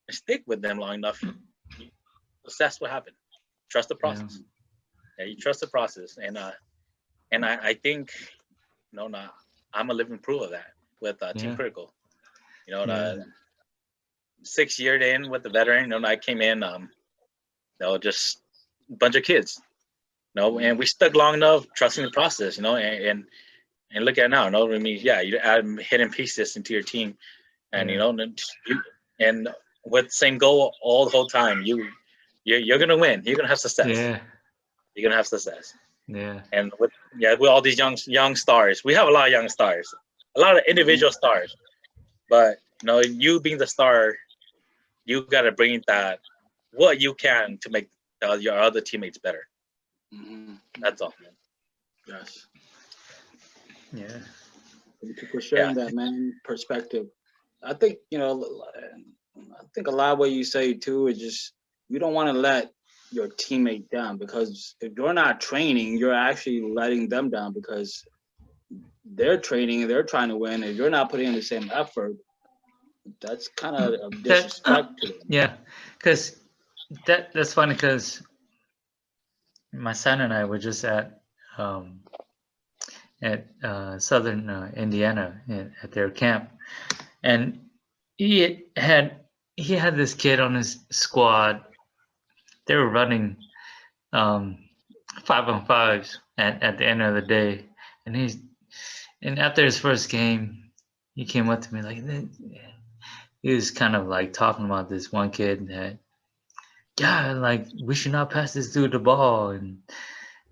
stick with them long enough. You assess what happened. Trust the process. You trust the process, and I think, I'm a living proof of that with Team Critical. 6 years in with the veteran, I came in, just a bunch of kids, and we stuck long enough, trusting the process, and look at it now, you add hidden pieces into your team, and and with the same goal all the whole time, you're gonna win, you're gonna have success, you're gonna have success. And with all these young stars, we have a lot of young stars, a lot of individual stars, but you being the star, you got to bring that what you can to make your other teammates better. That's all, man. Yes. Yeah. Thank you for sharing that, man. Perspective. I think I think a lot of what you say too is just you don't want to let your teammate down, because if you're not training, you're actually letting them down because they're training, they're trying to win, and you're not putting in the same effort. That's kind of a disrespect to them. Yeah, because that's funny because my son and I were just at Southern Indiana at their camp, and he had this kid on his squad. They were running 5-on-5s at the end of the day, and after his first game, he came up to me like, he was kind of like talking about this one kid that, like we should not pass this dude the ball, and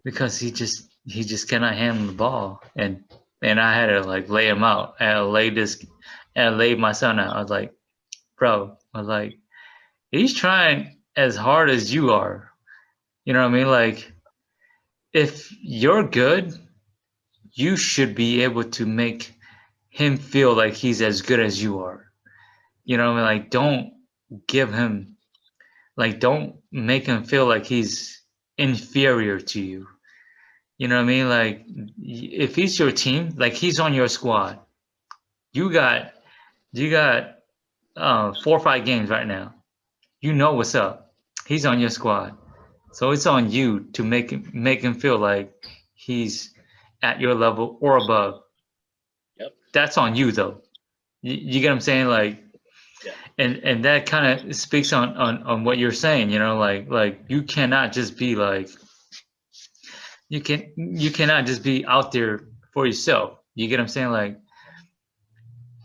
because he just cannot handle the ball, and I had to like lay him out. I laid my son out. I was like, bro, he's trying as hard as you are. You know what I mean? Like, if you're good, you should be able to make him feel like he's as good as you are. You know what I mean? Like, don't make him feel like he's inferior to you. You know what I mean? Like, if he's your team, like he's on your squad, you got 4 or 5 games right now. You know what's up. He's on your squad, so it's on you to make him feel like he's at your level or above. Yep. That's on you though. You get what I'm saying? Like, Yeah. and that kind of speaks on what you're saying. You know, like you cannot just be like you cannot just be out there for yourself. You get what I'm saying? Like,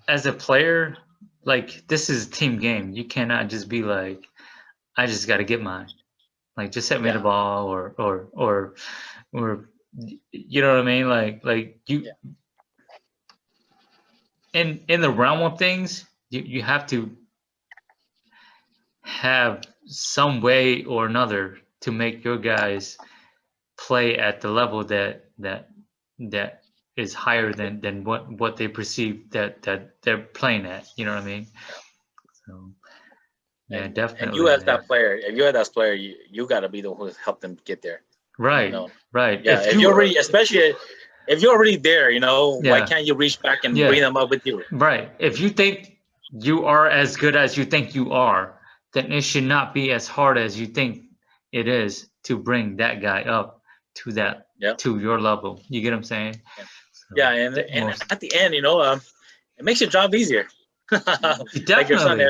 as a player, like this is a team game. You cannot just be like, I just got to get mine. Like, just set me the ball, or you know what I mean? Like you in the realm of things, you have to have some way or another to make your guys play at the level that is higher than what they perceive that they're playing at. You know what I mean? So yeah, definitely. And you as that player, if you're that player, you got to be the one who help them get there. Right. You know? Right. Yeah. If you're already, especially if you're already there, you know, why can't you reach back and bring them up with you? Right. If you think you are as good as you think you are, then it should not be as hard as you think it is to bring that guy up to that to your level. You get what I'm saying? Yeah. And at the end, you know, it makes your job easier. Definitely. Like your son,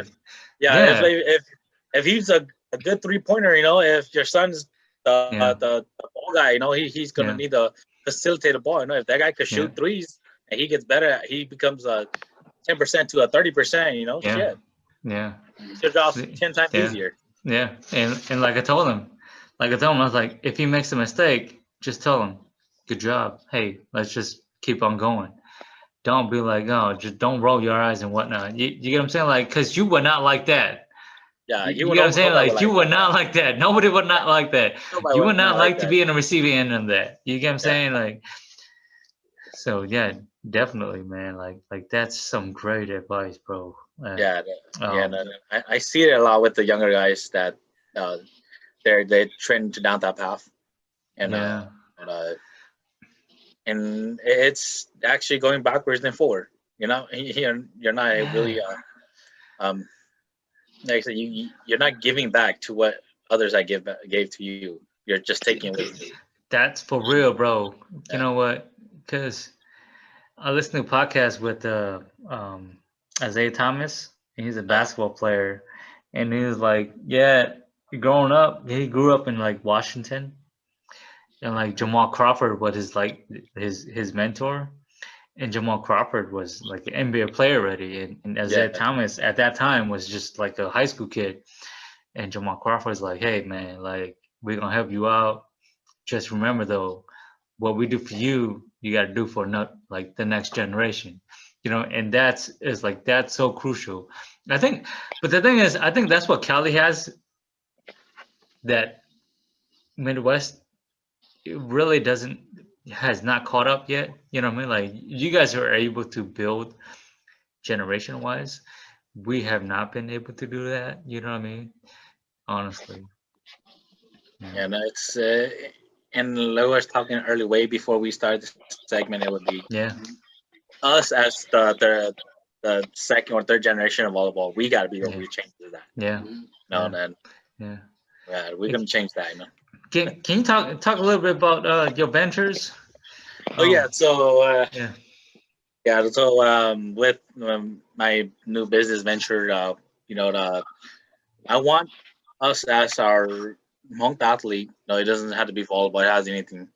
if he's a good 3-pointer, you know, if your son's the ball guy, you know, he's gonna need to facilitate the ball. You know, if that guy could shoot threes and he gets better, he becomes a 10% to a 30%. You know, shit. Yeah. It's your job 10 times easier. Yeah, and like I told him, I was like, if he makes a mistake, just tell him, good job. Hey, let's just keep on going. Don't be like, oh, just don't roll your eyes and whatnot. You get what I'm saying? Like, because you were not like that. Yeah, you get what I'm saying? Like, you were not like that. Nobody would not like that. You would not like to be in the receiving end of that. You get what I'm saying? Like, so yeah, definitely, man. Like that's some great advice, bro. I see it a lot with the younger guys that they trend down that path, and and it's actually going backwards than forward. You know, you're not really like I said, you're not giving back to what others gave to you. You're just taking away. That's for real, bro. You know what? Because I listened to a podcast with Isaiah Thomas, and he's a basketball player, and he was like, growing up, he grew up in like Washington, and like Jamal Crawford was his mentor, and Jamal Crawford was like an NBA player already, and Isaiah Thomas at that time was just like a high school kid, and Jamal Crawford's like, hey man, like we're gonna help you out. Just remember though, what we do for you, you got to do for like the next generation, you know, and that's so crucial. I think, but the thing is, I think that's what Cali has that Midwest really has not caught up yet. You know what I mean? Like you guys are able to build generation wise. We have not been able to do that. You know what I mean? Honestly. And it's and I was talking early, way before we started this segment, it would be us as the second or third generation of volleyball. We got to be able to change that. We're gonna change that. You know. Can you talk a little bit about your ventures? So with my new business venture, you know, I want us as our Hmong athlete. No, it doesn't have to be volleyball. It has anything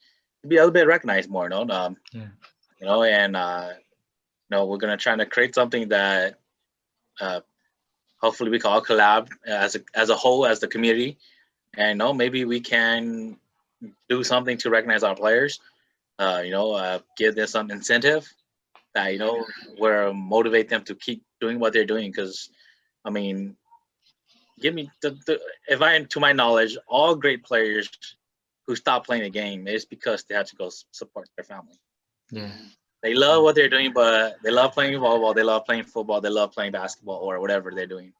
to be a little bit recognized more. You know, and we're gonna try to create something that hopefully we can all collab as a whole, as the community, and maybe we can do something to recognize our players. Give them some incentive that where motivate them to keep doing what they're doing. Because I mean, give me to my knowledge, all great players who stop playing the game is because they have to go support their family. Yeah. They love what they're doing, but they love playing volleyball, they love playing football, they love playing basketball or whatever they're doing.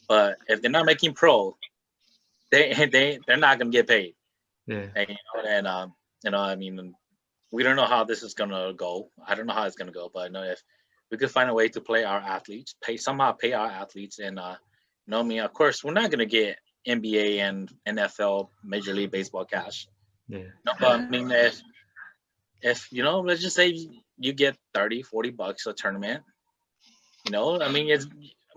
But if they're not making pro, they're not gonna get paid. Yeah. you know, I mean, we don't know how this is gonna go. I don't know how it's gonna go, but I know if we could find a way to play our athletes, pay our athletes, and you know, I mean, of course, we're not gonna get NBA and NFL, Major League Baseball cash. Yeah. No, but I mean, if you know, let's just say you get 30, $40 a tournament, you know, I mean,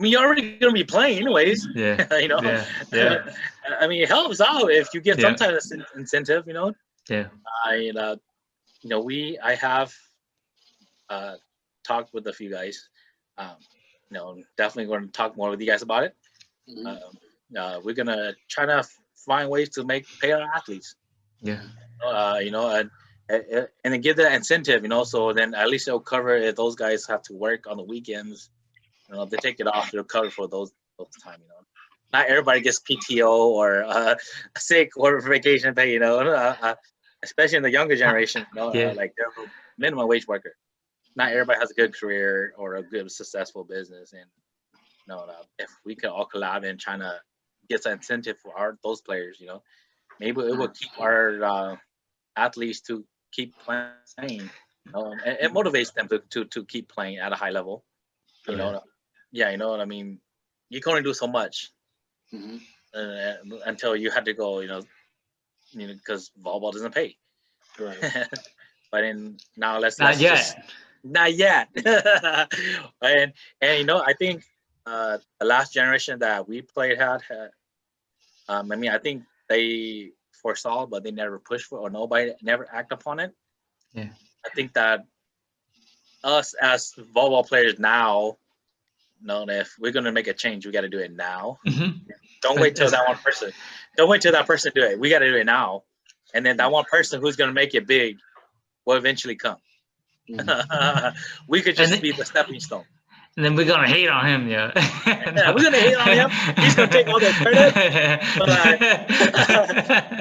you're already gonna be playing anyways. Yeah. You know, Yeah. Yeah. I mean, it helps out if you get some Yeah. type of incentive. You know, Yeah. you know, I have talked with a few guys. You know, definitely going to talk more with you guys about it. We're gonna try to find ways to pay our athletes. Yeah. You know, and then give that incentive. You know, so then at least it'll cover if those guys have to work on the weekends. You know, if they take it off, it'll cover for those time. You know, not everybody gets PTO or sick or vacation pay. You know, especially in the younger generation. You know, Yeah. like they're a minimum wage worker. Not everybody has a good career or a good successful business, and you know, if we could all collab and trying to get some incentive for those players, you know, maybe it will keep our athletes to keep playing. You know, and it motivates them to keep playing at a high level. You know, yeah, you know what I mean. You can only do so much until you had to go. You know, because volleyball doesn't pay. Right. But now let's Not yet. just not yet. and you know, I think the last generation that we played had I mean, I think they foresaw, but they never pushed for, or nobody never act upon it. Yeah. I think that us as volleyball players now know that if we're gonna make a change, we got to do it now. Don't wait till that one person. Don't wait till that person do it. We got to do it now, and then that one person who's gonna make it big will eventually come. We could just be the stepping stone. And then we're gonna hate on him, yeah. Yeah, we're gonna hate on him. He's gonna take all the credit.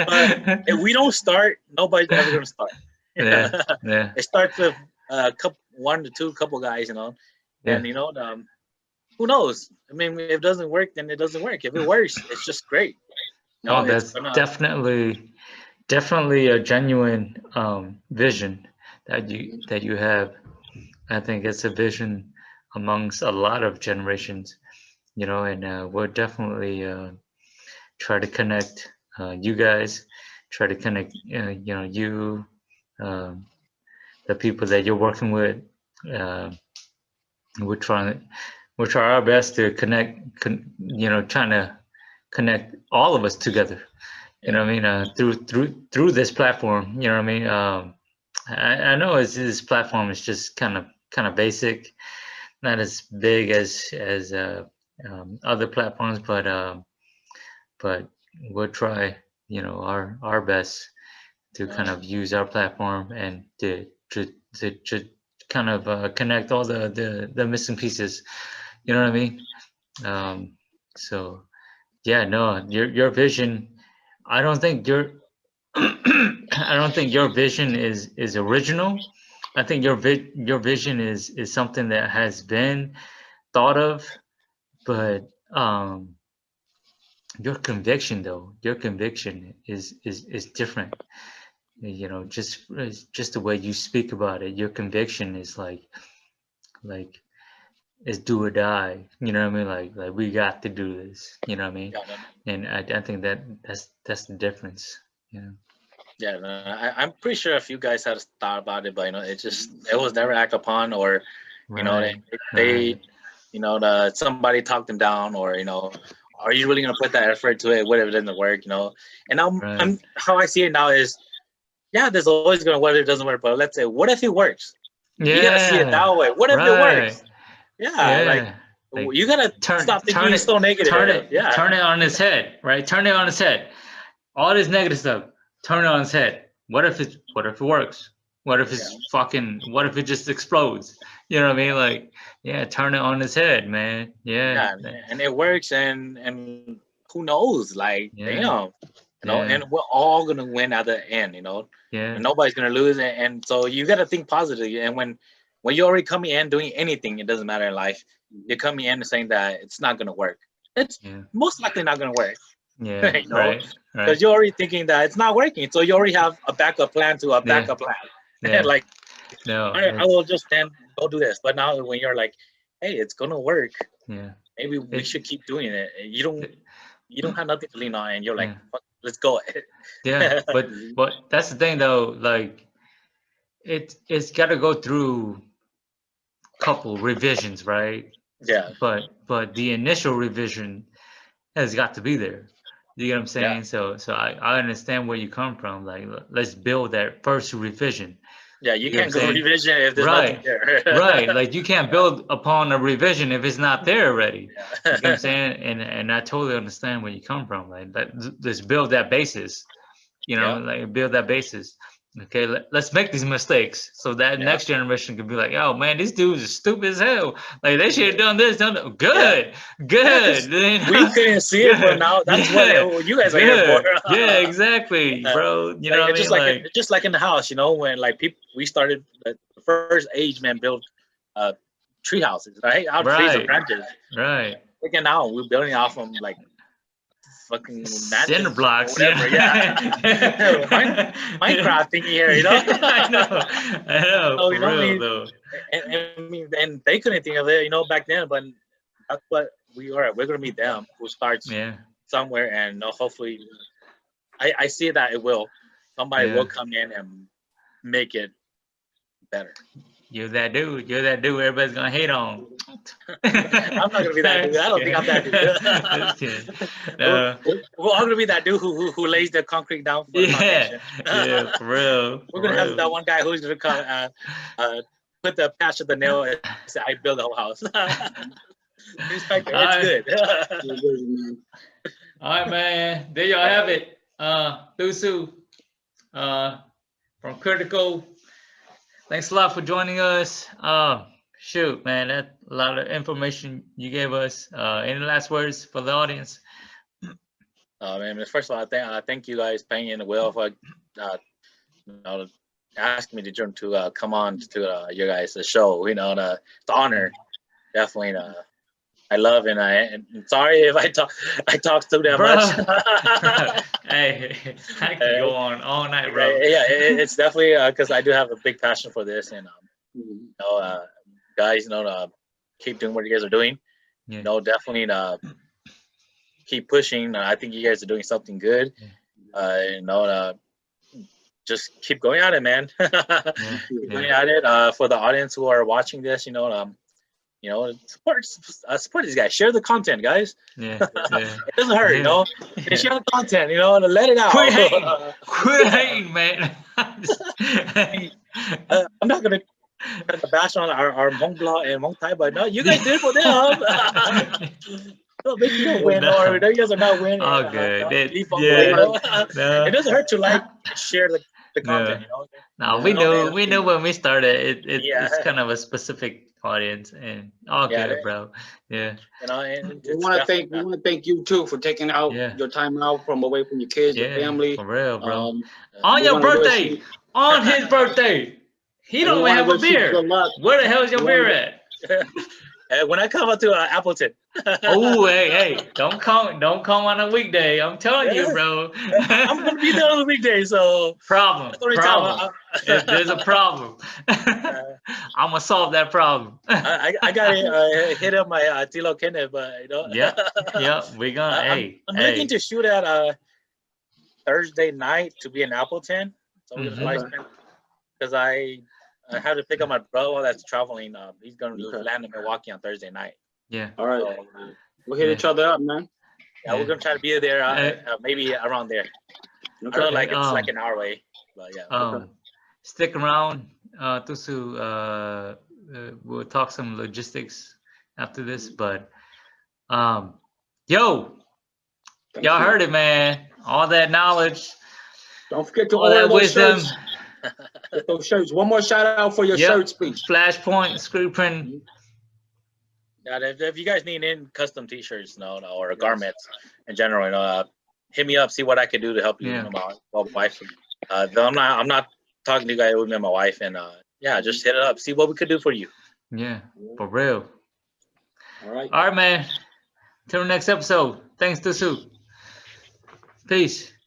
But if we don't start, nobody's ever gonna start. Yeah, yeah, It starts with one to two couple guys, you know, yeah. and you know, who knows? I mean, if it doesn't work, then it doesn't work. If it works, it's just great. You know, Oh, that's definitely a genuine vision that you have. I think it's a vision amongst a lot of generations, you know, and we'll definitely try to connect you guys, try to connect, you know, you, the people that you're working with. We're trying our best to connect, you know, trying to connect all of us together. You know what I mean? Through this platform, you know what I mean? I know this platform is just kind of basic, not as big as other platforms, but we'll try, you know, our best to kind of use our platform and to kind of connect all the missing pieces. You know what I mean? So yeah, no, your vision. I don't think your I don't think your vision is original. I think your vision is something that has been thought of, but your conviction is different. You know, just the way you speak about it, your conviction is like it's do or die. You know what I mean? Like we got to do this. You know what I mean? And I think that's the difference. You know. Yeah, no, I'm pretty sure a few guys had thought about it, but you know, it was never acted upon, or you know, they you know, somebody talked them down, or you know, are you really gonna put that effort to it? What if it doesn't work? You know, and I'm how I see it now is, yeah, there's always gonna whether it doesn't work, but let's say, what if it works? Yeah. You gotta see it that way. What if it works? Yeah, like you gotta stop thinking so negative. Turn it on its Yeah. head, right? Turn it on its head. All this negative stuff, turn it on its head. What if it works? What if what if it just explodes? You know what I mean? Like, yeah, turn it on its head, man. Yeah. And it works, and who knows? Like, damn, you know, and we're all gonna win at the end, you know. Yeah. And nobody's gonna lose, and so you gotta think positive. And when you're already coming in doing anything, it doesn't matter in life. You're coming in and saying that it's not gonna work. It's most likely not gonna work. Yeah. You know, Right. because you're already thinking that it's not working, so you already have a backup plan to a backup plan. Yeah. And like, No. I will just then go do this. But now when you're like, hey, it's gonna work, Yeah. maybe we should keep doing it. You don't have nothing to lean on, and you're like, Yeah. fuck, let's go. Yeah. But that's the thing though. Like it's got to go through couple revisions, right? Yeah, But the initial revision has got to be there. You get what I'm yeah, saying? So I understand where you come from. Like let's build that first revision. yeah. You You know what I'm can't go saying? revision if there's nothing Right. there. Right. Like you can't build upon a revision if it's not there already. You get what I'm saying? And I totally understand where you come from. Like let's build that basis. You know, Yeah, like build that basis. Okay, let's make these mistakes so that yeah. next generation can be like, oh man, these dudes are stupid as hell. Like they should have done this, done that. Yeah. Good, Yeah, 'cause good. we couldn't see it, but Good. now that's Yeah, what you guys are here for. good. Yeah, exactly, bro. You know Like what I it's mean? Like, just like in the house, you know, when like people we started the first age man built uh tree houses, right? Out of trees and right, branches. right. Again, now we're building off them like fucking Cinder mansions or blocks, whatever. Yeah, Minecraft thingy here, you know. I know, So for you know, I real mean, though. and they couldn't think of it, you know, back then. But that's what we are. We're gonna be them who starts Yeah, somewhere, and hopefully, I see that it will. Somebody yeah. will come in and make it better. You're that dude. You're that dude everybody's gonna hate on. I'm not gonna be that dude. I don't think I'm that Just dude. kidding. we're, No. we're all gonna be that dude who lays the concrete down for the Yeah. foundation. Yeah, for real. We're For gonna have that real. one guy who's gonna come put the patch of the nail and say, "I built the whole house." Inspector, it's Alright. good. All right, man. There y'all have it. Tou Xue, from Critical. Thanks a lot for joining us. Shoot, man, that's a lot of information you gave us. Any last words for the audience? Man, first of all, I thank you guys paying in the will for you know, asking me to come on to your guys' show. You know, the honor, definitely. I love and sorry if I talk too damn Bro. much. Hey, I can go on all night, bro. Yeah, it's definitely because I do have a big passion for this, and you know, guys, you know, keep doing what you guys are doing. Yeah. You know, definitely keep pushing. I think you guys are doing something good. You know, just keep going at it, man. Keep going at it. For the audience who are watching this, you know, support these guys. Share the content, guys. Yeah. It doesn't hurt, you know. Share the content, you know, and let it out. Quit hating. Quit hating, man. I'm not gonna bash on our Hmong blog and Hmong Thai, but no, you guys did it for them. Don't make you win, or you guys are not winning. Oh, good. You know? No. It doesn't hurt to like share the content, you know. No, we knew when we started. Yeah. It's kind of a specific audience, and all good, bro. Yeah. You know, and we want to thank you too for taking out your time out from away from your kids, your family. For real, bro. On your birthday, on his birthday, he don't even have a beer. Where the hell is your beer at? When I come up to Appleton. Oh, hey, don't come on a weekday. I'm telling you, bro. I'm gonna be there on the weekday, so problem. There's a problem. I'm gonna solve that problem. I gotta hit up my Tilo Kenneth, but you know. Yeah, we're gonna. I'm looking to shoot at Thursday night to be in Appleton, so we're gonna fly because I have to pick up my brother that's traveling. He's gonna land in Milwaukee on Thursday night. Yeah. All right. So, we'll hit each other up, man. Yeah, we're gonna try to be there. Maybe around there. I don't know, like it's like an hour away, but yeah. Stick around, Tou Xue. We'll talk some logistics after this, but y'all heard it, man. All that knowledge. Don't forget to all that wisdom. Those shirts. One more shout out for your shirts, please. Flashpoint, screen print. Yeah, if you guys need in custom T-shirts, or garments in general, hit me up. See what I can do to help you. My wife. I'm not talking to you guys with me and my wife, and just hit it up. See what we could do for you. Yeah, for real. All right, man. Till the next episode. Thanks, Tou Xue. Peace.